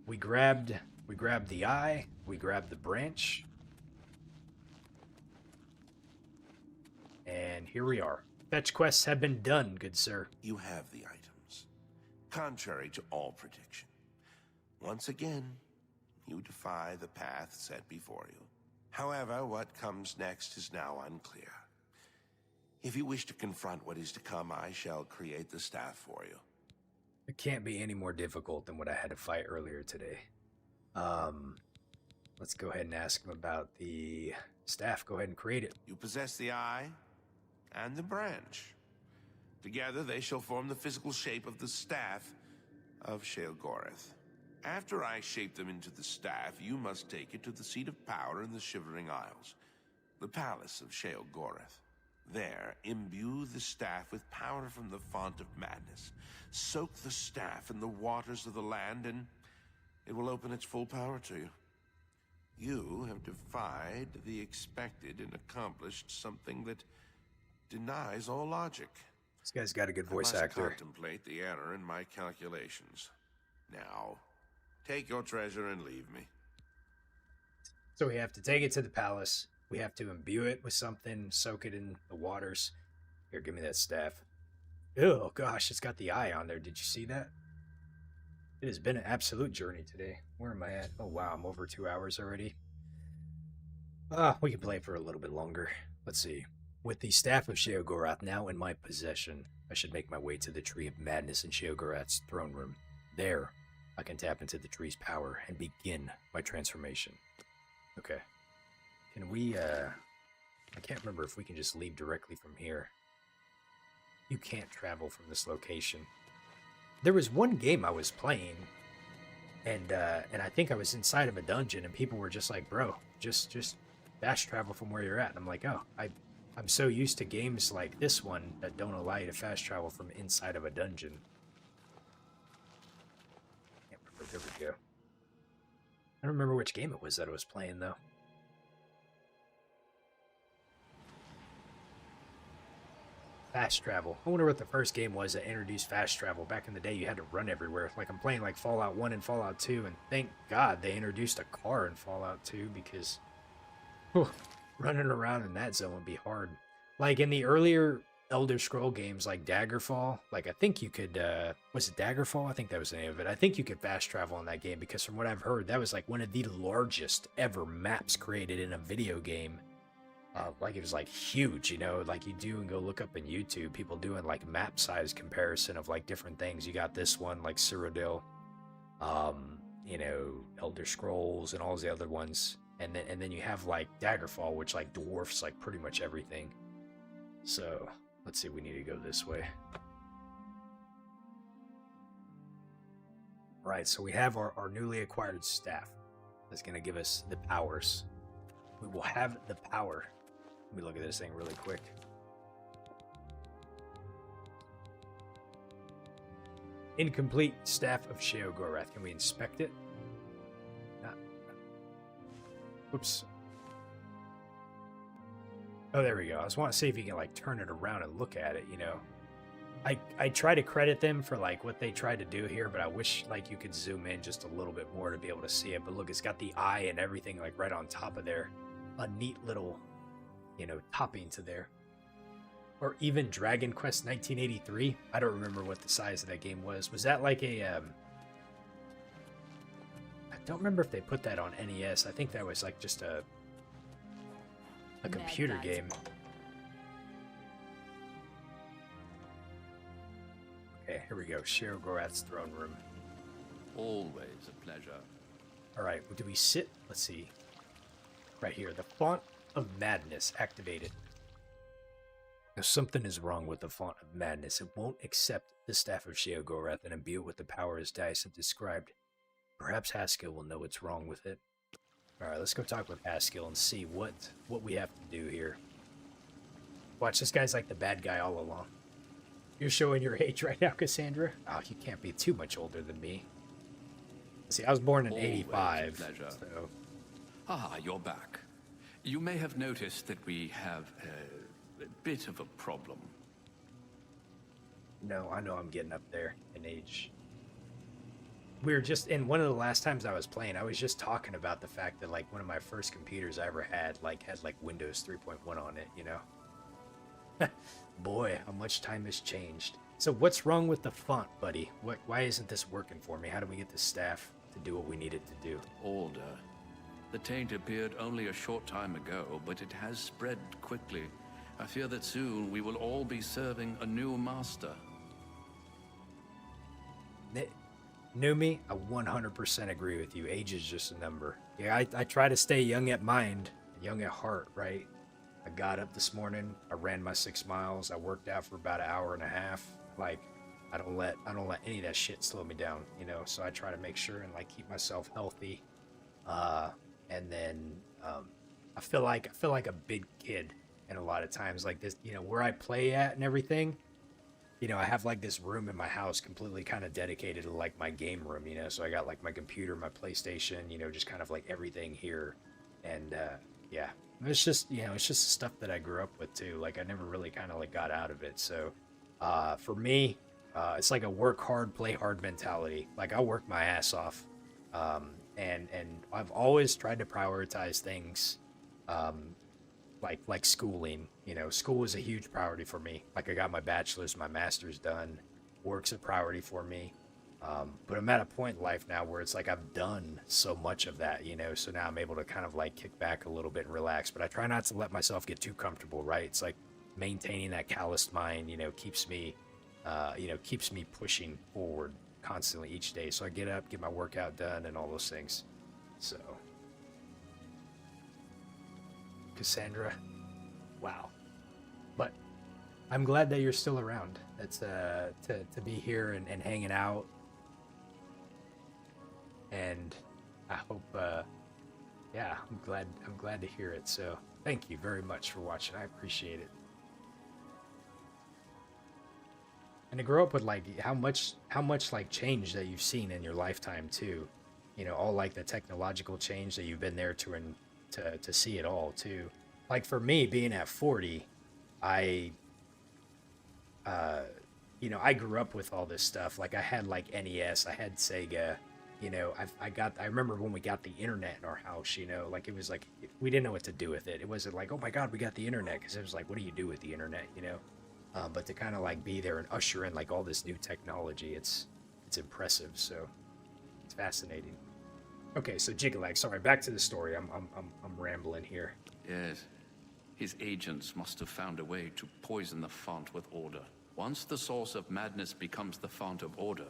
We grabbed the eye, we grabbed the branch. And here we are. Fetch quests have been done, good sir. You have the items, contrary to all prediction. Once again, you defy the path set before you. However, what comes next is now unclear. If you wish to confront what is to come, I shall create the staff for you. It can't be any more difficult than what I had to fight earlier today. Let's go ahead and ask him about the staff. Go ahead and create it. You possess the eye and the branch. Together they shall form the physical shape of the staff of Sheogorath. After I shape them into the staff, you must take it to the seat of power in the Shivering Isles, the palace of Sheogorath. There, imbue the staff with power from the font of madness. Soak the staff in the waters of the land, and it will open its full power to you. You have defied the expected and accomplished something that denies all logic. This guy's got a good voice actor. I must contemplate the error in my calculations. Now, take your treasure and leave me. So we have to take it to the palace. We have to imbue it with something, soak it in the waters. Here, give me that staff. Oh, gosh, it's got the eye on there. Did you see that? It has been an absolute journey today. Where am I at? Oh, wow, I'm over 2 hours already. We can play for a little bit longer. Let's see. With the staff of Sheogorath now in my possession, I should make my way to the Tree of Madness in Sheogorath's throne room. There, I can tap into the tree's power and begin my transformation. Okay. Can we, I can't remember if we can just leave directly from here. You can't travel from this location. There was one game I was playing, and I think I was inside of a dungeon, and people were just like, bro, just fast travel from where you're at. And I'm like, oh, I'm so used to games like this one that don't allow you to fast travel from inside of a dungeon. Can't remember. There we go. I don't remember which game it was that I was playing, though. Fast travel. I wonder what the first game was that introduced fast travel. Back in the day, you had to run everywhere. Like, I'm playing like Fallout 1 and Fallout 2, and thank God they introduced a car in Fallout 2, because running around in that zone would be hard. Like, in the earlier Elder Scroll games, like Daggerfall, like, I think you could, was it Daggerfall? I think that was the name of it. I think you could fast travel in that game, because from what I've heard, that was like one of the largest ever maps created in a video game. Like, it was like huge, you know, like you do and go look up in YouTube, people doing like map size comparison of like different things. You got this one, like Cyrodiil, you know, Elder Scrolls and all the other ones. And then you have like Daggerfall, which like dwarfs like pretty much everything. So let's see, we need to go this way. Right, so we have our newly acquired staff. That's going to give us the powers. We will have the power. Let me look at this thing really quick. Incomplete Staff of Sheogorath. Can we inspect it? Oops. Oh, there we go. I just want to see if you can like turn it around and look at it, you know. I try to credit them for like what they tried to do here, but I wish like you could zoom in just a little bit more to be able to see it. But look, it's got the eye and everything like right on top of there. A neat little, you know, topping to there. Or even Dragon Quest 1983. I don't remember what the size of that game was. Was that like a I don't remember if they put that on NES. I think that was like just a computer game. Okay, here we go. Sheogorath's throne room. Always a pleasure. All right, well, do we sit? Let's see. Right here, the Font of Madness activated. Now, something is wrong with the Font of Madness. It won't accept the Staff of Sheogorath and imbue it with the power as Dice have described. Perhaps Haskill will know what's wrong with it. All right, let's go talk with Haskill and see what we have to do here. Watch, this guy's like the bad guy all along. You're showing your age right now, Cassandra? Oh, you can't be too much older than me. See, I was born in '85. So. Ah, you're back. You may have noticed that we have a bit of a problem. No, I know I'm getting up there in age. We were just, in one of the last times I was playing, I was just talking about the fact that, like, one of my first computers I ever had, like, Windows 3.1 on it, you know? Boy, how much time has changed. So what's wrong with the font, buddy? Why isn't this working for me? How do we get the staff to do what we need it to do? Order. The taint appeared only a short time ago, but it has spread quickly. I fear that soon we will all be serving a new master. Numi, I 100% agree with you. Age is just a number. Yeah, I try to stay young at mind, young at heart, right? I got up this morning, I ran my 6 miles, I worked out for about an hour and a half. Like, I don't let any of that shit slow me down, you know? So I try to make sure and like keep myself healthy. And then I feel like a big kid, and a lot of times like this, you know, where I play at and everything, you know, I have like this room in my house completely kind of dedicated to like my game room, you know, so I got like my computer, my PlayStation, you know, just kind of like everything here. And yeah, it's just, you know, it's just stuff that I grew up with too. Like I never really kind of like got out of it. So for me, it's like a work hard, play hard mentality. Like I'll work my ass off. And I've always tried to prioritize things like schooling. You know, school is a huge priority for me. Like I got my bachelor's, my master's done. Work's a priority for me. But I'm at a point in life now where it's like I've done so much of that, you know, so now I'm able to kind of like kick back a little bit and relax. But I try not to let myself get too comfortable, right? It's like maintaining that calloused mind, you know, keeps me pushing forward constantly each day. So I get up, get my workout done, and all those things. So, Cassandra, wow. But I'm glad that you're still around. That's to be here and hanging out. And I hope, yeah, I'm glad to hear it. So thank you very much for watching. I appreciate it. And to grow up with like how much like change that you've seen in your lifetime too, you know, all like the technological change that you've been there to see it all too. Like for me, being at 40, I you know, I grew up with all this stuff. Like I had like NES, I had Sega, you know, I remember when we got the internet in our house, you know, like it was like, we didn't know what to do with it. It wasn't like, oh my God, we got the internet. Cause it was like, what do you do with the internet, you know? But to kind of like be there and usher in like all this new technology, it's impressive. So it's fascinating. Okay, so Jiggalag, sorry, back to the story. I'm rambling here. Yes. His agents must have found a way to poison the font with order. Once the source of madness becomes the font of order,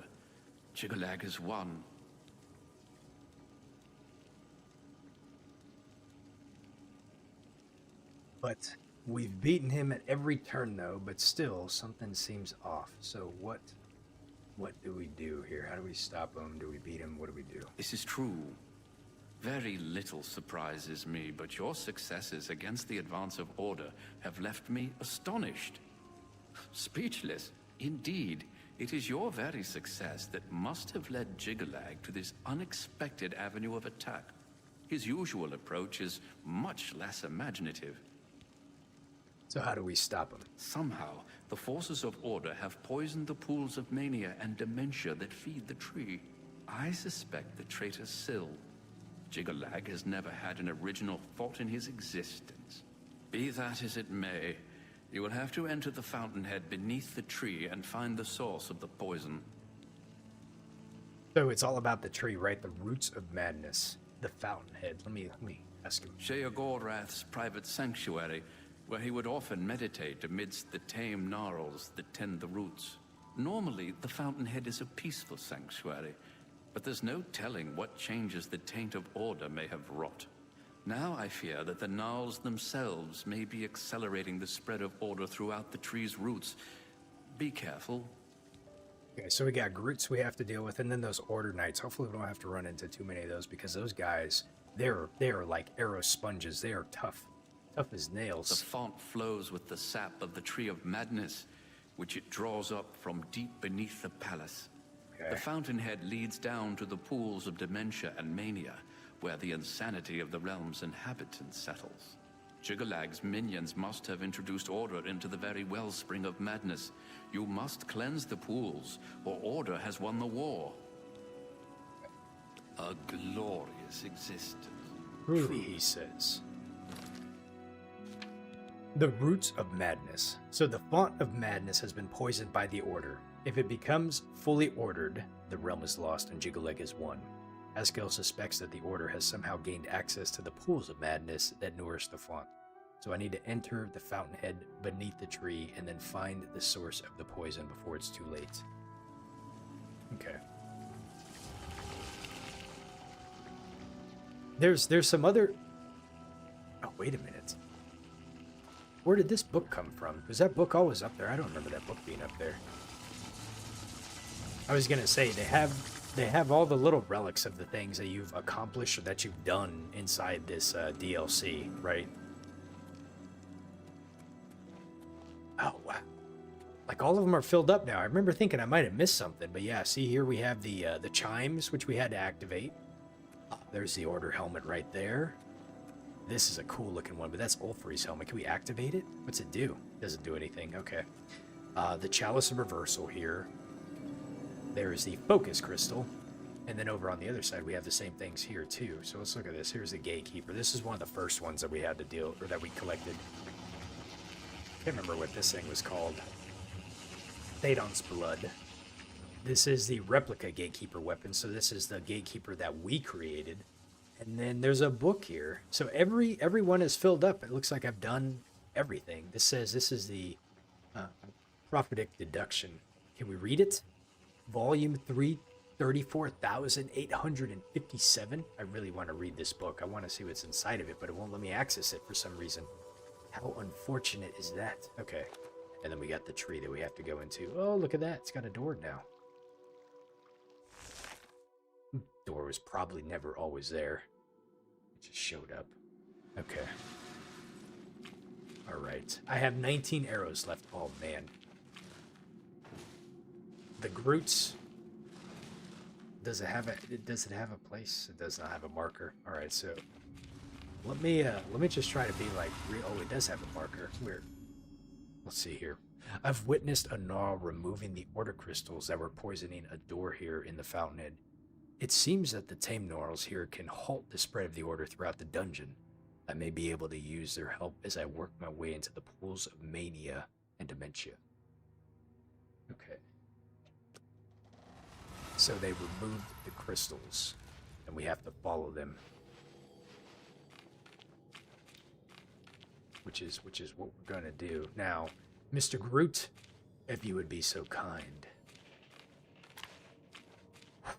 Jiggalag is won. But we've beaten him at every turn though, but still something seems off. So what do we do here? How do we stop him? Do we beat him? What do we do? This is true. Very little surprises me, but your successes against the advance of order have left me astonished. Speechless. Indeed, it is your very success that must have led Jiggalag to this unexpected avenue of attack. His usual approach is much less imaginative. So how do we stop him? Somehow, the forces of order have poisoned the pools of mania and dementia that feed the tree. I suspect the traitor Syl. Jiggalag has never had an original thought in his existence. Be that as it may, you will have to enter the fountainhead beneath the tree and find the source of the poison. So it's all about the tree, right? The roots of madness. The fountainhead. Let me ask him. Sheogorath's private sanctuary, where he would often meditate amidst the tame gnarls that tend the roots. Normally, the fountainhead is a peaceful sanctuary, but there's no telling what changes the taint of order may have wrought. Now I fear that the gnarls themselves may be accelerating the spread of order throughout the tree's roots. Be careful. Okay, so we got Groots we have to deal with, and then those Order Knights. Hopefully we don't have to run into too many of those, because those guys, they're like arrow sponges. They are tough. Tough as nails. The font flows with the sap of the Tree of Madness, which it draws up from deep beneath the palace. Okay. The fountainhead leads down to the pools of dementia and mania, where the insanity of the realm's inhabitants settles. Jiggalag's minions must have introduced order into the very wellspring of madness. You must cleanse the pools, or order has won the war. A glorious existence. Truly, he says. The roots of madness. So the font of madness has been poisoned by the order. If it becomes fully ordered, the realm is lost and Jiggalag is won. Askel suspects that the order has somehow gained access to the pools of madness that nourish the font. So I need to enter the fountainhead beneath the tree and then find the source of the poison before it's too late. Okay. There's some other... Oh, wait a minute. Where did this book come from? Was that book always up there? I don't remember that book being up there. I was gonna say, they have all the little relics of the things that you've accomplished or that you've done inside this DLC, right? Oh, wow. Like, all of them are filled up now. I remember thinking I might have missed something, but yeah, see here we have the chimes, which we had to activate. Oh, there's the Order helmet right there. This is a cool looking one, but that's Ulfri's helmet. Can we activate it? What's it do? Doesn't do anything. Okay. The Chalice of Reversal here. There is the Focus Crystal. And then over on the other side, we have the same things here too. So let's look at this. Here's the Gatekeeper. This is one of the first ones that we had to deal, or that we collected. Can't remember what this thing was called. Thaydon's Blood. This is the replica Gatekeeper weapon. So this is the Gatekeeper that we created. And then there's a book here. So every one is filled up. It looks like I've done everything. This says this is the prophetic deduction. Can we read it? Volume 3, 34,857. I really want to read this book. I want to see what's inside of it, but it won't let me access it for some reason. How unfortunate is that? Okay. And then we got the tree that we have to go into. Oh, look at that. It's got a door now. Door was probably never always there. It just showed up. Okay. All right. I have 19 arrows left. Oh, man. The Groots. Does it have a place? It does not have a marker. All right, so let me just try to be like real. Oh, it does have a marker. Weird. Let's see here. I've witnessed a Gnarl removing the order crystals that were poisoning a door here in the Fountainhead. It seems that the tame Gnarls here can halt the spread of the order throughout the dungeon. I may be able to use their help as I work my way into the pools of mania and dementia. Okay. So they removed the crystals, and we have to follow them. Which is what we're gonna do. Now, Mr. Groot, if you would be so kind.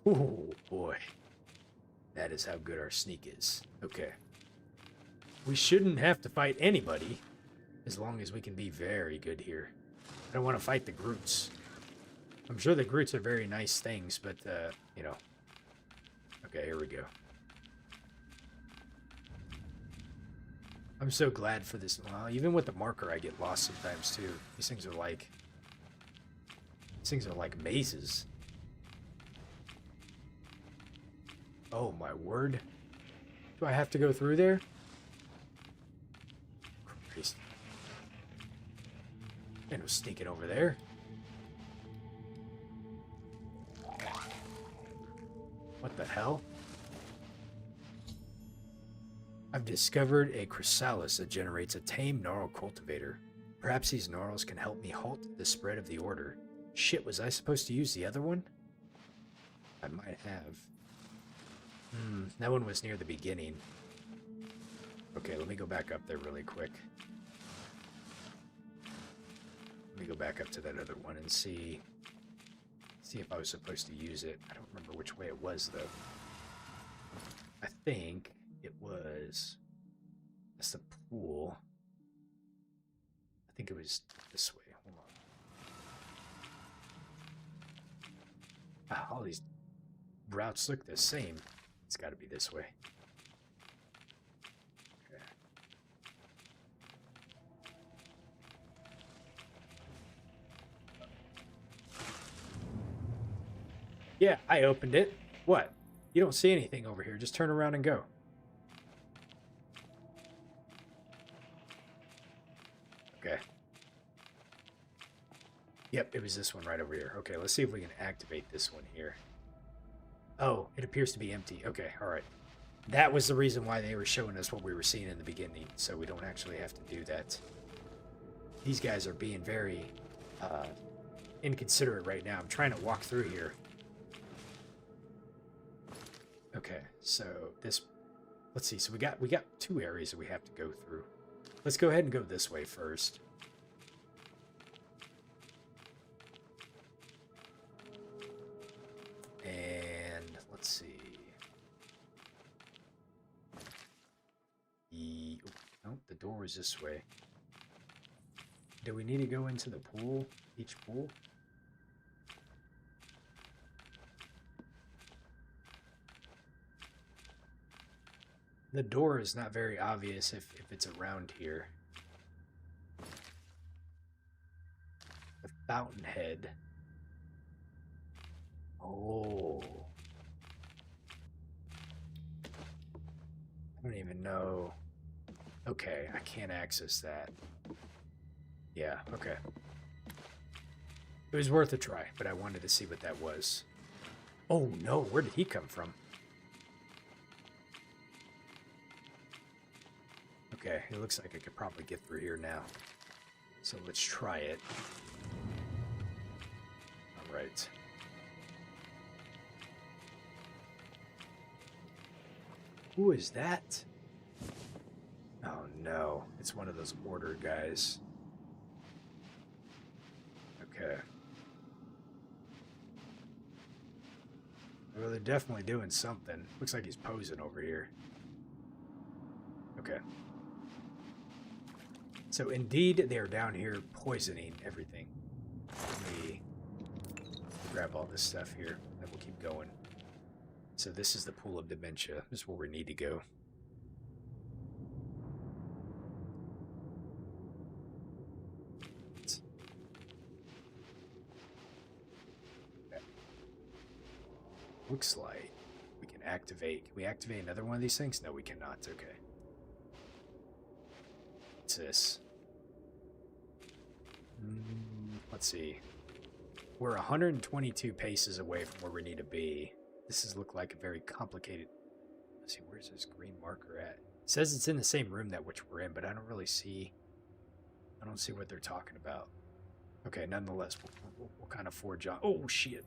Oh boy. That is how good our sneak is. Okay. We shouldn't have to fight anybody, as long as we can be very good here. I don't want to fight the Groots. I'm sure the Groots are very nice things, but, you know. Okay, here we go. I'm so glad for this. Well, even with the marker, I get lost sometimes, too. These things are like mazes. Oh, my word. Do I have to go through there? Christ. And we'll sneak it over there. What the hell? I've discovered a chrysalis that generates a tame Gnarl cultivator. Perhaps these Gnarls can help me halt the spread of the order. Shit, was I supposed to use the other one? I might have. That one was near the beginning. Okay, let me go back up there really quick. Let me go back up to that other one and see if I was supposed to use it. I don't remember which way it was, though. I think it was... That's the pool. I think it was this way. Hold on. All these routes look the same. It's got to be this way. Okay. Yeah, I opened it. What? You don't see anything over here. Just turn around and go. Okay. Yep, it was this one right over here. Okay, let's see if we can activate this one here. Oh, it appears to be empty. Okay, alright. That was the reason why they were showing us what we were seeing in the beginning, so we don't actually have to do that. These guys are being very inconsiderate right now. I'm trying to walk through here. Okay, so this... Let's see, so we got 2 areas that we have to go through. Let's go ahead and go this way first. And let's see. Oh, the door is this way. Do we need to go into the pool? Each pool? The door is not very obvious if it's around here. The Fountainhead. Oh. I don't even know. Okay, I can't access that. Yeah, okay. It was worth a try, but I wanted to see what that was. Oh no, where did he come from? Okay, it looks like I could probably get through here now. So let's try it. Alright. Who is that? Oh no, it's one of those order guys. Okay. Well, they're definitely doing something. Looks like he's posing over here. Okay. So indeed, they are down here poisoning everything. Let me grab all this stuff here, and we'll keep going. So this is the pool of dementia. This is where we need to go. Okay. Looks like we can activate. Can we activate another one of these things? No, we cannot. Okay. What's this? Let's see. We're 122 paces away from where we need to be. This does look like a very complicated... Let's see, where's this green marker at? It says it's in the same room that which we're in, but I don't really see... I don't see what they're talking about. Okay, nonetheless, we'll kind of forge on... Oh, shit.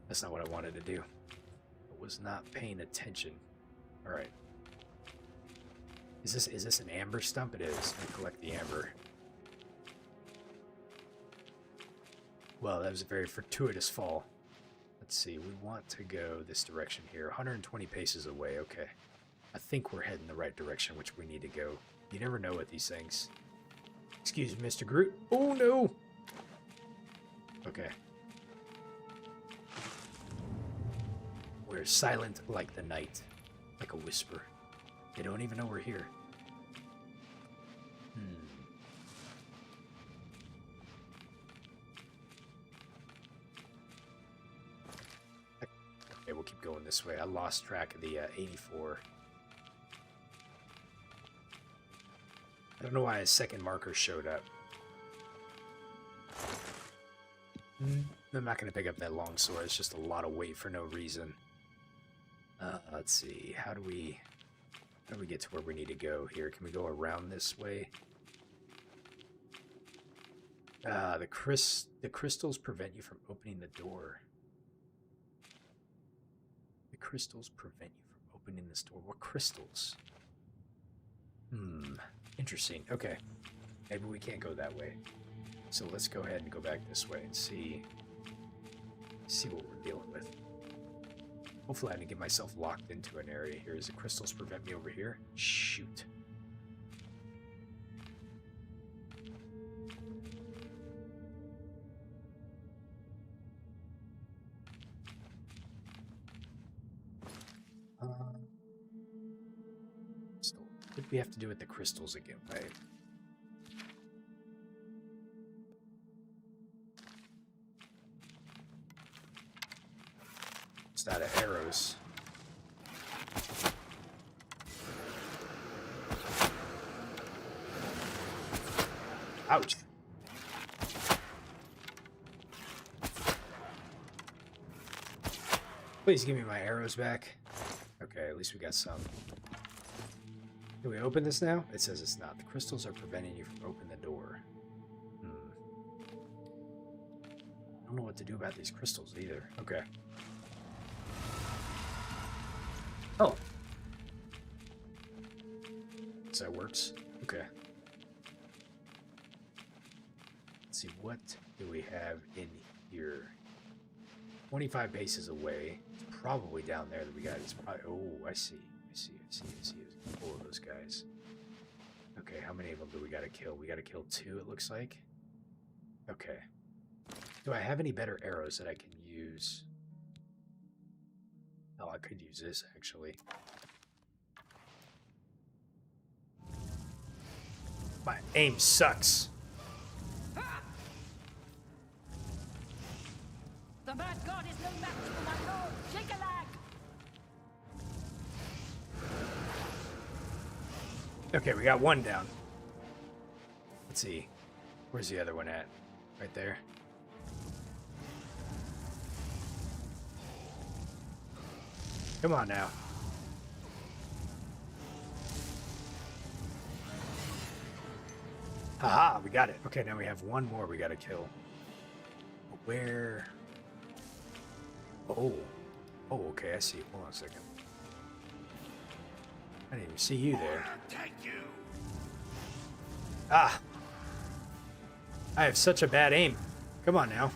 That's not what I wanted to do. I was not paying attention. Alright. Is this an amber stump? It is. Let me collect the amber. Well, that was a very fortuitous fall. Let's see, we want to go this direction here. 120 paces away, okay. I think we're heading the right direction, which we need to go. You never know with these things. Excuse me, Mr. Groot. Oh, no! Okay. We're silent like the night. Like a whisper. They don't even know we're here. Okay, we'll keep going this way. I lost track of the 84. I don't know why a second marker showed up. I'm not going to pick up that long sword. It's just a lot of weight for no reason. Let's see. How do we get to where we need to go here? Can we go around this way? The crystals prevent you from opening the door. The crystals prevent you from opening this door. What crystals? Interesting. Okay. Maybe we can't go that way. So let's go ahead and go back this way and see what we're dealing with. Hopefully I didn't get myself locked into an area here. Does the crystals prevent me over here? Shoot. What do we have to do with the crystals again, right? It's out of arrows. Ouch. Please give me my arrows back. Okay, at least we got some. Can we open this now? It says it's not. The crystals are preventing you from opening the door. I don't know what to do about these crystals either. Okay. Oh. So that works. Okay. Let's see, what do we have in here? 25 paces away. It's probably down there that we got. It's probably... Oh, I see. I see. There's a couple of those guys. Okay, how many of them do we gotta kill? We gotta kill 2, it looks like. Okay. Do I have any better arrows that I can use? Oh, I could use this, actually. My aim sucks. The mad god is no match for my lord. Shake a lag. Okay, we got one down. Let's see. Where's the other one at? Right there. Come on now. Haha, we got it. Okay, now we have one more we gotta kill. Where? Oh. Oh, okay, I see. Hold on a second. I didn't even see you there. Ah! I have such a bad aim. Come on now.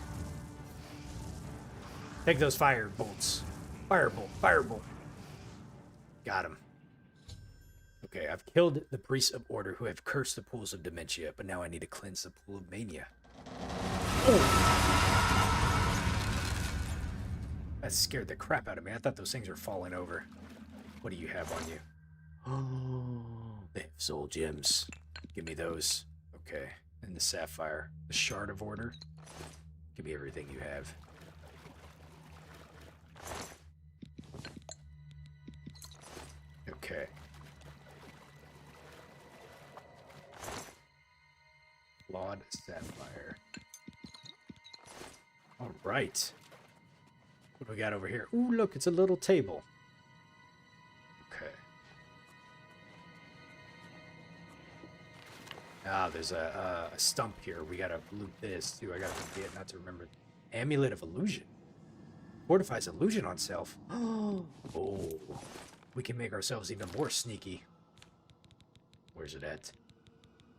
Take those fire bolts. Firebolt, firebolt. Got him. Okay, I've killed the priests of order who have cursed the pools of dementia, but now I need to cleanse the pool of mania. Oh. That scared the crap out of me. I thought those things were falling over. What do you have on you? Oh, they have soul gems. Give me those. Okay, and the sapphire. The shard of order. Give me everything you have. Okay. Flawed sapphire. All right. What do we got over here? Ooh, look, it's a little table. Okay. Ah, there's a stump here. We gotta loot this too. I gotta forget not to remember. Amulet of Illusion. Fortifies illusion on self. Oh, we can make ourselves even more sneaky. Where's it at?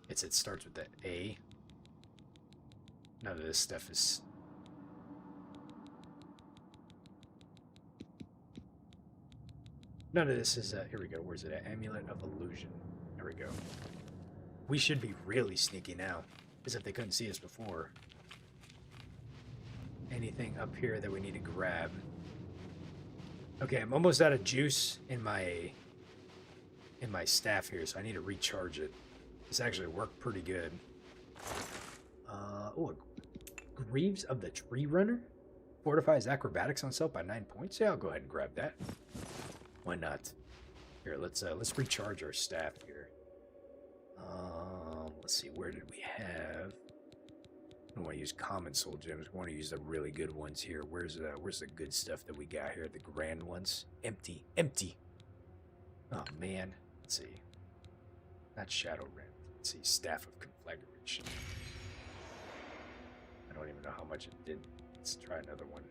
It starts with the A. None of this stuff is... None of this is, here we go. Where's it at? Amulet of Illusion. There we go. We should be really sneaky now, as if they couldn't see us before. Anything up here that we need to grab? Okay, I'm almost out of juice in my staff here, so I need to recharge it. This actually worked pretty good. Greaves of the Tree Runner? Fortifies acrobatics on self by 9 points? Yeah, I'll go ahead and grab that. Why not? Here, let's recharge our staff here. Let's see, where did we have? I don't want to use common soul gems. I want to use the really good ones here. Where's the good stuff that we got here? The grand ones? Empty. Empty. Oh man. Let's see. Not Shadow Rend. Let's see. Staff of Conflagration. I don't even know how much it did. Let's try another one.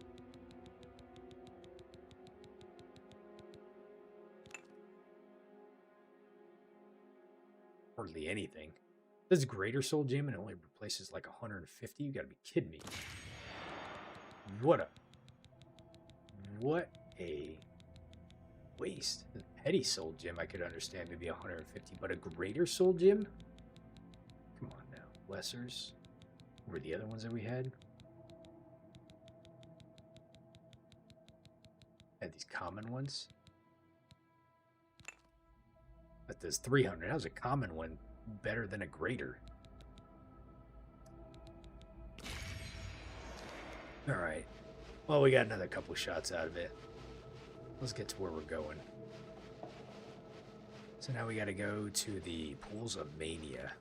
Hardly anything. This Greater Soul Gem and it only replaces like 150? You gotta be kidding me. What a waste. The Petty Soul Gem I could understand maybe 150, but a Greater Soul Gem? Come on now. Lessers? What were the other ones that we had? Had these common ones. But there's 300. How's a common one better than a greater? Alright. Well, we got another couple shots out of it. Let's get to where we're going. So now we got to go to the Pools of Mania.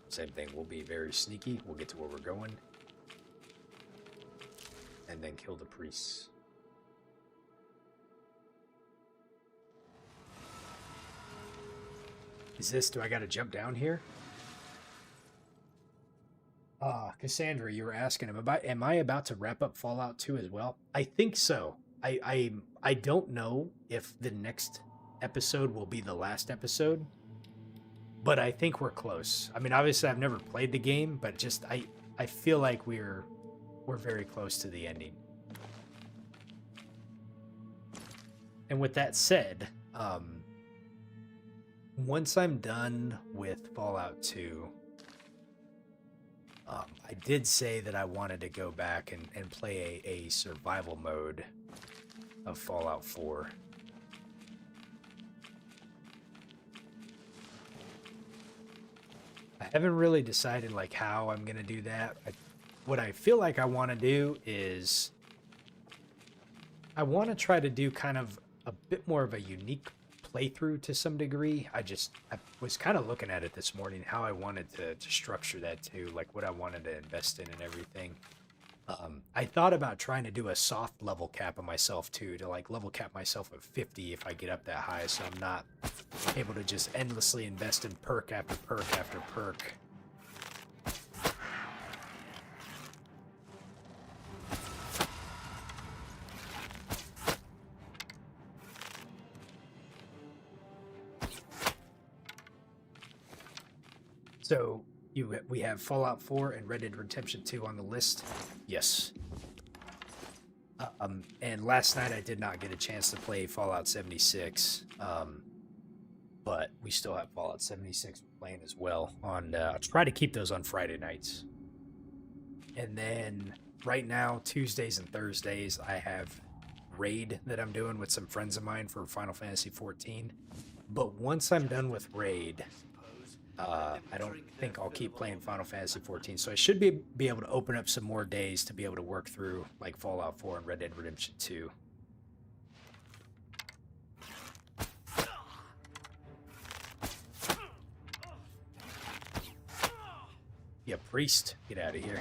Same thing. We'll be very sneaky. We'll get to where we're going. And then kill the priests. Is this, do I gotta jump down here? Cassandra, you were asking him about, am I about to wrap up Fallout 2 as well? I think so. I don't know if the next episode will be the last episode, but I think we're close. I mean, obviously I've never played the game, but just, I feel like we're very close to the ending. And with that said, once I'm done with Fallout 2, I did say that I wanted to go back and play a survival mode of Fallout 4. I haven't really decided like how I'm gonna do that. What I feel like I want to do is I want to try to do kind of a bit more of a unique playthrough to some degree. I was kind of looking at it this morning, how I wanted to structure that too, like what I wanted to invest in and everything. I thought about trying to do a soft level cap of myself too, to like level cap myself at 50 if I get up that high, so I'm not able to just endlessly invest in perk after perk after perk. So we have Fallout 4 and Red Dead Redemption 2 on the list. Yes. And last night I did not get a chance to play Fallout 76, but we still have Fallout 76 playing as well. I'll try to keep those on Friday nights. And then right now, Tuesdays and Thursdays, I have Raid that I'm doing with some friends of mine for Final Fantasy XIV. But once I'm done with Raid, I don't think I'll keep playing Final Fantasy XIV, so I should be able to open up some more days to be able to work through like Fallout 4 and Red Dead Redemption 2. Yeah, priest, get out of here.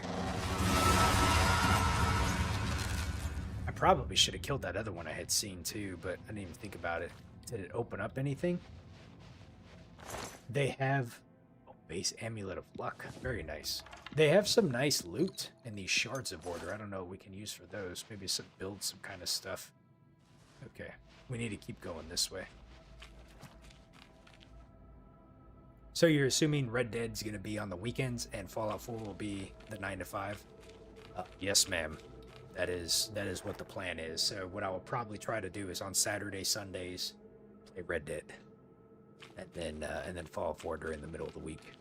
I probably should have killed that other one I had seen too, but I didn't even think about it. Did it open up anything? They have base amulet of luck. Very nice. They have some nice loot in these shards of order. I don't know what we can use for those. Maybe build some kind of stuff. Okay, we need to keep going this way. So you're assuming Red Dead's going to be on the weekends and Fallout 4 will be the 9 to 5? Yes, ma'am. That is what the plan is. So what I will probably try to do is on Saturday, Sundays, play Red Dead. And then Fallout 4 during the middle of the week.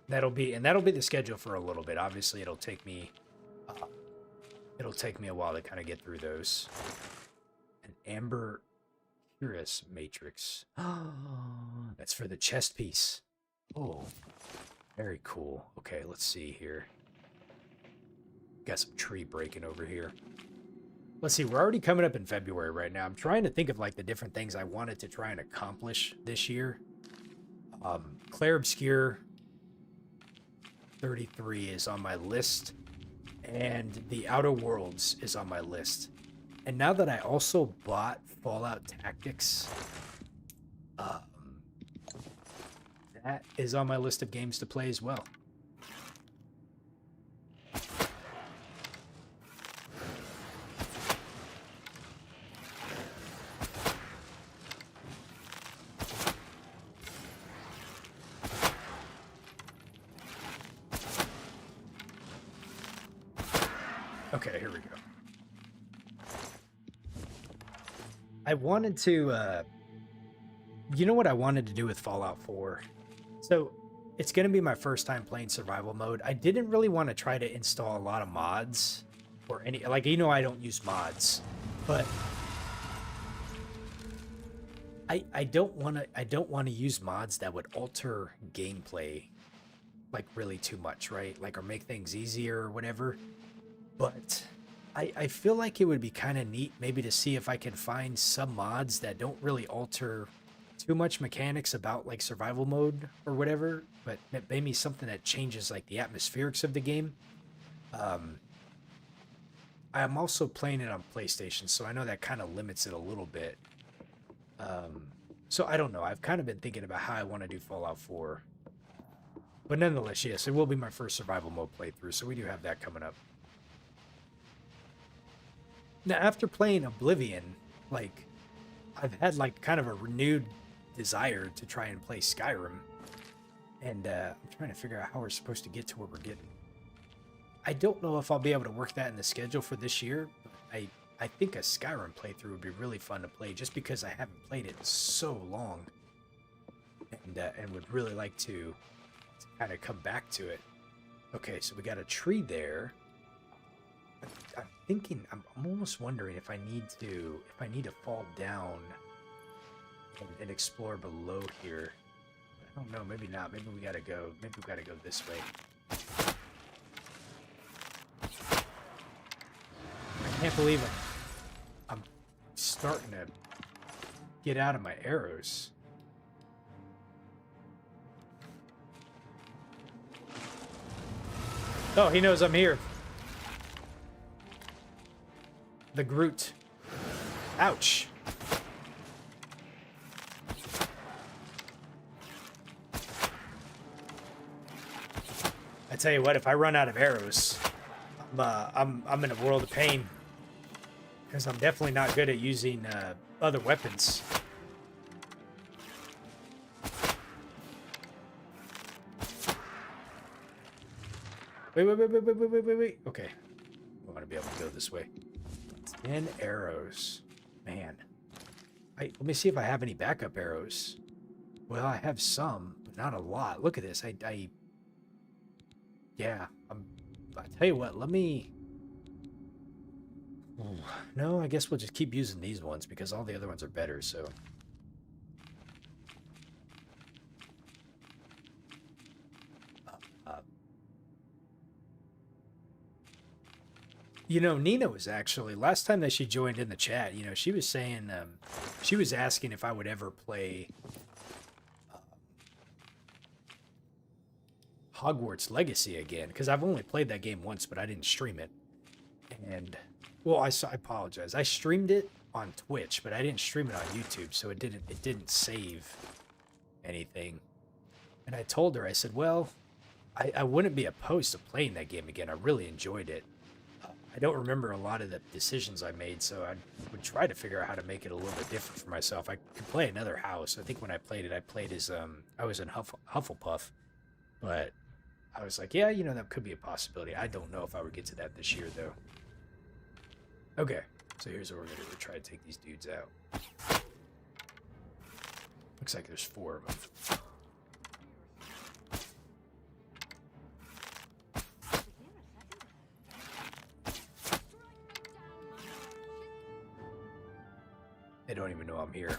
That'll be the schedule for a little bit. Obviously, it'll take me a while to kind of get through those. An amber Curious matrix. That's for the chest piece. Oh, very cool. Okay, let's see here. Got some tree breaking over here. Let's see, we're already coming up in February right now. I'm trying to think of like the different things I wanted to try and accomplish this year. Clair Obscure 33 is on my list, and the Outer Worlds is on my list. And now that I also bought Fallout Tactics, that is on my list of games to play as well. Okay, here we go. I wanted to, you know what I wanted to do with Fallout 4? So, it's going to be my first time playing survival mode. I didn't really want to try to install a lot of mods or any, like, you know, I don't use mods, but I don't want to use mods that would alter gameplay, like, really too much, right? Like, or make things easier or whatever. But I feel like it would be kind of neat maybe to see if I can find some mods that don't really alter too much mechanics about like survival mode or whatever, but maybe something that changes like the atmospherics of the game. I'm also playing it on PlayStation, so I know that kind of limits it a little bit. So I don't know. I've kind of been thinking about how I want to do Fallout 4. But nonetheless, yes, it will be my first survival mode playthrough, so we do have that coming up. Now, after playing Oblivion, like, I've had, like, kind of a renewed desire to try and play Skyrim. And, I'm trying to figure out how we're supposed to get to where we're getting. I don't know if I'll be able to work that in the schedule for this year. But I think a Skyrim playthrough would be really fun to play, just because I haven't played it in so long. And would really like to kind of come back to it. Okay, so we got a tree there. I'm thinking, I'm almost wondering if I need to fall down and explore below here. I don't know, maybe not. Maybe we gotta go this way. I can't believe I'm starting to get out of my arrows. Oh, he knows I'm here. The Groot. Ouch. I tell you what, if I run out of arrows, I'm in a world of pain, because I'm definitely not good at using other weapons. Wait. Okay. I want to be able to go this way. 10 arrows. Man. Let me see if I have any backup arrows. Well, I have some, but not a lot. Look at this. Yeah. I tell you what, let me... Ooh, no, I guess we'll just keep using these ones because all the other ones are better, so... You know, Nina was actually, last time that she joined in the chat, you know, she was saying, she was asking if I would ever play Hogwarts Legacy again, because I've only played that game once, but I didn't stream it. And, well, I apologize. I streamed it on Twitch, but I didn't stream it on YouTube, so it didn't save anything. And I told her, I said, well, I wouldn't be opposed to playing that game again. I really enjoyed it. I don't remember a lot of the decisions I made, so I would try to figure out how to make it a little bit different for myself. I could play another house. I think when I played it, I played as, I was in Hufflepuff, but I was like, yeah, you know, that could be a possibility. I don't know if I would get to that this year, though. Okay, so here's what we're going to do. We're trying to take these dudes out. Looks like there's 4 of them. They don't even know I'm here.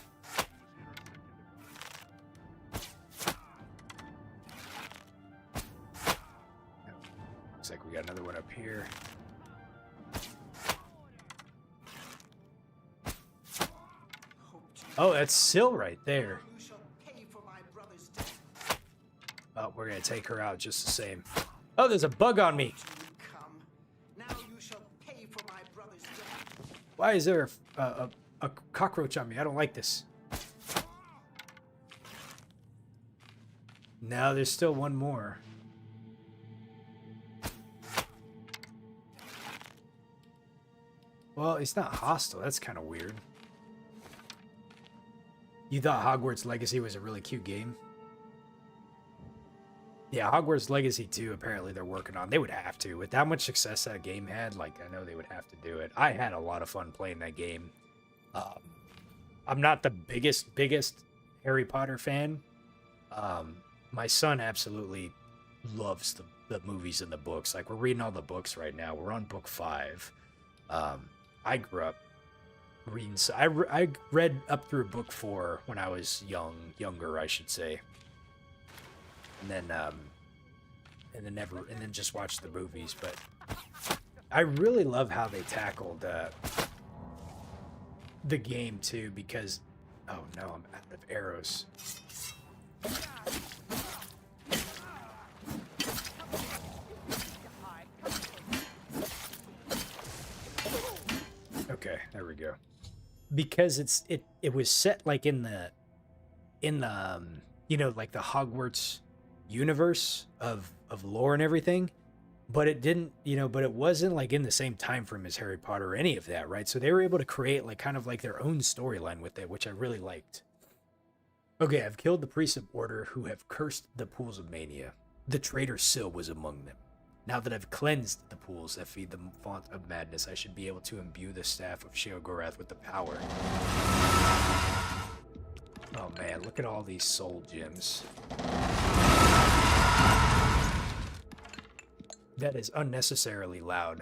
Looks like we got another one up here. Oh, that's Syl right there. Oh, we're gonna take her out just the same. Oh, there's a bug on me. Why is there a cockroach on me? I don't like this. No, there's still one more. Well, it's not hostile. That's kind of weird. You thought Hogwarts Legacy was a really cute game? Yeah, Hogwarts Legacy 2, apparently they're working on. They would have to. With that much success that game had, like, I know they would have to do it. I had a lot of fun playing that game. I'm not the biggest Harry Potter fan. My son absolutely loves the movies and the books. Like, we're reading all the books right now. We're on book 5. I grew up reading. I read up through book 4 when I was younger, I should say. And then just watched the movies. But I really love how they tackled the game too, because oh no, I'm out of arrows. Okay, there we go. Because it was set like in the you know, like the Hogwarts universe of lore and everything, but it didn't, you know, but it wasn't like in the same time frame as Harry Potter or any of that, right? So they were able to create like kind of like their own storyline with it, which I really liked. Okay, I've killed the priests of order who have cursed the pools of mania. The traitor Syl was among them. Now that I've cleansed the pools that feed the font of madness, I should be able to imbue the staff of Sheogorath with the power. Oh man, look at all these soul gems. That is unnecessarily loud.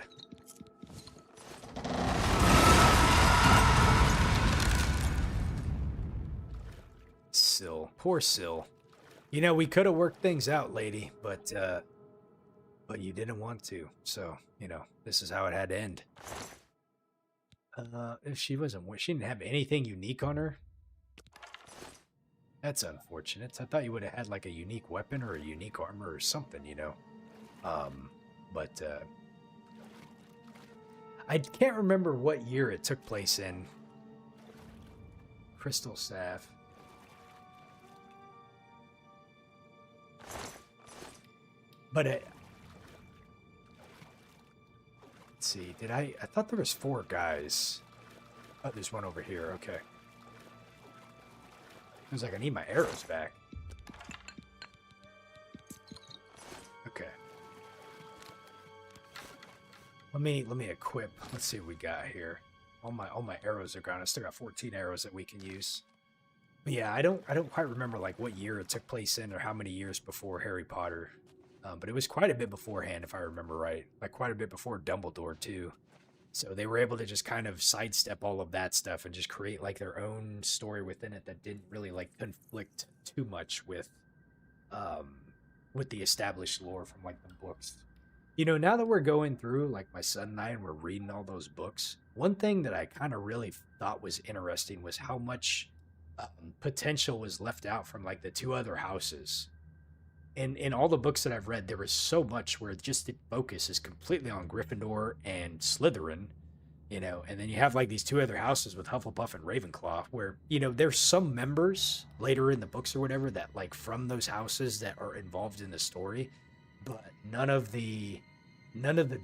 Syl. Poor Syl. You know, we could have worked things out, lady, but you didn't want to. So, you know, this is how it had to end. If she didn't have anything unique on her. That's unfortunate. I thought you would have had like a unique weapon or a unique armor or something, you know. But I can't remember what year it took place in. Crystal Staff. But let's see, I thought there was 4 guys. Oh, there's one over here, okay. I was like, I need my arrows back. Okay. Let me equip. Let's see what we got here. All my arrows are gone. I still got 14 arrows that we can use. But yeah, I don't quite remember like what year it took place in or how many years before Harry Potter. But it was quite a bit beforehand, if I remember right. Like quite a bit before Dumbledore too. So they were able to just kind of sidestep all of that stuff and just create like their own story within it that didn't really like conflict too much with the established lore from like the books. You know, now that we're going through, like my son and I, and we're reading all those books, one thing that I kind of really thought was interesting was how much potential was left out from like the two other houses. In all the books that I've read, there was so much where just the focus is completely on Gryffindor and Slytherin, you know, and then you have like these two other houses with Hufflepuff and Ravenclaw, where, you know, there's some members later in the books or whatever that like from those houses that are involved in the story, but none of the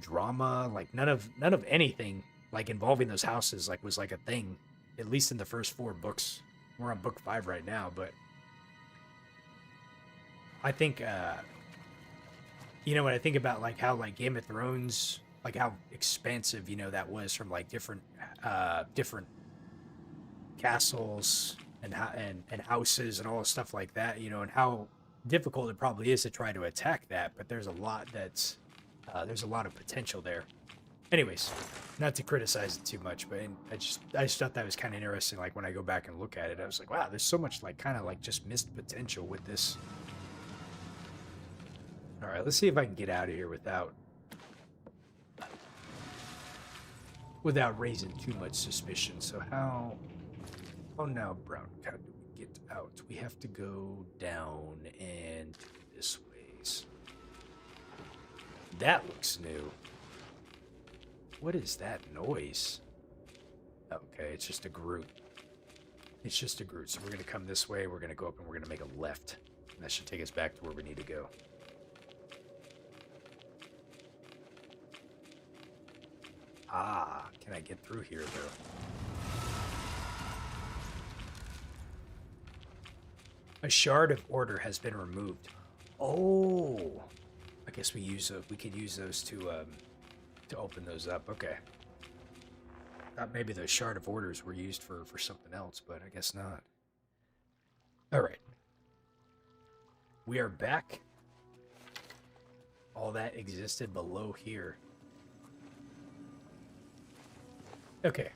drama, like none of anything like involving those houses like was like a thing, at least in the first 4 books. We're on book 5 right now, but I think, you know, when I think about like how like Game of Thrones, like how expansive, you know, that was from like different castles and houses and all stuff like that, you know, and how difficult it probably is to try to attack that, but there's a lot there's a lot of potential there. Anyways, not to criticize it too much, but I just thought that was kind of interesting. Like when I go back and look at it, I was like, wow, there's so much like kind of like just missed potential with this. All right, let's see if I can get out of here without raising too much suspicion. So how? Oh, now Brown, how do we get out? We have to go down and this ways. That looks new. What is that noise? Okay, it's just a Groot. It's just a Groot. So we're gonna come this way. We're gonna go up and we're gonna make a left. And that should take us back to where we need to go. Ah, can I get through here, though? A shard of order has been removed. Oh, I guess we could use those to open those up. Okay. Thought maybe those shard of orders were used for something else, but I guess not. All right. We are back. All that existed below here. Okay.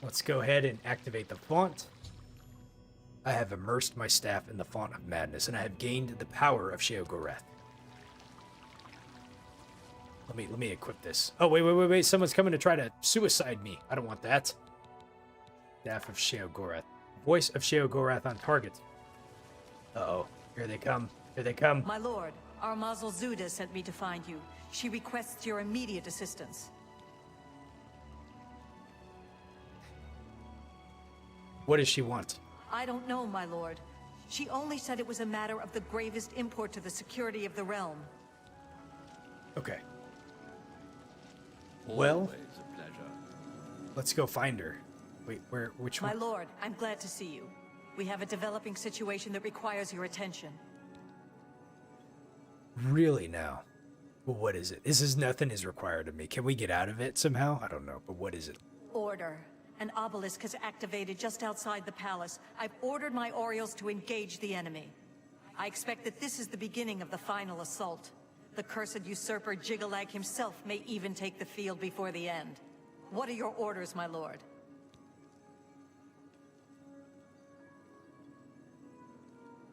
Let's go ahead and activate the font. I have immersed my staff in the font of madness, and I have gained the power of Sheogorath. Let me equip this. Oh, wait. Someone's coming to try to suicide me. I don't want that. Staff of Sheogorath. Voice of Sheogorath on target. Uh-oh. Here they come. Here they come. My lord, our Mazel Zuda sent me to find you. She requests your immediate assistance. What does she want? I don't know, my lord. She only said it was a matter of the gravest import to the security of the realm. Okay. Well, Always a pleasure. Let's go find her. Wait, which one? My lord, I'm glad to see you. We have a developing situation that requires your attention. Really now? Well, what is it? This is nothing is required of me. Can we get out of it somehow? I don't know, but what is it? Order. An obelisk has activated just outside the palace. I've ordered my Orioles to engage the enemy. I expect that this is the beginning of the final assault. The cursed usurper Jiggalag himself may even take the field before the end. What are your orders, my lord?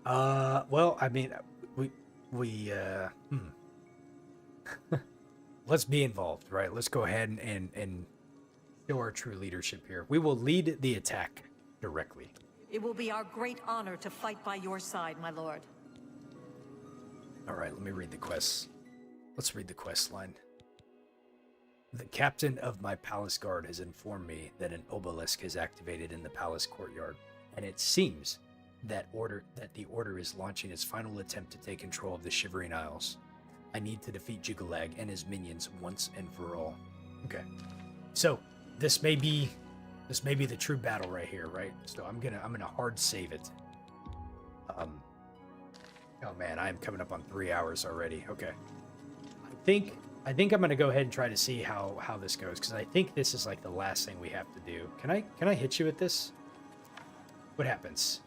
Well, I mean, let's be involved, right? Let's go ahead and show our true leadership here. We will lead the attack directly. It will be our great honor to fight by your side, my lord. All right, let me read the quests. Let's read the quest line. The captain of my palace guard has informed me that an obelisk is activated in the palace courtyard, and it seems that the order is launching its final attempt to take control of the Shivering Isles. I need to defeat Jiggalag and his minions once and for all. Okay, so this may be the true battle right here, right? So I'm gonna hard save it. Oh man, I am coming up on 3 hours already. Okay, I think I think I'm gonna go ahead and try to see how this goes, because I think this is like the last thing we have to do. Can I hit you with this? What happens?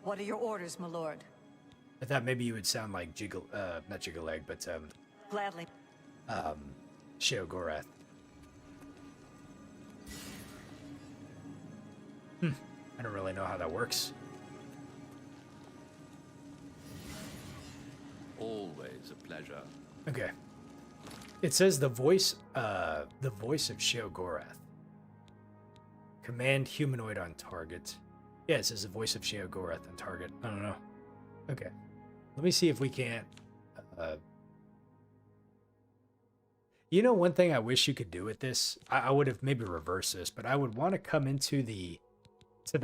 What are your orders, my lord? I thought maybe you would sound like not Jiggle-Leg, but Gladly. Sheogorath. I don't really know how that works. Always a pleasure. Okay. It says the voice of Sheogorath. Command humanoid on target. Yeah, it says the voice of Sheogorath on target. I don't know. Okay. Let me see if we can't... You know, one thing I wish you could do with this, I would have maybe reversed this, but I would want to come into the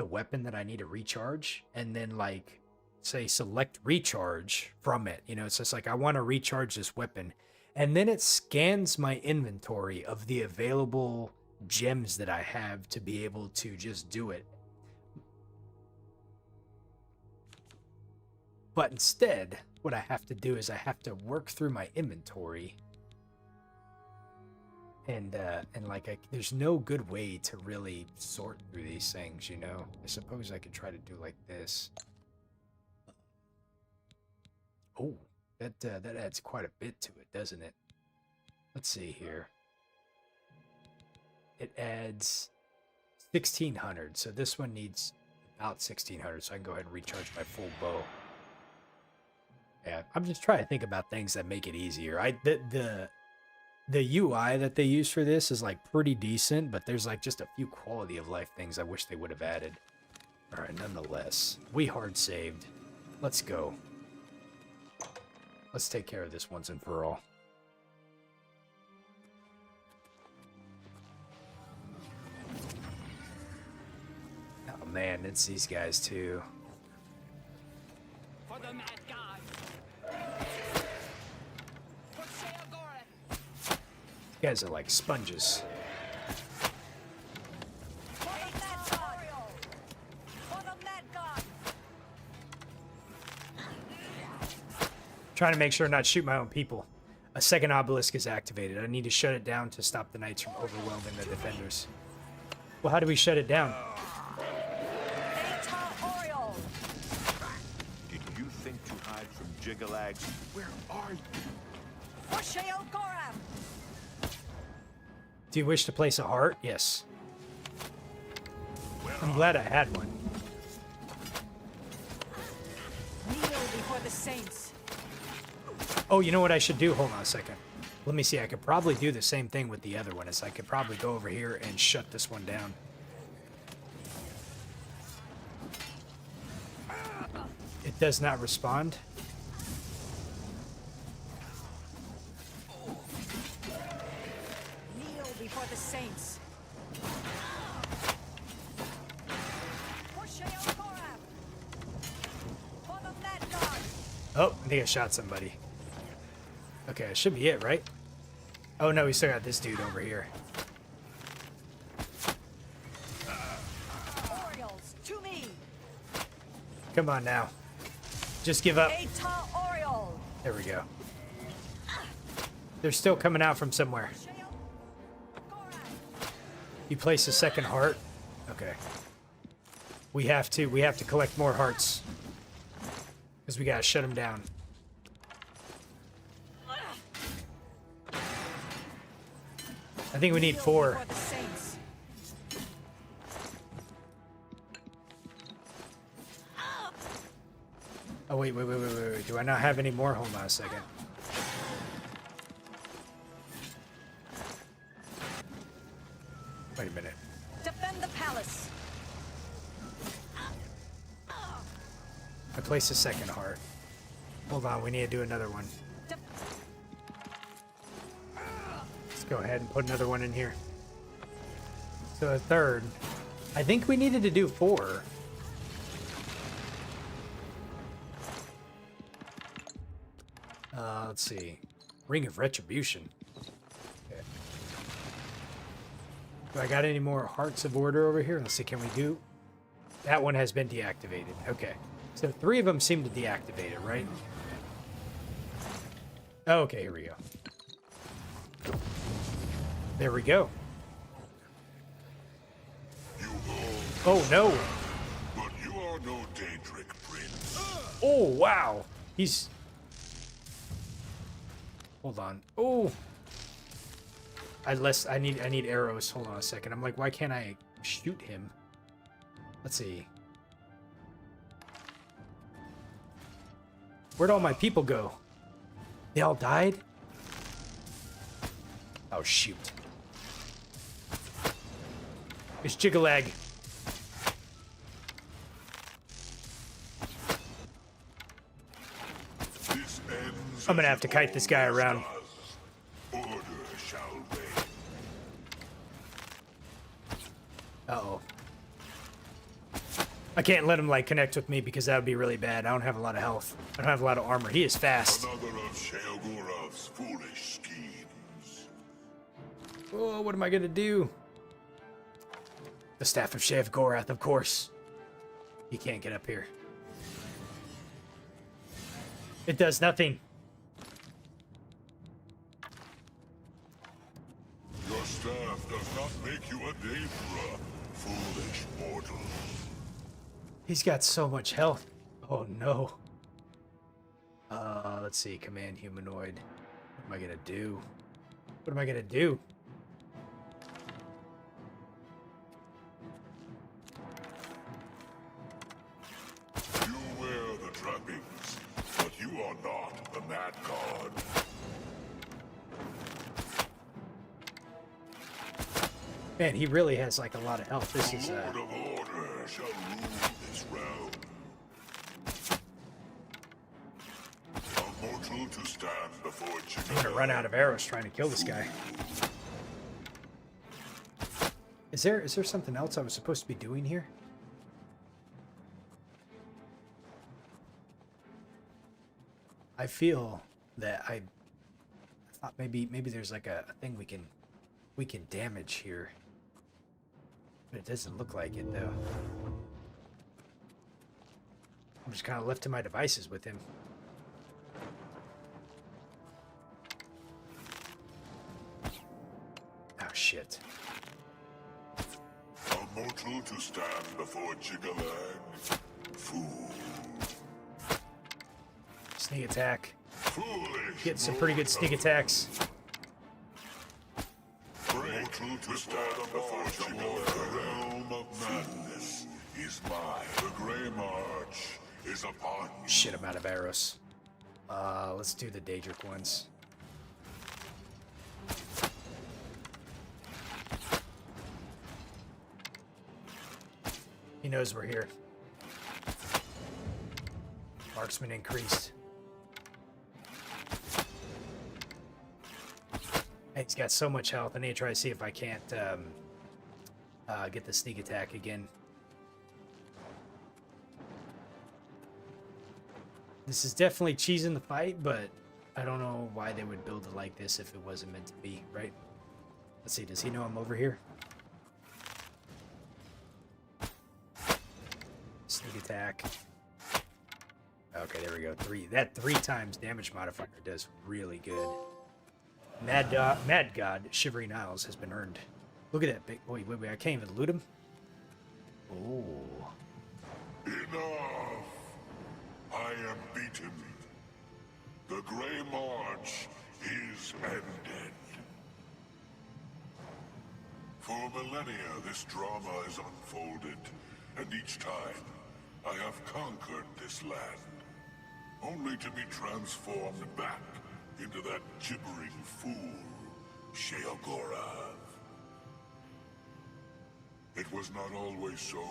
weapon that I need to recharge, and then, like, say select recharge from it. You know, it's just like, I want to recharge this weapon, and then it scans my inventory of the available gems that I have to be able to just do it. But instead, what I have to do is I have to work through my inventory, and like, there's no good way to really sort through these things, you know? I suppose I could try to do like this. Oh, that adds quite a bit to it, doesn't it? Let's see here. It adds 1,600, so this one needs about 1,600, so I can go ahead and recharge my full bow. Yeah, I'm just trying to think about things that make it easier. The UI that they use for this is like pretty decent, but there's like just a few quality of life things I wish they would have added. All right, nonetheless, we hard saved. Let's go. Let's take care of this once and for all. Oh man, it's these guys too. For the mad god. You guys are like sponges. Trying to make sure not shoot my own people. A second obelisk is activated. I need to shut it down to stop the knights from overwhelming the defenders. Well, how do we shut it down? Did you think to hide from Jiggle-Leg? Where are you? Do you wish to place a heart? Yes. I'm glad I had one. Kneel before the saints. Oh, you know what I should do? Hold on a second. Let me see. I could probably do the same thing with the other one. Is I could probably go over here and shut this one down. It does not respond. Kneel before the saints. Oh, I think I shot somebody. Okay, it should be it, right? Oh no, we still got this dude over here. Orioles, to me. Come on now. Just give up. Oriole. There we go. They're still coming out from somewhere. You place a second heart. Okay. We have to collect more hearts. Because we gotta shut them down. I think we need 4. Oh, wait. Do I not have any more? Hold on a second. Wait a minute. Defend the palace. I placed a second heart. Hold on, we need to do another one. Let's go ahead and put another one in here. So a third. I think we needed to do 4. Let's see. Ring of Retribution. Okay. Do I got any more Hearts of Order over here? Let's see, can we do... That one has been deactivated. Okay. So 3 of them seem to deactivate it, right? Oh, okay, here we go. There we go. Oh, no. But you are no Daedric prince. Oh, wow. He's... Hold on. Oh. I need arrows. Hold on a second. I'm like, why can't I shoot him? Let's see. Where'd all my people go? They all died? Oh, shoot. It's Jigalag. I'm gonna have to kite this guy around. Uh-oh. I can't let him, like, connect with me because that would be really bad. I don't have a lot of health. I don't have a lot of armor. He is fast. Another of Sheogorov's foolish schemes. Oh, what am I gonna do? The Staff of Sheogorath, of course. He can't get up here. It does nothing. Your staff does not make you a Daedra, foolish mortal. He's got so much health. Oh no. Let's see. Command humanoid. What am I gonna do? What am I gonna do? You wear the trappings, but you are not the Mad God. Man, he really has like a lot of health. This is Lord of Order shall rule this realm. A mortal to stand before I'm gonna run out of arrows trying to kill this guy. Is there something else I was supposed to be doing here? I feel that I thought maybe there's like a thing we can damage here. But it doesn't look like it though. I'm just kind of left to my devices with him. Oh shit. A mortal to stand before Jigalag. Fool. Sneak attack. Foolish. Get some pretty good sneak attacks. Mortal to stand before Jigalag. The realm of madness is mine. The Grey March is upon you. Shit, I'm out of arrows. Let's do the Daedric ones. He knows we're here. Marksman increased. Hey, he's got so much health. I need to try to see if I can't get the sneak attack again. This is definitely cheesing the fight, but I don't know why they would build it like this if it wasn't meant to be, right? Let's see, does he know I'm over here? Sneak attack. Okay, there we go. That 3 times damage modifier does really good. Mad God, Shivering Isles has been earned. Look at that big... Wait, I can't even loot him? Oh. Enough! I am beaten. The Grey March is ended. For millennia, this drama is unfolded, and each time, I have conquered this land, only to be transformed back into that gibbering fool, Sheogorath. It was not always so.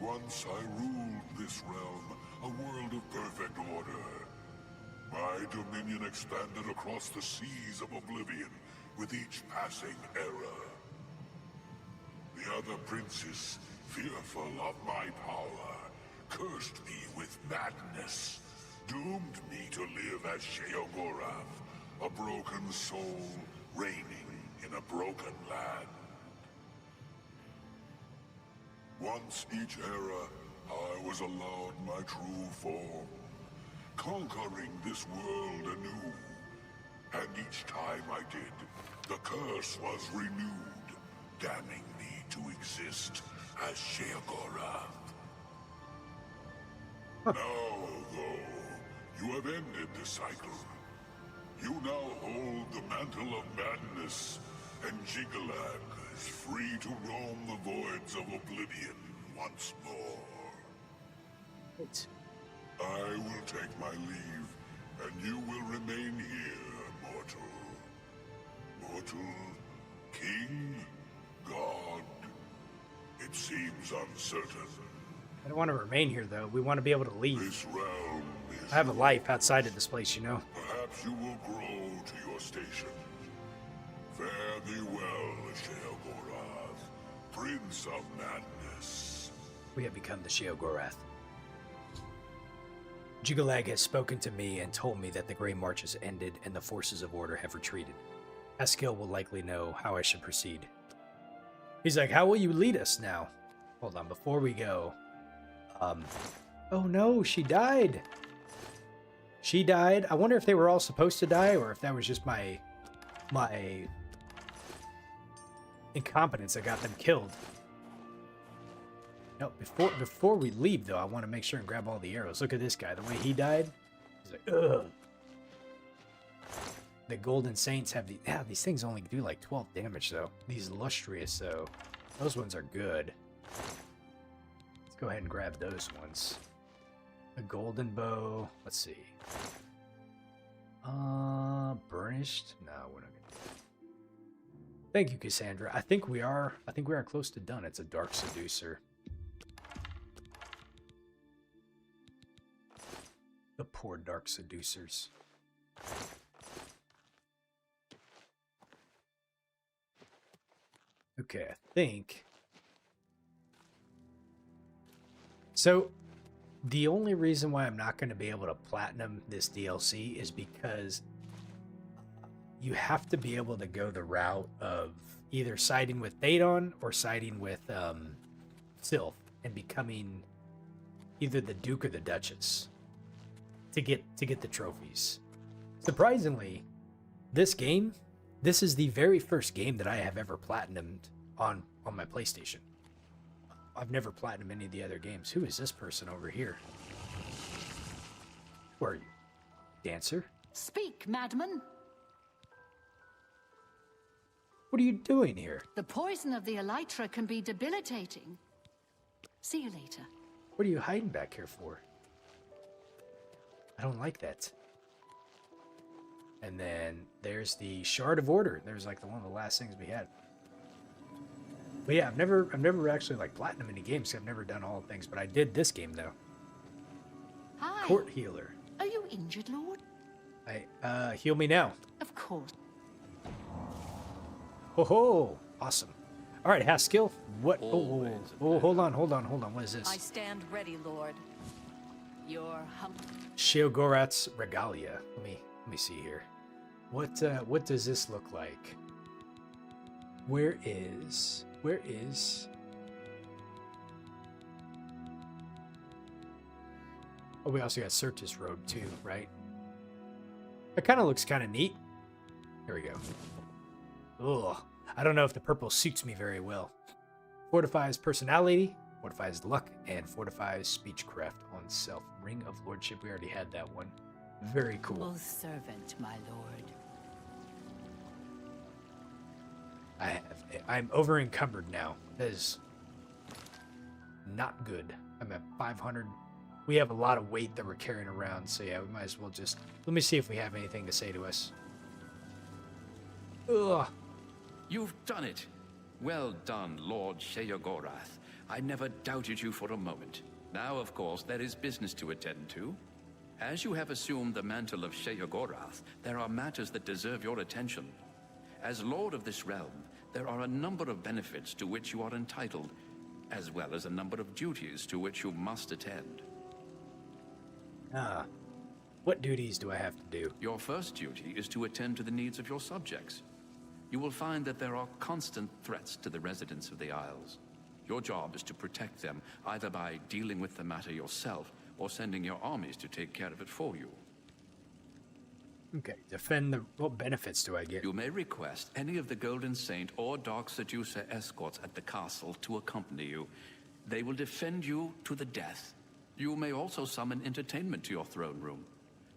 Once I ruled this realm, a world of perfect order. My dominion expanded across the seas of Oblivion with each passing era. The other princes, fearful of my power, cursed me with madness, doomed me to live as Sheogorath, a broken soul reigning in a broken land. Once each era, I was allowed my true form, conquering this world anew, And each time I did, the curse was renewed, damning me to exist as Sheogorath. Now, though, you have ended the cycle. You now hold the mantle of madness, and Jigalag is free to roam the voids of Oblivion once more. What? I will take my leave, and you will remain here, mortal. Mortal, king, god. It seems uncertain. I don't want to remain here, though. We want to be able to leave. This realm is I have a life outside of this place, you know. Perhaps you will grow to your station. Fare thee well, Sheogorath, Prince of Madness. We have become the Sheogorath. Jigalag has spoken to me and told me that the Grey March has ended and the forces of order have retreated. Haskill will likely know how I should proceed. He's like, how will you lead us now? Hold on, before we go. Oh no, she died. She died. I wonder if they were all supposed to die or if that was just my incompetence that got them killed. No, before we leave, though, I want to make sure and grab all the arrows. Look at this guy. The way he died. He's like, ugh. The Golden Saints have these things only do like 12 damage, though. These Lustrious, though. Those ones are good. Let's go ahead and grab those ones. A Golden Bow. Let's see. Burnished? No, we're not gonna. Thank you, Cassandra. I think we are close to done. It's a Dark Seducer. The poor Dark Seducers. Okay, I think. So, the only reason why I'm not going to be able to platinum this DLC is because you have to be able to go the route of either siding with Thaydon or siding with Sylph and becoming either the Duke or the Duchess to get the trophies. Surprisingly, this is the very first game that I have ever platinumed on my PlayStation. I've never platinumed any of the other games. Who is this person over here? Who are you? Dancer? Speak, madman. What are you doing here? The poison of the elytra can be debilitating. See you later. What are you hiding back here for? I don't like that. And then there's the Shard of Order. There's like one of the last things we had. But yeah, I've never actually like platinum any games. I've never done all things, but I did this game though. Hi. Court Healer. Are you injured, Lord? Heal me now. Of course. Ho ho! Awesome. All right, Haskill. What? Oh, hold on. What is this? I stand ready, Lord. Your Sheogorath's Regalia. Let me see here. What does this look like? Where is? Oh, we also got Certus Road too, right? That kind of looks kind of neat. Here we go. Ugh. I don't know if the purple suits me very well. Fortifies personality, fortifies luck, and fortifies speechcraft on self. Ring of Lordship, we already had that one. Very cool. Most servant, my lord. I'm over encumbered now. That is not good. I'm at 500. We have a lot of weight that we're carrying around, so yeah, we might as well just... Let me see if we have anything to say to us. Ugh. You've done it. Well done, Lord Sheogorath. I never doubted you for a moment. Now, of course, there is business to attend to. As you have assumed the mantle of Sheogorath, there are matters that deserve your attention. As Lord of this realm, there are a number of benefits to which you are entitled, as well as a number of duties to which you must attend. What duties do I have to do? Your first duty is to attend to the needs of your subjects. You will find that there are constant threats to the residents of the Isles. Your job is to protect them, either by dealing with the matter yourself, or sending your armies to take care of it for you. Okay, defend the... What benefits do I get? You may request any of the Golden Saint or Dark Seducer escorts at the castle to accompany you. They will defend you to the death. You may also summon entertainment to your throne room.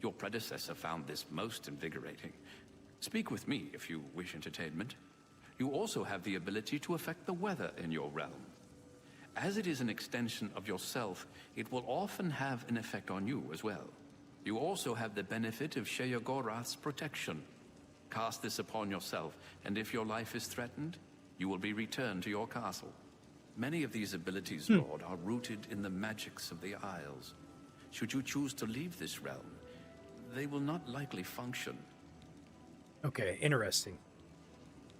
Your predecessor found this most invigorating. Speak with me if you wish entertainment. You also have the ability to affect the weather in your realm. As it is an extension of yourself, it will often have an effect on you as well. You also have the benefit of Sheogorath's protection. Cast this upon yourself, and if your life is threatened, you will be returned to your castle. Many of these abilities, Lord, are rooted in the magics of the Isles. Should you choose to leave this realm, they will not likely function. Okay, interesting.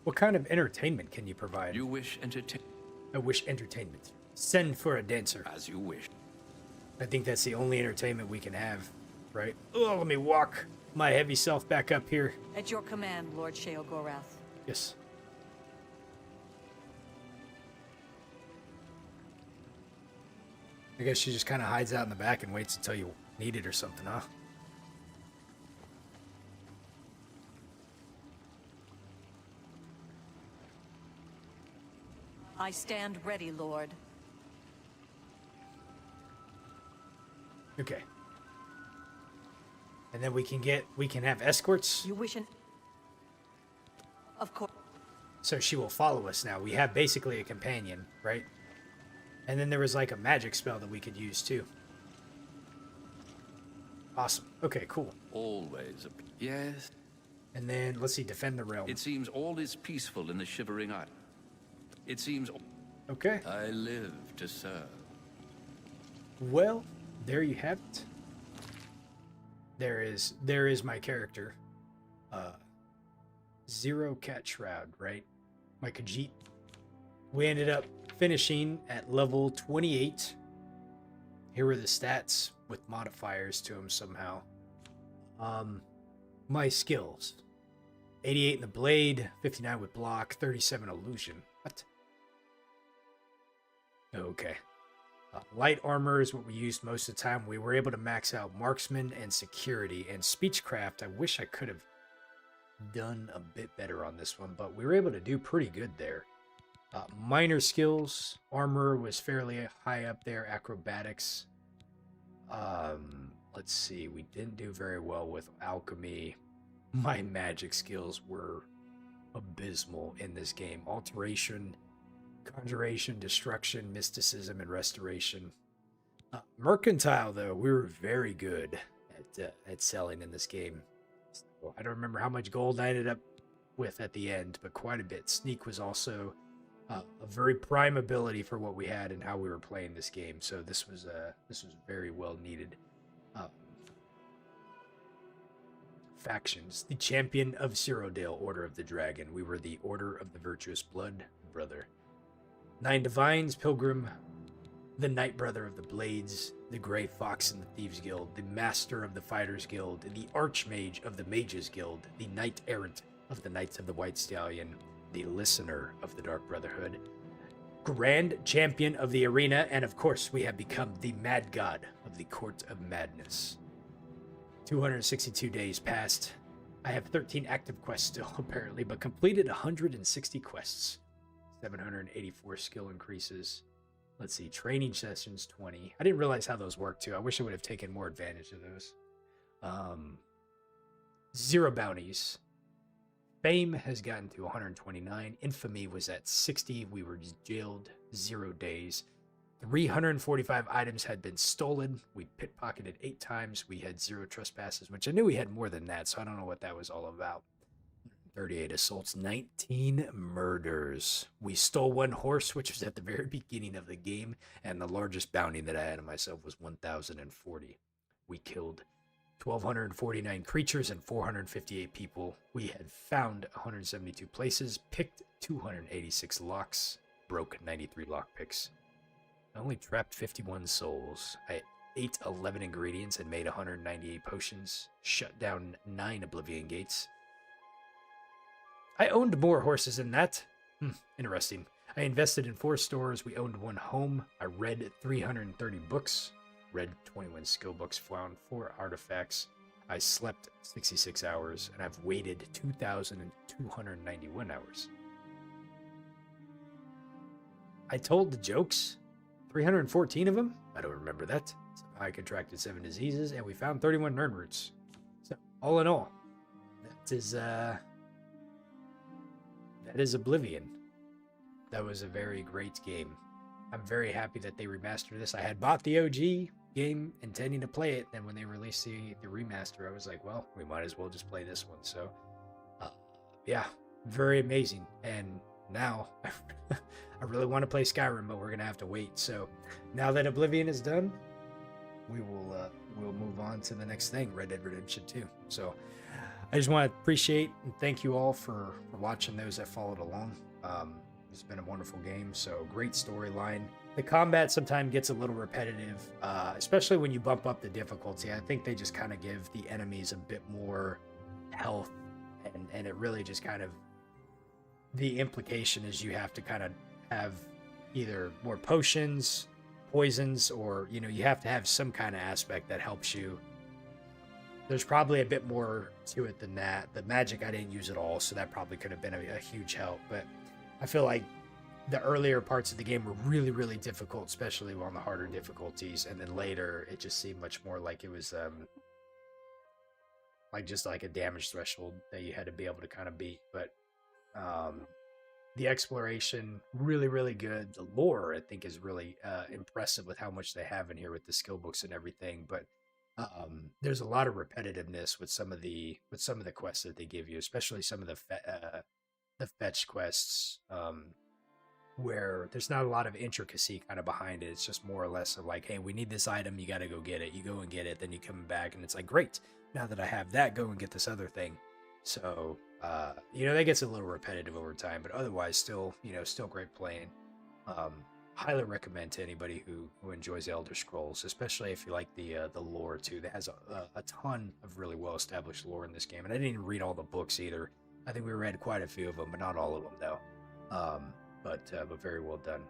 What kind of entertainment can you provide? You wish entertainment? I wish entertainment. Send for a dancer. As you wish. I think that's the only entertainment we can have, right? Oh, let me walk my heavy self back up here. At your command, Lord Sheogorath. Yes. I guess she just kind of hides out in the back and waits until you need it or something, huh? I stand ready, Lord. Okay. And then we can have escorts. You wish an... Of course. So she will follow us now. We have basically a companion, right? And then there was like a magic spell that we could use too. Awesome. Okay, cool. Always. Yes. And then, let's see, defend the realm. It seems all is peaceful in the Shivering Isles. It seems... Okay. I live to serve. Well, there you have it. There is my character. Zero Cat Shroud, right? My Khajiit. We ended up finishing at level 28. Here were the stats with modifiers to them somehow. My skills. 88 in the blade, 59 with block, 37 illusion. What? Okay. Light armor is what we used most of the time. We were able to max out marksman and security, and speechcraft. I wish I could have done a bit better on this one, but we were able to do pretty good there. Minor skills. Armor was fairly high up there. Acrobatics. Let's see. We didn't do very well with alchemy. My magic skills were abysmal in this game. Alteration, conjuration, destruction, mysticism, and restoration. Mercantile, though, we were very good at selling in this game. So I don't remember how much gold I ended up with at the end, but quite a bit. Sneak was also a very prime ability for what we had and how we were playing this game. So this was very well needed. Factions. The Champion of Cyrodiil, Order of the Dragon. We were the Order of the Virtuous Blood, brother. 9 Divines, Pilgrim, the Knight Brother of the Blades, the Grey Fox in the Thieves Guild, the Master of the Fighters Guild, the Archmage of the Mages Guild, the Knight Errant of the Knights of the White Stallion, the Listener of the Dark Brotherhood, Grand Champion of the Arena, and of course we have become the Mad God of the Court of Madness. 262 days passed. I have 13 active quests still, apparently, but completed 160 quests. 784 skill increases. Let's see, training sessions 20. I didn't realize how those work too. I wish I would have taken more advantage of those. 0 bounties. Fame has gotten to 129. Infamy was at 60. We were jailed 0 days. 345 items had been stolen. We pickpocketed 8 times. We had 0 trespasses, which I knew we had more than that, so I don't know what that was all about. 38 assaults, 19 murders. We stole 1 horse, which was at the very beginning of the game, and the largest bounty that I had on myself was 1,040. We killed 1,249 creatures and 458 people. We had found 172 places, picked 286 locks, broke 93 lockpicks. I only trapped 51 souls. I ate 11 ingredients and made 198 potions, shut down 9 Oblivion gates. I owned more horses than that. Interesting. I invested in 4 stores. We owned 1 home. I read 330 books. Read 21 skill books. Found 4 artifacts. I slept 66 hours, and I've waited 2,291 hours. I told the jokes, 314 of them. I don't remember that. I contracted 7 diseases, and we found 31 nerd roots. So, all in all, that is Oblivion. That was a very great game. I'm very happy that they remastered this. I had bought the OG game intending to play it, and when they released the remaster, I was like, well, we might as well just play this one. So, yeah, very amazing. And now I really want to play Skyrim, but we're gonna have to wait. So now that Oblivion is done, we'll move on to the next thing, Red Dead Redemption 2. So I just want to appreciate and thank you all for watching, those that followed along. It's been a wonderful game, so great storyline. The combat sometimes gets a little repetitive, especially when you bump up the difficulty. I think they just kind of give the enemies a bit more health, and it really just kind of, the implication is you have to kind of have either more potions, poisons, or, you know, you have to have some kind of aspect that helps you. There's probably a bit more to it than that. The magic I didn't use at all, so that probably could have been a huge help, but I feel like the earlier parts of the game were really, really difficult, especially on the harder difficulties, and then later it just seemed much more like it was like just like a damage threshold that you had to be able to kind of beat. But the exploration, really, really good. The lore, I think, is really impressive with how much they have in here with the skill books and everything. But there's a lot of repetitiveness with some of the quests that they give you, especially some of the fetch quests, where there's not a lot of intricacy kind of behind it. It's just more or less of like, hey, we need this item, you got to go get it. You go and get it, then you come back, and it's like, great, now that I have that, go and get this other thing. So, you know, that gets a little repetitive over time, but otherwise still, you know, still great playing. Highly recommend to anybody who enjoys Elder Scrolls, especially if you like the lore too. That has a ton of really well-established lore in this game, and I didn't even read all the books either. I think we read quite a few of them, but not all of them though. But very well done.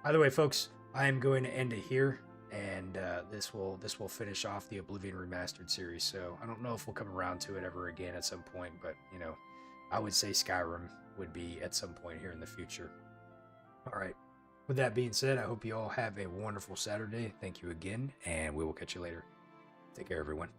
Either way, folks, I am going to end it here, and this will finish off the Oblivion Remastered series. So I don't know if we'll come around to it ever again at some point, but you know, I would say Skyrim would be at some point here in the future. All right. With that being said, I hope you all have a wonderful Saturday. Thank you again, and we will catch you later. Take care, everyone.